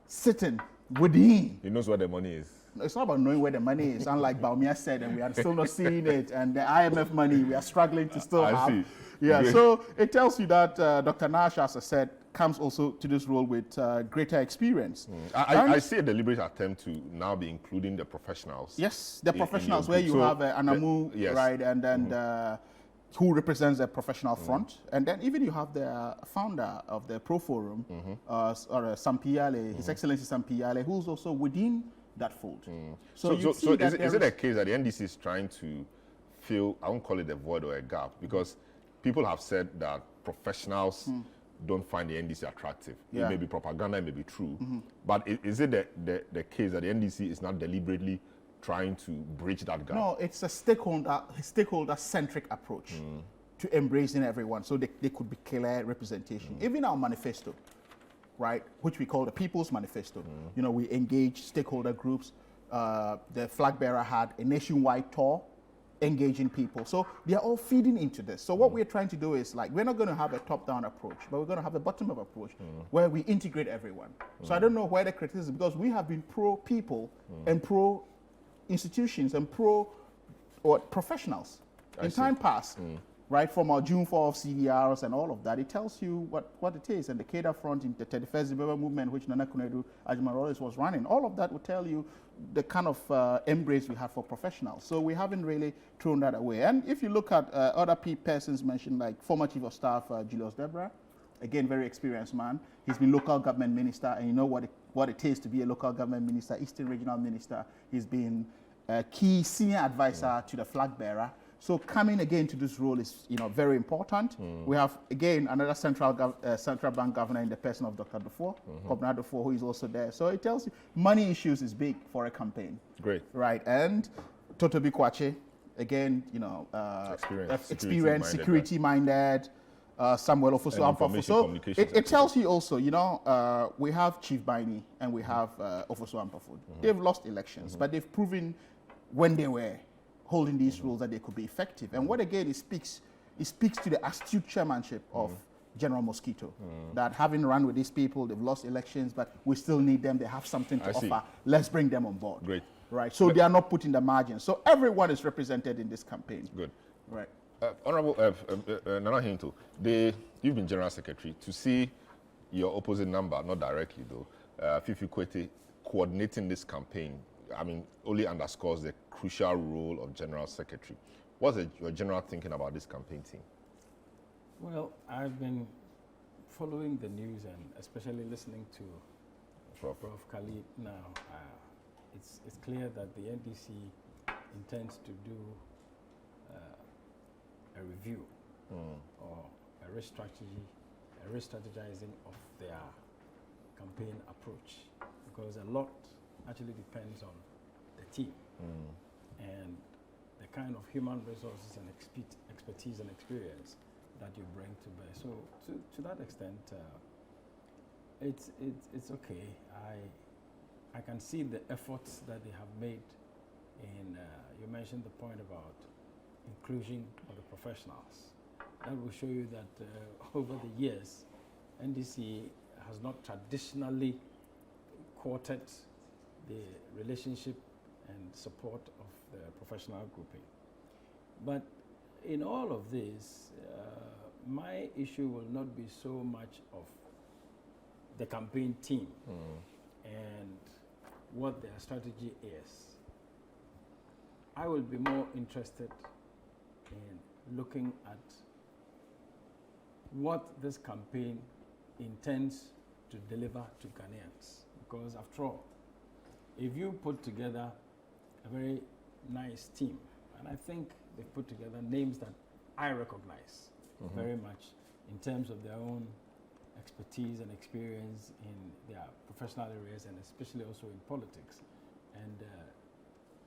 sitting within, he knows where the money is. It's not about knowing where the money is, unlike Baumia said, and we are still not seeing it. And the IMF money, we are struggling to still have. See. Yeah, so it tells you that Dr. Nash, as I said, comes also to this role with greater experience. I see a deliberate attempt to now be including the professionals. Yes, the professionals, where you have Anamu, right, and then who represents the professional front. And then even you have the founder of the Pro Forum, or Sampiale, His Excellency Sampiale, who's also within that fold. So is it a case that the NDC is trying to fill, I won't call it a void or a gap, because people have said that professionals don't find the NDC attractive. It may be propaganda, it may be true, but is it the case that the NDC is not deliberately trying to bridge that gap? No, it's a stakeholder-centric approach to embracing everyone, so they could be clear representation. Even our manifesto, right, which we call the People's Manifesto. You know, we engage stakeholder groups. The flag bearer had a nationwide tour engaging people. So they are all feeding into this. So what we're trying to do is, like, we're not going to have a top-down approach, but we're going to have a bottom-up approach where we integrate everyone. So I don't know where the criticism, because we have been pro-people and pro-institutions and pro-professionals in time past. Right, from our June 4th CDRs and all of that, it tells you what it is. And the Cadre Front in the 31st Zimbabwe movement, which Nana Kunedu Ajimarores was running, all of that will tell you the kind of embrace we have for professionals. So we haven't really thrown that away. And if you look at other persons mentioned, like former Chief of Staff Julius Debra, again, very experienced man. He's been local government minister, and you know what it is to be a local government minister, Eastern Regional Minister. He's been a key senior advisor to the flag bearer. So coming again to this role is, you know, very important. We have, again, another central bank governor in the person of Dr. Dufour, Governor Dufour, who is also there. So it tells you money issues is big for a campaign. Great. Right. And Toto Bikwache, again, you know, experience, security-minded, Samuel Ofosu. So it tells you also, you know, we have Chief Baini and we have Ofosu Ampafo. They've lost elections, but they've proven when they were holding these rules that they could be effective. And what again, it speaks to the astute chairmanship of General Mosquito, that having run with these people, they've lost elections, but we still need them. They have something to offer. Let's bring them on board. Great. Right. So they are not put in the margin. So everyone is represented in this campaign. Good. Right. Honorable Nana Hinto, you've been General Secretary. To see your opposite number, not directly though, Fifi Kwete, coordinating this campaign, I mean, only underscores the crucial role of General Secretary. What's your general thinking about this campaign team? Well, I've been following the news and especially listening to Prof. Khalid now. It's clear that the NDC intends to do a review or a re-strategizing of their campaign approach, because a lot actually depends on the team and the kind of human resources and expertise and experience that you bring to bear. So to that extent, it's okay. I can see the efforts that they have made in, you mentioned the point about inclusion of the professionals. That will show you that over the years, NDC has not traditionally courted the relationship and support of the professional grouping. But in all of this, my issue will not be so much of the campaign team and what their strategy is. I will be more interested in looking at what this campaign intends to deliver to Ghanaians. Because after all, if you put together a very nice team, and I think they've put together names that I recognize very much in terms of their own expertise and experience in their professional areas, and especially also in politics. And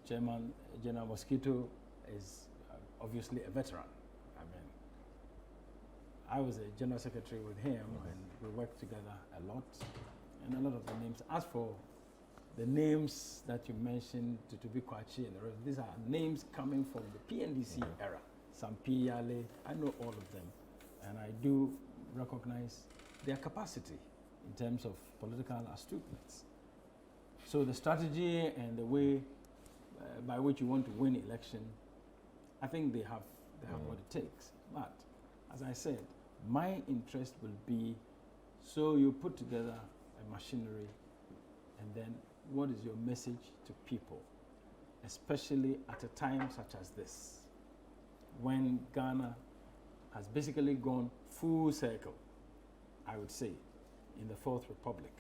General Mosquito is obviously a veteran. I mean, I was a general secretary with him, and we worked together a lot, and a lot of the names. As for the names that you mentioned, Tutubi Kwachi and the rest, these are names coming from the PNDC era. Sampi Yale, I know all of them, and I do recognize their capacity in terms of political astuteness. So the strategy and the way by which you want to win election, I think they have what it takes. But as I said, my interest will be, so you put together a machinery, and then what is your message to people, especially at a time such as this, when Ghana has basically gone full circle, I would say, in the Fourth Republic,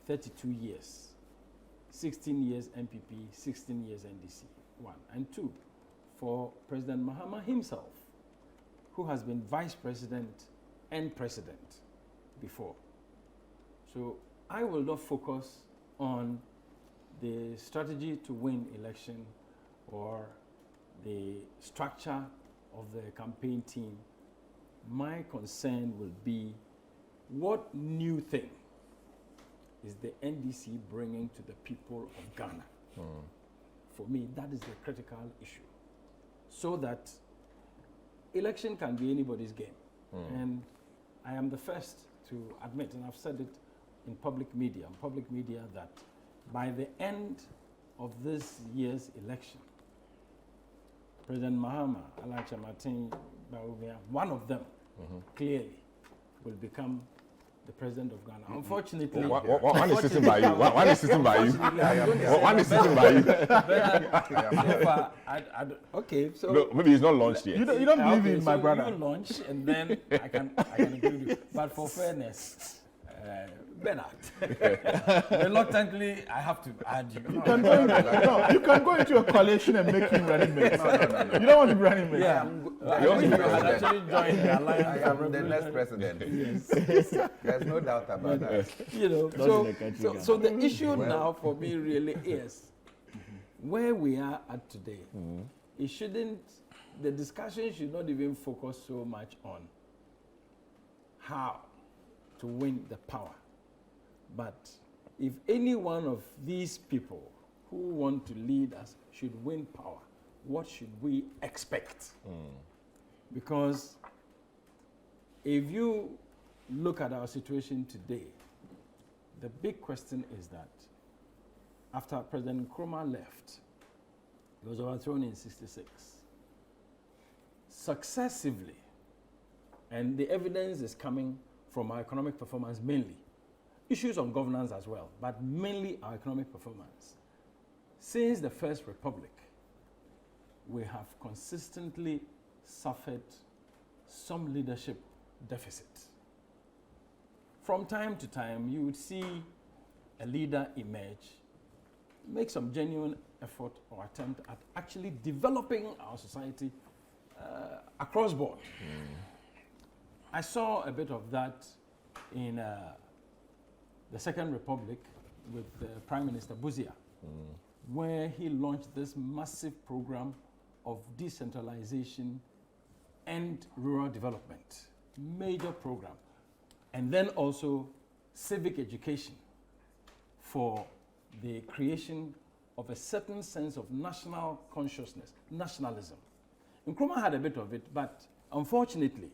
32 years. 16 years MPP, 16 years NDC, one. And two, for President Mahama himself, who has been vice president and president before. So I will not focus on the strategy to win election or the structure of the campaign team. My concern will be what new thing is the NDC bringing to the people of Ghana. For me, that is the critical issue. So that election can be anybody's game. And I am the first to admit, and I've said it in public media, that by the end of this year's election, President Mahama, Alacha Martin, one of them clearly will become the president of Ghana. Unfortunately, one is sitting by you. One is sitting by you. One is sitting by you. Okay, so no, maybe it's not launched yet. You don't believe in my brother. You launch, and then I can agree with you. But for fairness, Bernard, reluctantly, I have to add you. You can go into a coalition and make him running mate. No. You don't want to be running mate. Yeah, you had actually joined the alliance. I am the next president. Yes. There's no doubt about that. You know, so the issue now for me really is where we are at today. It shouldn't. The discussion should not even focus so much on how to win the power. But if any one of these people who want to lead us should win power, what should we expect? Because if you look at our situation today, the big question is that after President Nkrumah left, he was overthrown in '66, successively, and the evidence is coming from our economic performance mainly. Issues on governance as well, but mainly our economic performance. Since the First Republic, we have consistently suffered some leadership deficit. From time to time, you would see a leader emerge, make some genuine effort or attempt at actually developing our society across board. I saw a bit of that in the Second Republic with Prime Minister Buzia, where he launched this massive program of decentralization and rural development, major program, and then also civic education for the creation of a certain sense of national consciousness, nationalism. Nkrumah had a bit of it, but unfortunately,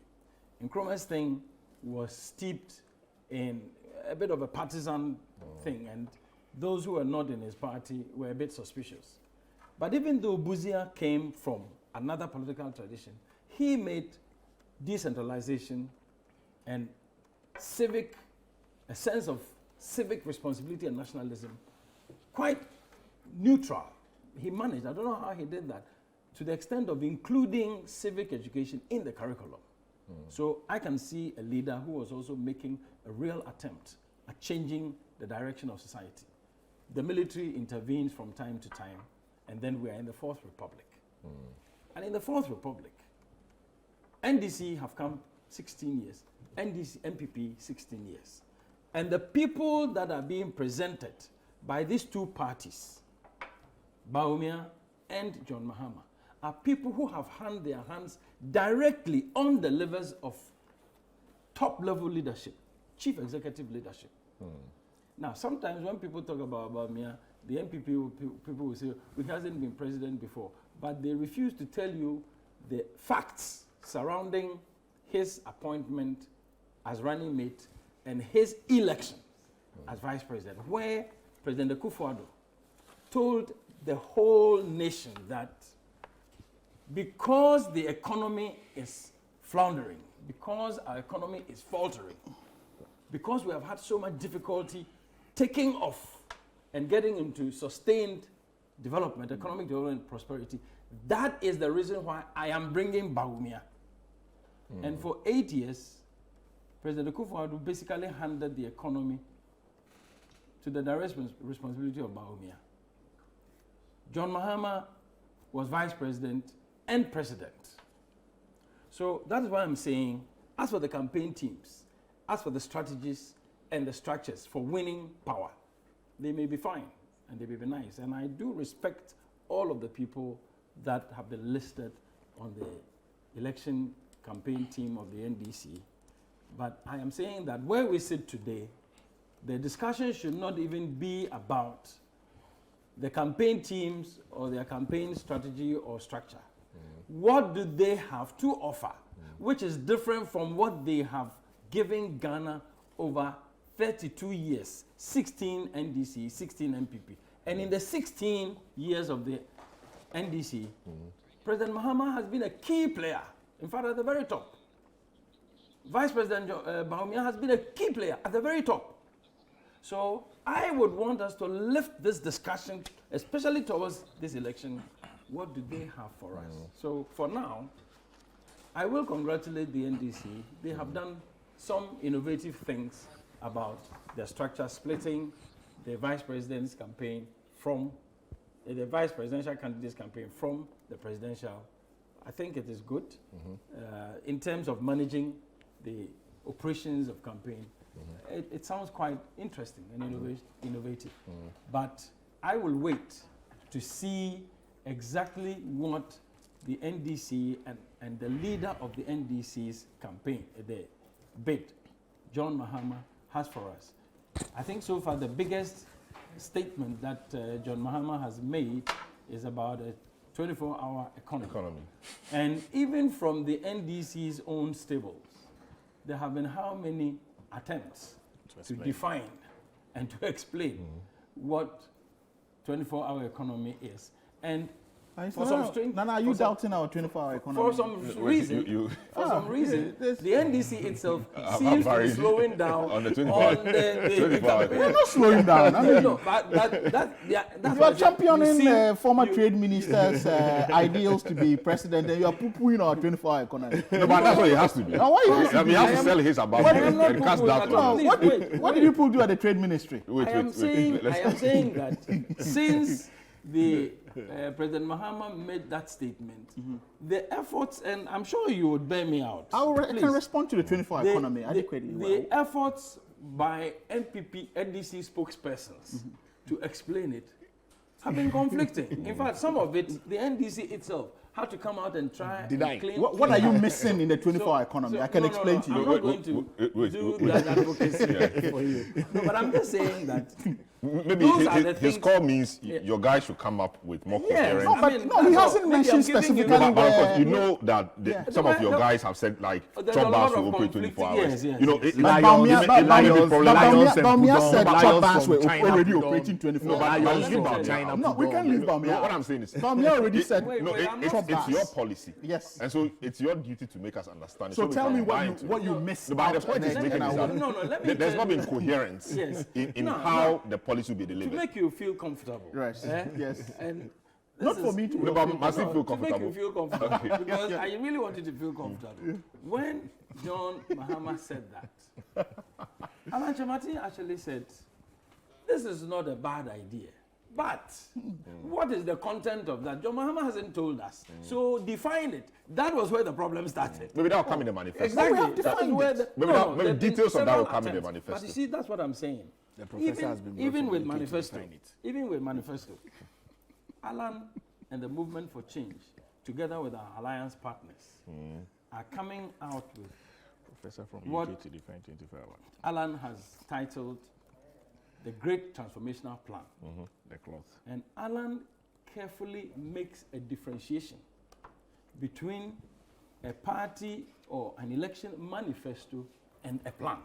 Nkrumah's thing was steeped in a bit of a partisan thing, and those who were not in his party were a bit suspicious. But even though Buzia came from another political tradition, he made decentralization and a sense of civic responsibility and nationalism quite neutral. He managed, I don't know how he did that, to the extent of including civic education in the curriculum. So I can see a leader who was also making a real attempt at changing the direction of society. The military intervenes from time to time, and then we are in the Fourth Republic. And in the Fourth Republic, NDC have come 16 years, NDC, MPP 16 years. And the people that are being presented by these two parties, Bawumia and John Mahama, are people who have had their hands directly on the levers of top-level leadership, chief executive leadership. Now, sometimes when people talk about Bawumia, the MPP people will say, he hasn't been president before, but they refuse to tell you the facts surrounding his appointment as running mate and his election as vice president, where President Akufo-Addo told the whole nation that because the economy is floundering, because our economy is faltering, because we have had so much difficulty taking off and getting into sustained development, economic development, prosperity, that is the reason why I am bringing Bawumia. And for 8 years, President Akufo-Addo basically handed the economy to the direct responsibility of Bawumia. John Mahama was vice president and president. So that is why I'm saying, as for the campaign teams, as for the strategies and the structures for winning power, they may be fine and they may be nice. And I do respect all of the people that have been listed on the election campaign team of the NDC. But I am saying that where we sit today, the discussion should not even be about the campaign teams or their campaign strategy or structure. What do they have to offer, which is different from what they have given Ghana over 32 years, 16 NDC, 16 MPP. And in the 16 years of the NDC, President Mahama has been a key player, in fact, at the very top. Vice President Bawumia has been a key player at the very top. So I would want us to lift this discussion, especially towards this election. What do they have for us? So for now, I will congratulate the NDC. They have done some innovative things about the structure, splitting the vice president's campaign from the vice presidential candidate's campaign from the presidential. I think it is good in terms of managing the operations of campaign. It sounds quite interesting and innovative. But I will wait to see exactly what the NDC and the leader of the NDC's campaign, the bid, John Mahama, has for us. I think so far the biggest statement that John Mahama has made is about a 24-hour economy. And even from the NDC's own stables, there have been how many attempts to define and to explain what 24-hour economy is. And for some strange... Nana, are you doubting our 24-hour economy? For some reason, the NDC itself seems to be slowing down on the 24-hour. We're not slowing down. I mean, no, that's you are championing former trade minister's ideals to be president, and you are poo-pooing our 24-hour economy. No, but that's what it has to be. Now, why he has to sell his about it and cast that on. What did you people do at the trade ministry? I am saying that since the President Mahama made that statement, the efforts, and I'm sure you would bear me out. I can respond to the 24-hour economy adequately. The efforts by MPP, NDC spokespersons to explain it have been conflicting. In fact, some of it, the NDC itself had to come out and try and claim. What are you missing in the 24-hour economy? I can explain to you. I'm not going to do that advocacy for you. No, but I'm just saying that maybe his call means your guys should come up with more coherent. No, he hasn't mentioned specifically. But you know that some of your guys have said like Chop Bars will operate 24 hours. You know, Bawumia said Chop Bars were already operating 24 hours. No, we can't leave Bawumia. What I'm saying is, Bawumia already said no. It's your policy. Yes. And so it's your duty to make us understand it. So tell me what you missed. But the point is making is there's not been coherence in how the policy will be delivered. To make you feel comfortable. Right. Yes. And not for me to feel comfortable. To make you feel comfortable. Because I really want you to feel comfortable. When John Mahama said that, Alan Chamati actually said, this is not a bad idea. But what is the content of that? John Mahama hasn't told us. So define it. That was where the problem started. Maybe that will come in the manifesto. Exactly. Maybe details of that will come in the manifesto. But you see, that's what I'm saying. The professor has been even with manifesto, Alan and the Movement for Change, together with our alliance partners, are coming out with Professor from what to define 25 hours. Alan has titled the Great Transformational Plan. The cloth. And Alan carefully makes a differentiation between a party or an election manifesto and a plan.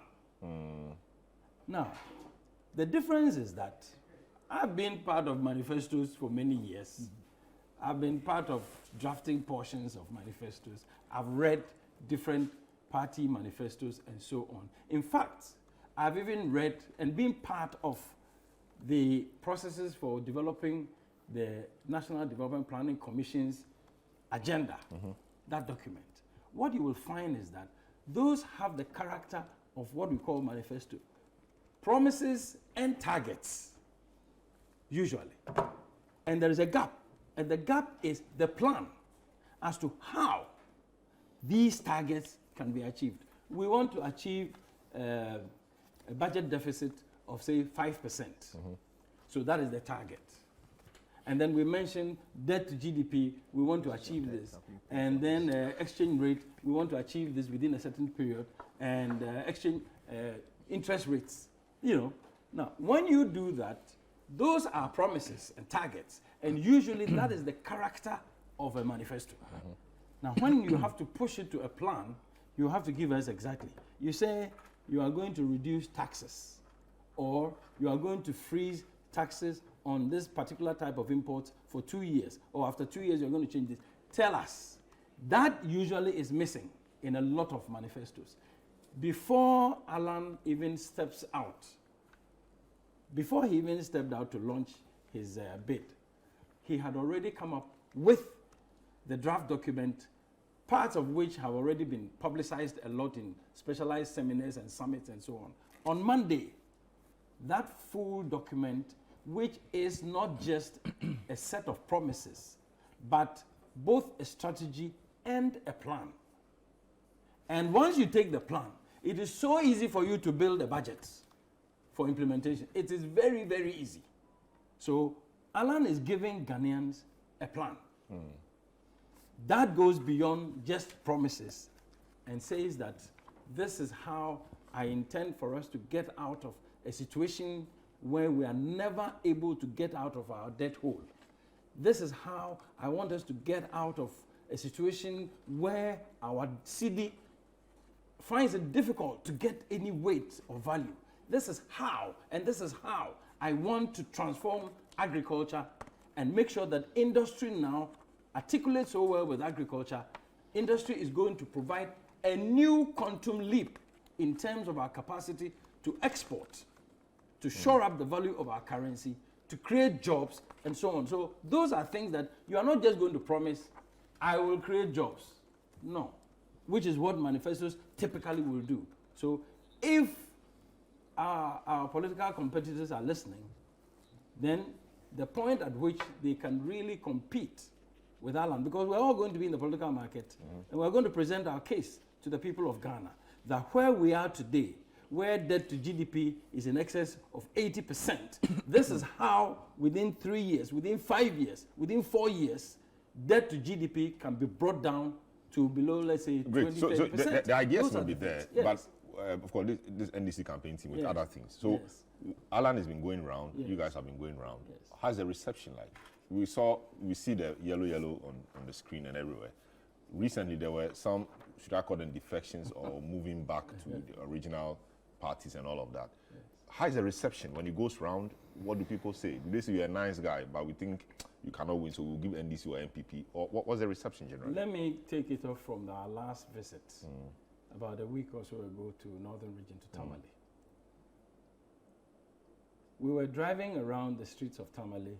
Now, the difference is that I've been part of manifestos for many years. I've been part of drafting portions of manifestos. I've read different party manifestos and so on. In fact, I've even read and been part of the processes for developing the National Development Planning Commission's agenda, that document. What you will find is that those have the character of what we call manifesto. promises and targets, usually. And there is a gap. And the gap is the plan as to how these targets can be achieved. We want to achieve a budget deficit of, say, 5%. So that is the target. And then we mentioned debt to GDP, we want to achieve this. And then exchange rate, we want to achieve this within a certain period. And exchange interest rates, you know. Now, when you do that, those are promises and targets. And usually that is the character of a manifesto. Now, when you have to push it to a plan, you have to give us exactly. You say you are going to reduce taxes, or you are going to freeze taxes on this particular type of imports for 2 years, or after 2 years you're going to change this. Tell us. That usually is missing in a lot of manifestos. Before Alan even steps out, before he even stepped out to launch his bid, he had already come up with the draft document, parts of which have already been publicized a lot in specialized seminars and summits and so on. On Monday, that full document, which is not just a set of promises, but both a strategy and a plan. And once you take the plan, it is so easy for you to build a budget for implementation. It is very, very easy. So Alan is giving Ghanaians a plan. That goes beyond just promises and says that this is how I intend for us to get out of a situation where we are never able to get out of our debt hole. This is how I want us to get out of a situation where our city finds it difficult to get any weight or value. This is how, and this is how I want to transform agriculture and make sure that industry now articulates so well with agriculture. Industry is going to provide a new quantum leap in terms of our capacity to export, to shore up the value of our currency, to create jobs, and so on. So those are things that you are not just going to promise, I will create jobs. No, which is what manifestos typically will do. So if our political competitors are listening, then the point at which they can really compete with Alan, because we're all going to be in the political market, and we're going to present our case to the people of Ghana, that where we are today, where debt to GDP is in excess of 80%, this is how within 3 years, within 5 years, within 4 years, debt to GDP can be brought down to below, let's say, 20%. So the ideas will be there, yes. But of course, this NDC campaign team with other things. So Alan has been going around, you guys have been going around. How's the reception like? We see the yellow on the screen and everywhere. Recently, there were some, should I call them defections or moving back to the original parties and all of that. How is the reception when it goes round? What do people say? Do they say you're a nice guy, but we think you cannot win, so we'll give NDC or MPP? Or what's the reception generally? Let me take it off from our last visit, about a week or so ago to Northern Region, to Tamale. We were driving around the streets of Tamale,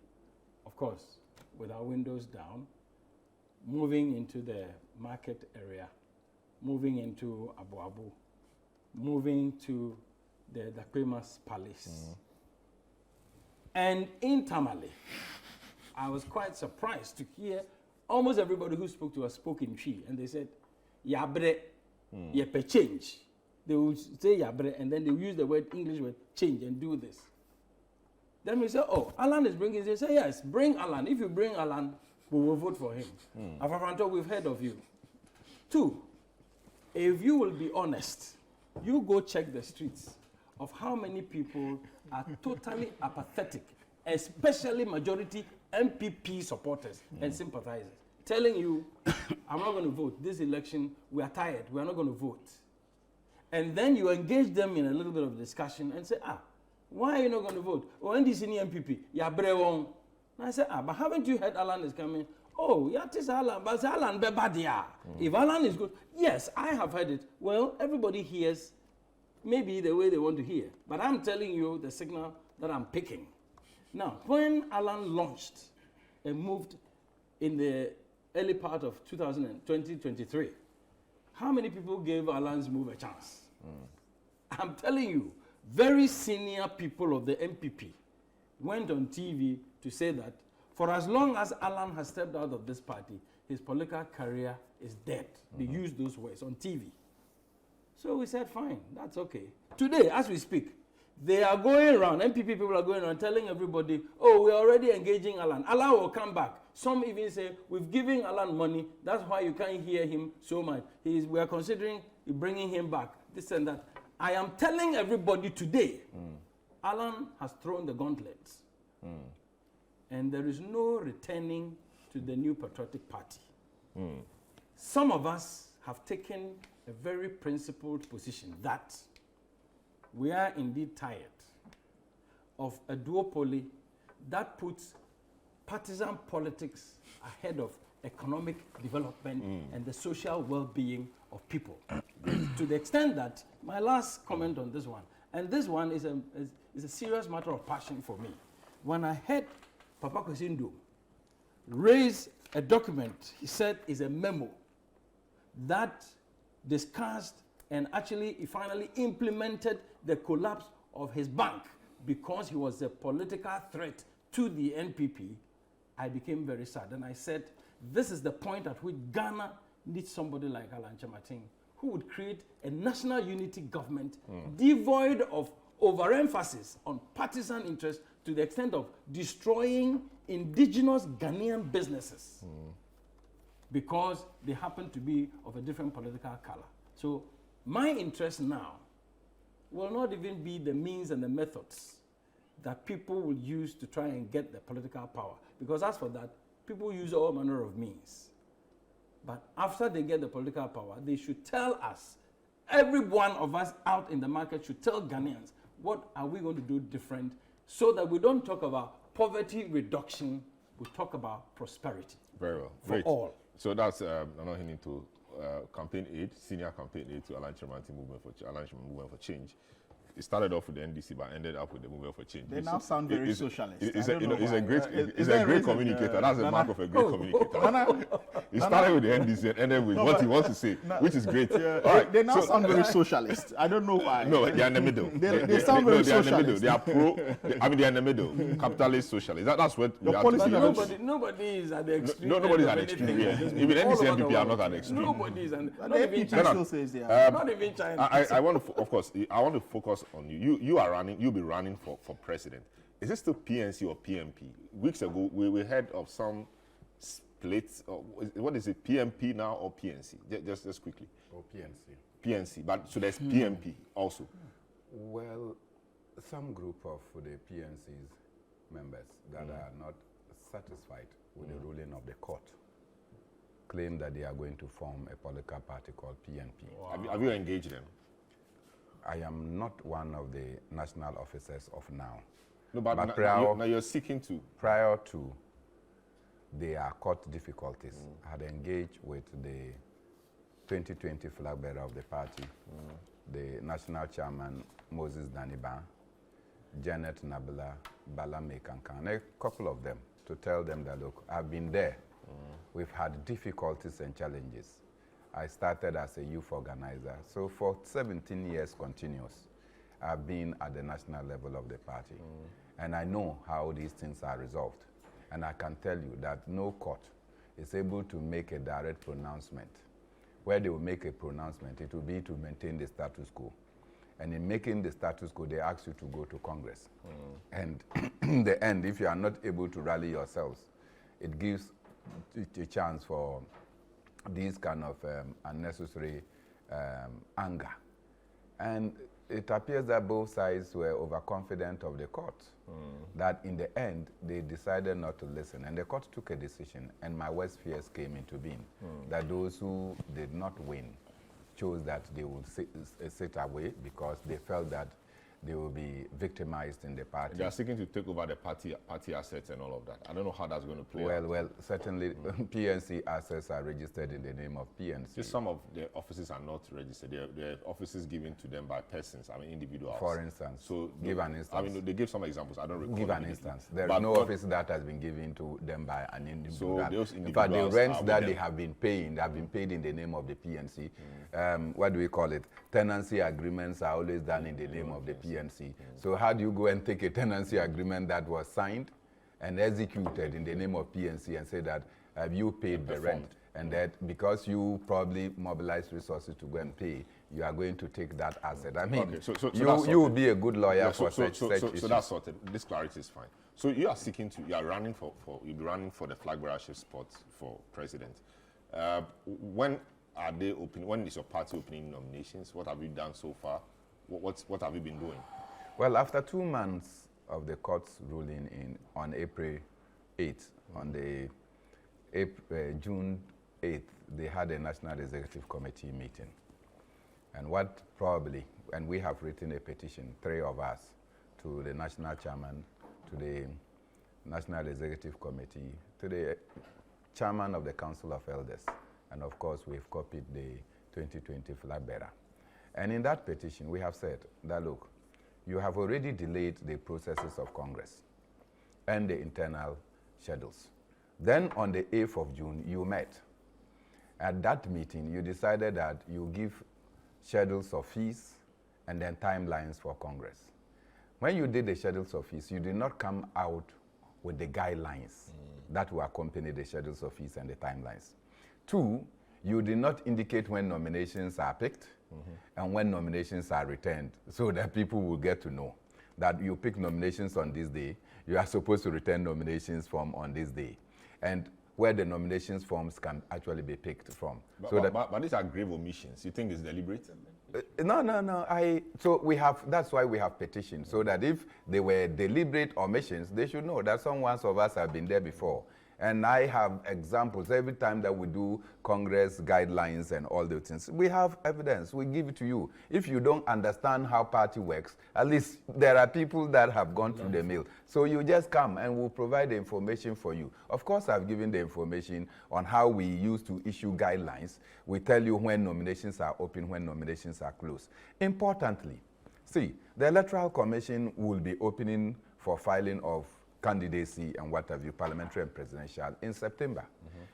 of course, with our windows down, moving into the market area, moving into Abu Abu, moving to the Dakwemas Palace. And in Tamale, I was quite surprised to hear almost everybody who spoke to us spoke in Twi, and they said, Yabre, yepe change. They would say Yabre, and then they would use the word, English word, change, and do this. Then we say, oh, Alan is bringing, they say, yes, bring Alan. If you bring Alan, we will vote for him. Afafanto, we've heard of you. 2, if you will be honest, you go check the streets of how many people are totally apathetic, especially majority MPP supporters and sympathizers, telling you, I'm not going to vote. This election, we are tired. We are not going to vote. And then you engage them in a little bit of discussion and say, why are you not going to vote? Oh, NDC MPP, Yabrewon. And I said, but haven't you heard Alan is coming? Oh, yeah, it is Alan, but Alan bebadia. If Alan is good, yes, I have heard it. Well, everybody hears maybe the way they want to hear. But I'm telling you the signal that I'm picking. Now, when Alan launched and moved in the early part of 2023, how many people gave Alan's move a chance? I'm telling you, very senior people of the MPP went on TV to say that for as long as Alan has stepped out of this party, his political career is dead. They used those words on TV. So we said, fine, that's okay. Today, as we speak, they are going around, MPP people are going around telling everybody, oh, we're already engaging Alan. Alan will come back. Some even say, we've given Alan money, that's why you can't hear him so much. We are considering bringing him back, this and that. I am telling everybody today, Alan has thrown the gauntlets. And there is no returning to the New Patriotic Party. Some of us have taken a very principled position that we are indeed tired of a duopoly that puts partisan politics ahead of economic development and the social well-being of people. To the extent that, my last comment on this one, and this one is a serious matter of passion for me. When I heard Papa Kwesindo raise a document, he said is a memo that discussed and actually he finally implemented the collapse of his bank because he was a political threat to the NPP, I became very sad. And I said, this is the point at which Ghana needs somebody like Alan Kyerematen, who would create a national unity government devoid of overemphasis on partisan interests to the extent of destroying indigenous Ghanaian businesses because they happen to be of a different political color. So my interest now will not even be the means and the methods that people will use to try and get the political power. Because as for that, people use all manner of means. But after they get the political power, they should tell us, every one of us out in the market should tell Ghanaians, what are we going to do different so that we don't talk about poverty reduction, we talk about prosperity. Very well. For Great. all. So that's not hinting to campaign aid, senior campaign aid to Alan Kyerematen Movement for Change. It started off with the NDC, but ended up with the Movement for Change. They now sound very socialist. It's a great communicator. That's a mark of a great communicator. He started with the NDC and ended with what he wants to say, which is great. All right. They now sound very socialist. I don't know why. No, they are in the middle. They sound very socialist. They are pro. They are in the middle. Capitalist socialist. That's what we have to be. Nobody is at the extreme. No, nobody is at the extreme. Even NDC and MPP are not at the extreme. Nobody is. Not even China still says they are. Not even China. I want to, of course, I want to focus on you. You'll be running for president. Is it still PNC or PMP? Weeks ago, we heard of some splits. What is it, PMP now or PNC? Just quickly. Or PNC. PNC, but so there's PMP also. Well, some group of the PNC's members that are not satisfied with the ruling of the court claim that they are going to form a political party called PNP. Wow. Have you engaged them? I am not one of the national officers of now. No, but now you're seeking to. Prior to their court difficulties, I had engaged with the 2020 flag bearer of the party, the national chairman, Moses Daniba, Janet Nabila, Balame Kankan, a couple of them, to tell them that, look, I've been there. We've had difficulties and challenges. I started as a youth organizer. So for 17 years continuous, I've been at the national level of the party. And I know how these things are resolved. And I can tell you that no court is able to make a direct pronouncement. Where they will make a pronouncement, it will be to maintain the status quo. And in making the status quo, they ask you to go to Congress. And in the end, if you are not able to rally yourselves, it gives a chance for these kind of unnecessary anger. And it appears that both sides were overconfident of the court, that in the end, they decided not to listen. And the court took a decision, and my worst fears came into being, that those who did not win chose that they would sit away because they felt that they will be victimized in the party. They are seeking to take over the party assets and all of that. I don't know how that's going to play out. Well, certainly PNC assets are registered in the name of PNC. Just some of the offices are not registered. They're offices given to them by persons, individuals. For instance, so give an instance. They give some examples. I don't recall. Give an instance. There is no office that has been given to them by an individual. So those in fact, the rents that they have been paying, they have been paid in the name of the PNC. What do we call it? Tenancy agreements are always done in the name of the PNC. PNC. So how do you go and take a tenancy agreement that was signed and executed in the name of PNC and say that you paid the rent, and that because you probably mobilized resources to go and pay, you are going to take that asset? I mean, you will be a good lawyer for such issues. So that's sorted. This clarity is fine. So you are you are running you'll be running for the flag bearership spot for president. When are they opening? When is your party opening nominations? What have you done so far? What have you been doing? Well, after 2 months of the court's ruling on April 8th, on the June 8th, they had a National Executive Committee meeting. And and we have written a petition, 3 of us, to the National Chairman, to the National Executive Committee, to the Chairman of the Council of Elders, and of course we've copied the 2020 flag bearer. And in that petition, we have said that, look, you have already delayed the processes of Congress and the internal schedules. Then on the 8th of June, you met. At that meeting, you decided that you give schedules of fees and then timelines for Congress. When you did the schedules of fees, you did not come out with the guidelines that will accompany the schedules of fees and the timelines. 2, you did not indicate when nominations are picked and when nominations are returned, so that people will get to know that you pick nominations on this day, you are supposed to return nominations form on this day, and where the nominations forms can actually be picked from. But these are grave omissions. You think it's deliberate? No. So we have, that's why we have petitions, so that if they were deliberate omissions, they should know that some ones of us have been there before. And I have examples every time that we do Congress guidelines and all those things. We have evidence, we give it to you. If you don't understand how party works, at least there are people that have gone through the mill. So you just come and we'll provide the information for you. Of course, I've given the information on how we used to issue guidelines. We tell you when nominations are open, when nominations are closed. Importantly, see, the Electoral Commission will be opening for filing of candidacy and what have you, parliamentary and presidential, in September.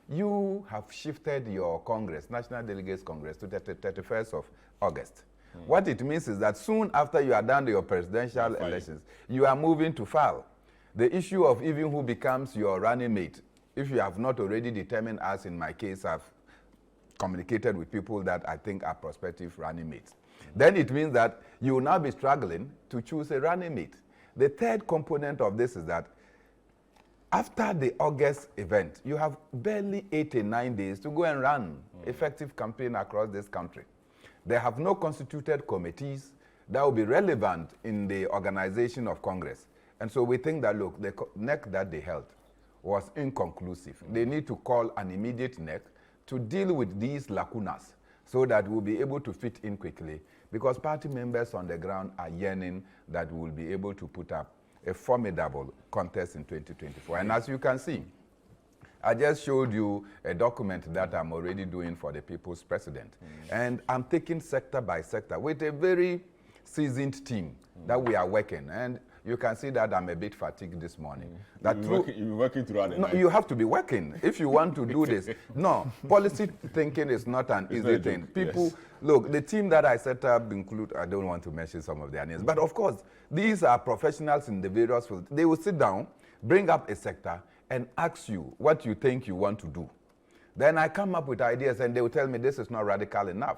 You have shifted your Congress, National Delegates Congress, to the 31st of August. What it means is that soon after you are done your presidential elections, you are moving to file. The issue of even who becomes your running mate, if you have not already determined, as in my case, I've communicated with people that I think are prospective running mates, then it means that you will now be struggling to choose a running mate. The third component of this is that after the August event, you have barely 8 or 9 days to go and run effective campaign across this country. They have no constituted committees that will be relevant in the organization of Congress. And so we think that, look, the NEC that they held was inconclusive. They need to call an immediate NEC to deal with these lacunas so that we'll be able to fit in quickly, because party members on the ground are yearning that we'll be able to put up a formidable contest in 2024. And as you can see, I just showed you a document that I'm already doing for the People's President. And I'm taking sector by sector with a very seasoned team that we are working. And you can see that I'm a bit fatigued this morning. You've been working throughout the night. You have to be working if you want to do this. No, policy thinking is not an easy thing. People, look, the team that I set up include, I don't want to mention some of their names, but of course, these are professionals in the various fields. They will sit down, bring up a sector, and ask you what you think you want to do. Then I come up with ideas and they will tell me this is not radical enough.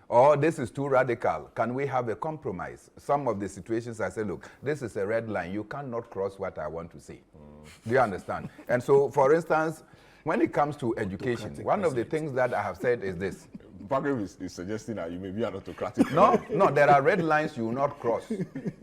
Or this is too radical. Can we have a compromise? Some of the situations I say, look, this is a red line. You cannot cross what I want to say. Do you understand? And so, for instance, when it comes to education, one of the things that I have said is this. Pagram is suggesting that you may be an autocratic. No, there are red lines you will not cross.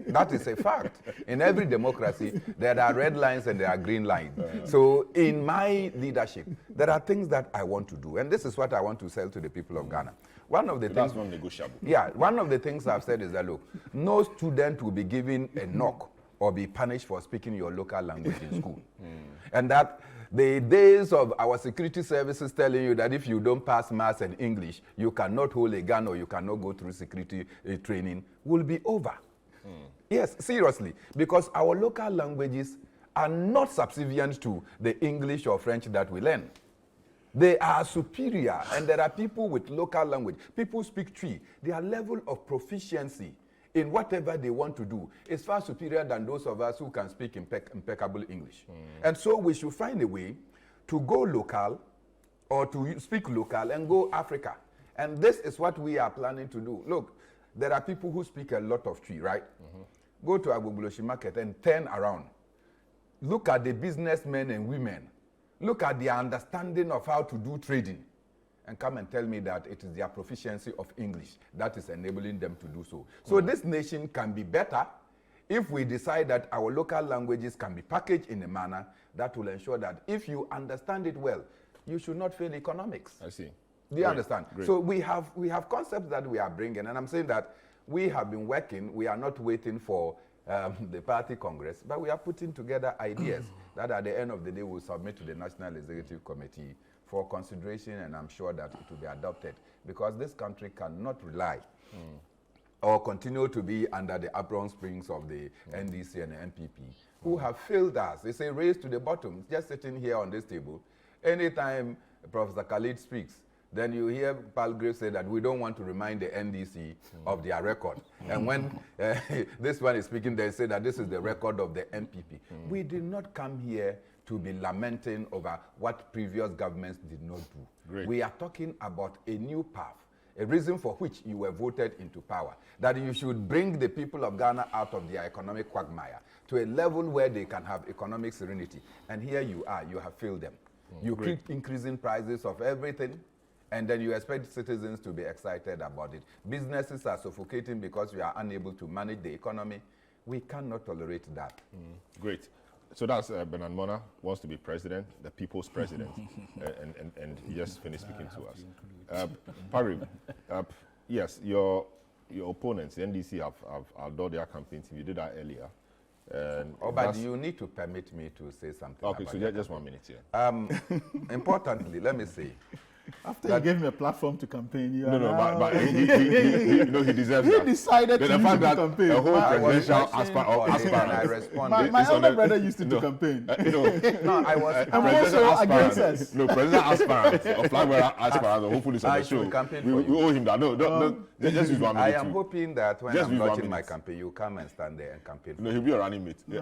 That is a fact. In every democracy, there are red lines and there are green lines. So in my leadership, there are things that I want to do. And this is what I want to sell to the people of Ghana. One of the things, that's non-negotiable. Yeah, one of the things I've said is that, look, no student will be given a knock or be punished for speaking your local language in school. And that the days of our security services telling you that if you don't pass maths and English, you cannot hold a gun or you cannot go through security training will be over. Yes, seriously, because our local languages are not subservient to the English or French that we learn. They are superior, and there are people with local language. People speak Twi. Their level of proficiency in whatever they want to do is far superior than those of us who can speak impeccable English. And so we should find a way to go local or to speak local and go Africa. And this is what we are planning to do. Look, there are people who speak a lot of Twi, right? Go to Agbogbloshi market and turn around. Look at the businessmen and women. Look at their understanding of how to do trading. And come and tell me that it is their proficiency of English that is enabling them to do so. So this nation can be better if we decide that our local languages can be packaged in a manner that will ensure that if you understand it well, you should not fail economics. I see. Do you understand? Great. So we have concepts that we are bringing, and I'm saying that we have been working. We are not waiting for the party congress, but we are putting together ideas that at the end of the day will submit to the National Executive Committee for consideration, and I'm sure that it will be adopted, because this country cannot rely or continue to be under the apron springs of the NDC and the MPP, who have failed us. It's a race to the bottom. Just sitting here on this table, anytime Professor Khalid speaks, then you hear Palgrave say that we don't want to remind the NDC of their record. And when this one is speaking, they say that this is the record of the MPP. We did not come here to be lamenting over what previous governments did not do. Great. We are talking about a new path, a reason for which you were voted into power, that you should bring the people of Ghana out of their economic quagmire to a level where they can have economic serenity. And here you are, you have failed them. You keep increasing prices of everything, and then you expect citizens to be excited about it. Businesses are suffocating because we are unable to manage the economy. We cannot tolerate that. Great. So that's Bernard Mona wants to be president, the people's president, and he just finished speaking to us. Parry, yes, your opponents, the NDC, have outdoor their campaign team. You did that earlier. But you need to permit me to say something. Okay, so just 1 minute here. Importantly, let me say, after you gave him a platform to campaign, you but he deserves that. He decided to use it to campaign. A whole presidential aspirant. My elder brother used it to campaign. No, I was. I'm also against us. No, president aspirant or flag bearer aspirant, hopefully it's on the show. We owe him that. No, just use 1 minute. I am hoping that when I'm launching my campaign, you come and stand there and campaign. No, he'll be a running mate. I'm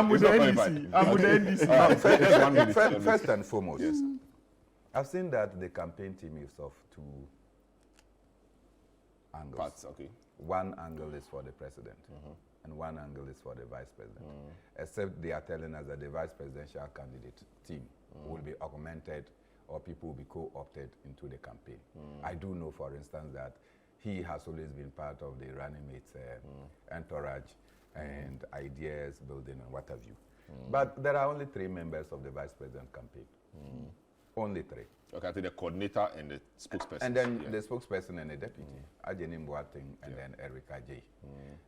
with the NDC. I'm with the NDC. First and foremost, I've seen that the campaign team is of two angles. Parts, okay. One angle is for the president, and one angle is for the vice president. Except they are telling us that the vice presidential candidate team will be augmented, or people will be co-opted into the campaign. I do know, for instance, that he has always been part of the running mates entourage and ideas building and what have you. But there are only 3 members of the vice president campaign. Only 3. Okay, I think the coordinator and the spokesperson. And then the spokesperson and the deputy, Ajeni Mboateng, and then Erica J.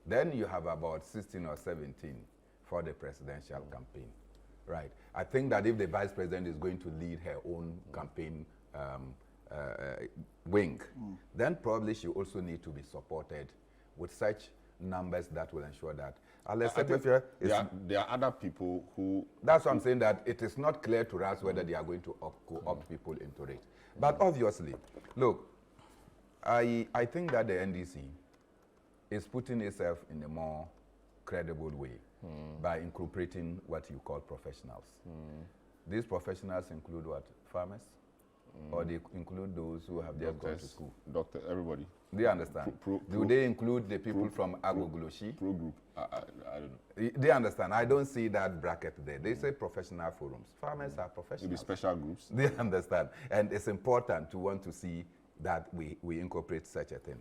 Then you have about 16 or 17 for the presidential campaign. Right. I think that if the vice president is going to lead her own campaign wing, then probably she also needs to be supported with such numbers that will ensure that there are other people who... That's why I'm saying that it is not clear to us whether they are going to co-opt people into it. But obviously, look, I think that the NDC is putting itself in a more credible way by incorporating what you call professionals. These professionals include what? Farmers? Or they include those who have just gone to school? Doctor, everybody. Do you understand? Do they include the people from Agbogbloshi? Pro group. I don't know. They understand. I don't see that bracket there. They say professional forums. Farmers are professionals. Maybe special groups. They understand. And it's important to want to see that we incorporate such a thing.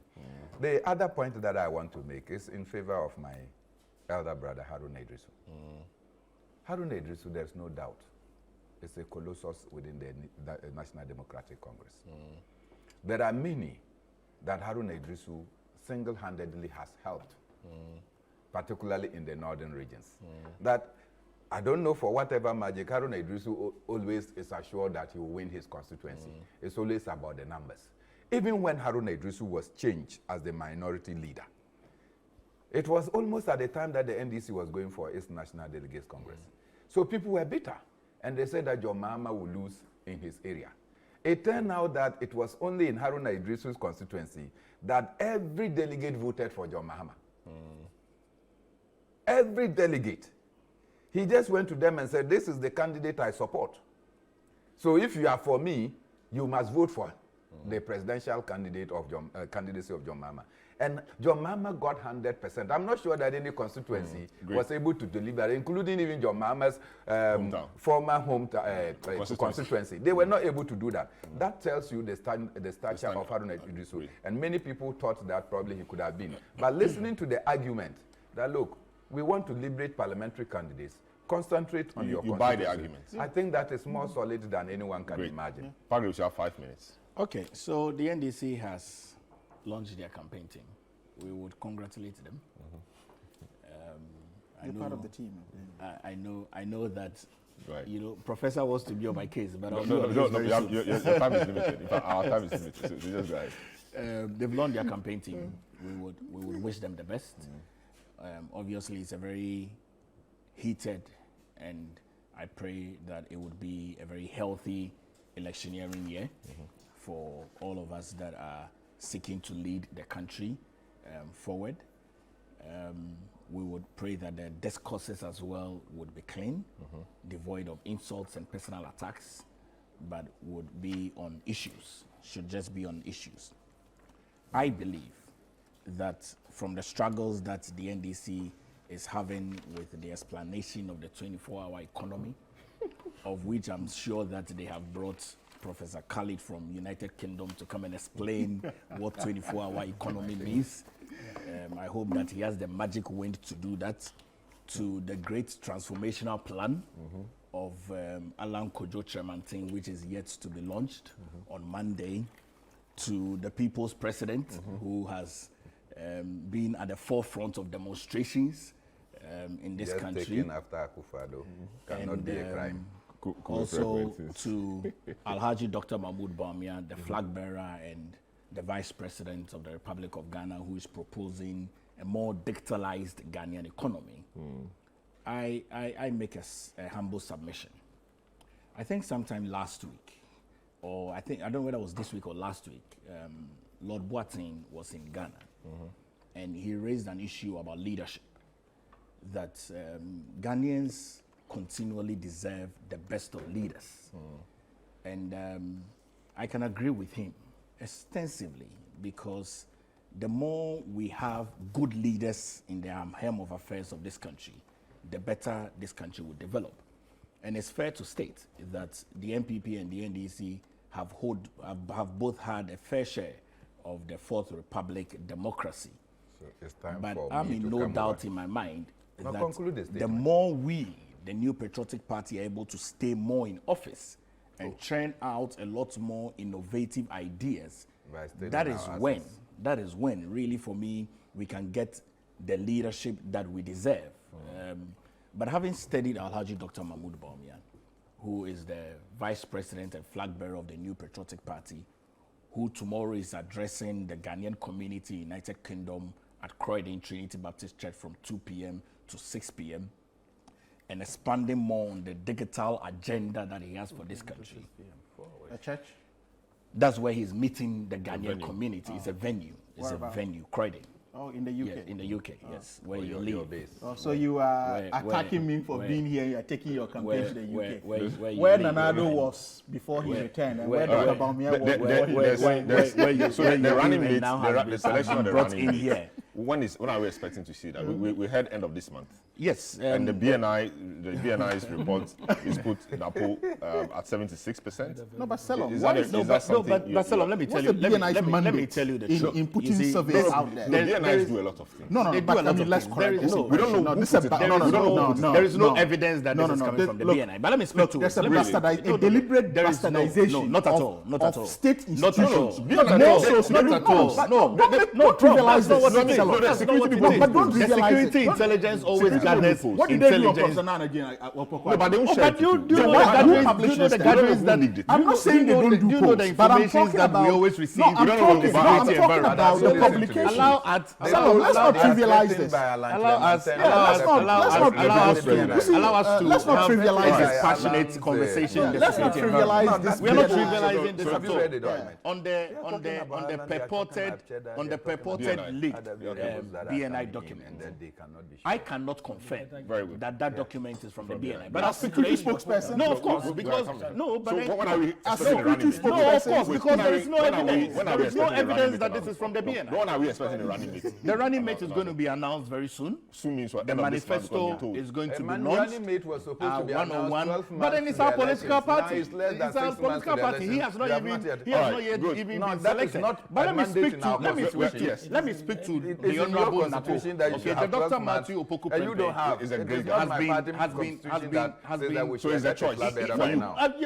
The other point that I want to make is in favor of my elder brother, Haruna Idrisu. Haruna Idrisu, there's no doubt, is a colossus within the National Democratic Congress. There are many that Haruna Idrisu single-handedly has helped, particularly in the northern regions. That I don't know, for whatever magic, Haruna Idrisu always is assured that he will win his constituency. It's always about the numbers. Even when Haruna Idrisu was changed as the minority leader, it was almost at the time that the NDC was going for its National Delegates Congress. So people were bitter, and they said that John Mahama will lose in his area. It turned out that it was only in Haruna Idrisu's constituency that every delegate voted for John Mahama. Every delegate. He just went to them and said, this is the candidate I support. So if you are for me, you must vote for the presidential candidate of candidacy of John Mahama. And John Mahama got 100%. I'm not sure that any constituency was able to deliver, including even John Mahama's former constituency. They were not able to do that. That tells you the stature of Haruna Idrisu. And many people thought that probably he could have been. But listening to the argument that, look, we want to liberate parliamentary candidates, concentrate on your You buy the argument. I think that is more solid than anyone can imagine. Pagri, we have 5 minutes. Okay, so the NDC has launched their campaign team. We would congratulate them. You're part of the team. I know that. Right. You know, Professor wants to be on my case, but no, your time is limited. In fact, our time is limited. So just go ahead. They've launched their campaign team. We would wish them the best. Obviously, it's a very heated, and I pray that it would be a very healthy electioneering year for all of us that are seeking to lead the country forward. We would pray that the discourses as well would be clean, devoid of insults and personal attacks, but would be on issues, should just be on issues. I believe that from the struggles that the NDC is having with the explanation of the 24-hour economy, of which I'm sure that they have brought Professor Khalid from United Kingdom to come and explain what 24-hour economy means. I hope that he has the magic wand to do that, to the great transformational plan of Alan Kojo Tremantin, which is yet to be launched on Monday, to the people's president, who has been at the forefront of demonstrations in this country. Taken after Akufo-Addo cannot be a crime. Also to Alhaji Dr. Mahmoud Bawumia, the flag bearer and the Vice President of the Republic of Ghana, who is proposing a more digitalized Ghanaian economy. I make a humble submission. I think sometime last week, or I don't know whether it was this week or last week, Lord Boateng was in Ghana, and he raised an issue about leadership, that Ghanaians continually deserve the best of leaders. And I can agree with him extensively, because the more we have good leaders in the helm of affairs of this country, the better this country will develop. And it's fair to state that the MPP and the NDC have both had a fair share of the Fourth Republic democracy. So it's time but for I'm me in to no come doubt back. in my mind Now that the more we, the New Patriotic Party, are able to stay more in office and churn out a lot more innovative ideas, that is when really, for me, we can get the leadership that we deserve. But having studied Alhaji Dr. Mahmoud Bawumia, who is the Vice President and flag bearer of the New Patriotic Party, who tomorrow is addressing the Ghanaian community in United Kingdom at Croydon Trinity Baptist Church from 2 p.m. to 6 p.m., and expanding more on the digital agenda that he has for this country. A church? That's where he's meeting the Ghanaian community. It's a venue. It's a venue, Croydon. Oh, in the UK? Yeah, in the UK, yes, where you live. Oh, so you are attacking me for being here, you are taking your campaign to the UK. Where Nanado was before he returned, and where Dr. Bawumia was. The running mate, the selection of the brought running in mate. here. When are we expecting to see that? We heard end of this month. Yes. And the BNI's report is put in a poll at 76%. No, but Selom, let me tell you. Let me tell you the truth. In putting surveys out there. The BNIs do a lot of things. No, but I mean, let's correct this. We don't know. There is no evidence that this is coming from the BNI. But let me speak to there's a deliberate bastardization. No, not at all. Not at all. State institutions. Not at all. No, Prof, that's not what I'm No, that's not what it is. But don't the visualize security it. intelligence always gathers what did they do on intelligence. Professor Nana again? No, but they won't share it. Do you know the gatherings that I'm not saying they don't do polls. Do you know the information that we always receive? No, I'm talking about the publication. Allow us. Let's not trivialize this. Let's not trivialize this passionate conversation. Let's not trivialize this. We are not trivializing this at all. On the purported leaked BNI document, I cannot confirm that document is from the BNI. But as security spokesperson, no, of course, because no, but as security spokesperson, no, of course, because there is no evidence. There is no evidence that this is from the BNI. When are we expecting the running mate? The running mate is going to be announced very soon. Soon means what? The manifesto is going to be launched. Running mate was supposed to be announced 12 months. But then it's our political party. It's our political party. He has not even been selected. But let me speak to the honorable Nato. Okay, the Dr. Matthew Opoku Prempeh is a great has been so it's a choice.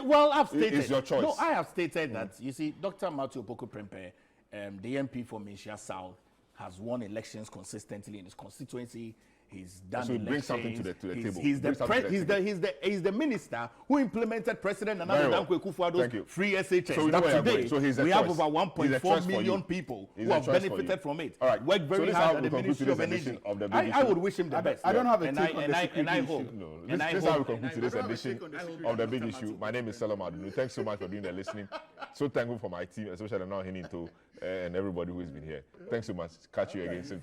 Well, I've stated. It's your choice. No, I have stated that. You see, Dr. Matthew Opoku Prempeh, the MP for Manchia South, has won elections consistently in his constituency. He's done so elections. Bring something to the table. He's the minister who implemented President Nana Dankwa Akufo-Addo's free SHS. So today we have over 1.4 million people who have benefited from it. All right. Worked very hard at the Ministry of Energy. I would wish him the best. I don't have a take and I hope. This is how we conclude today's edition of The Big Issue. My name is Selam Adunu. Thanks so much for doing the listening. So thankful for my team, especially now Hinito and everybody who has been here. Thanks so much. Catch you again soon.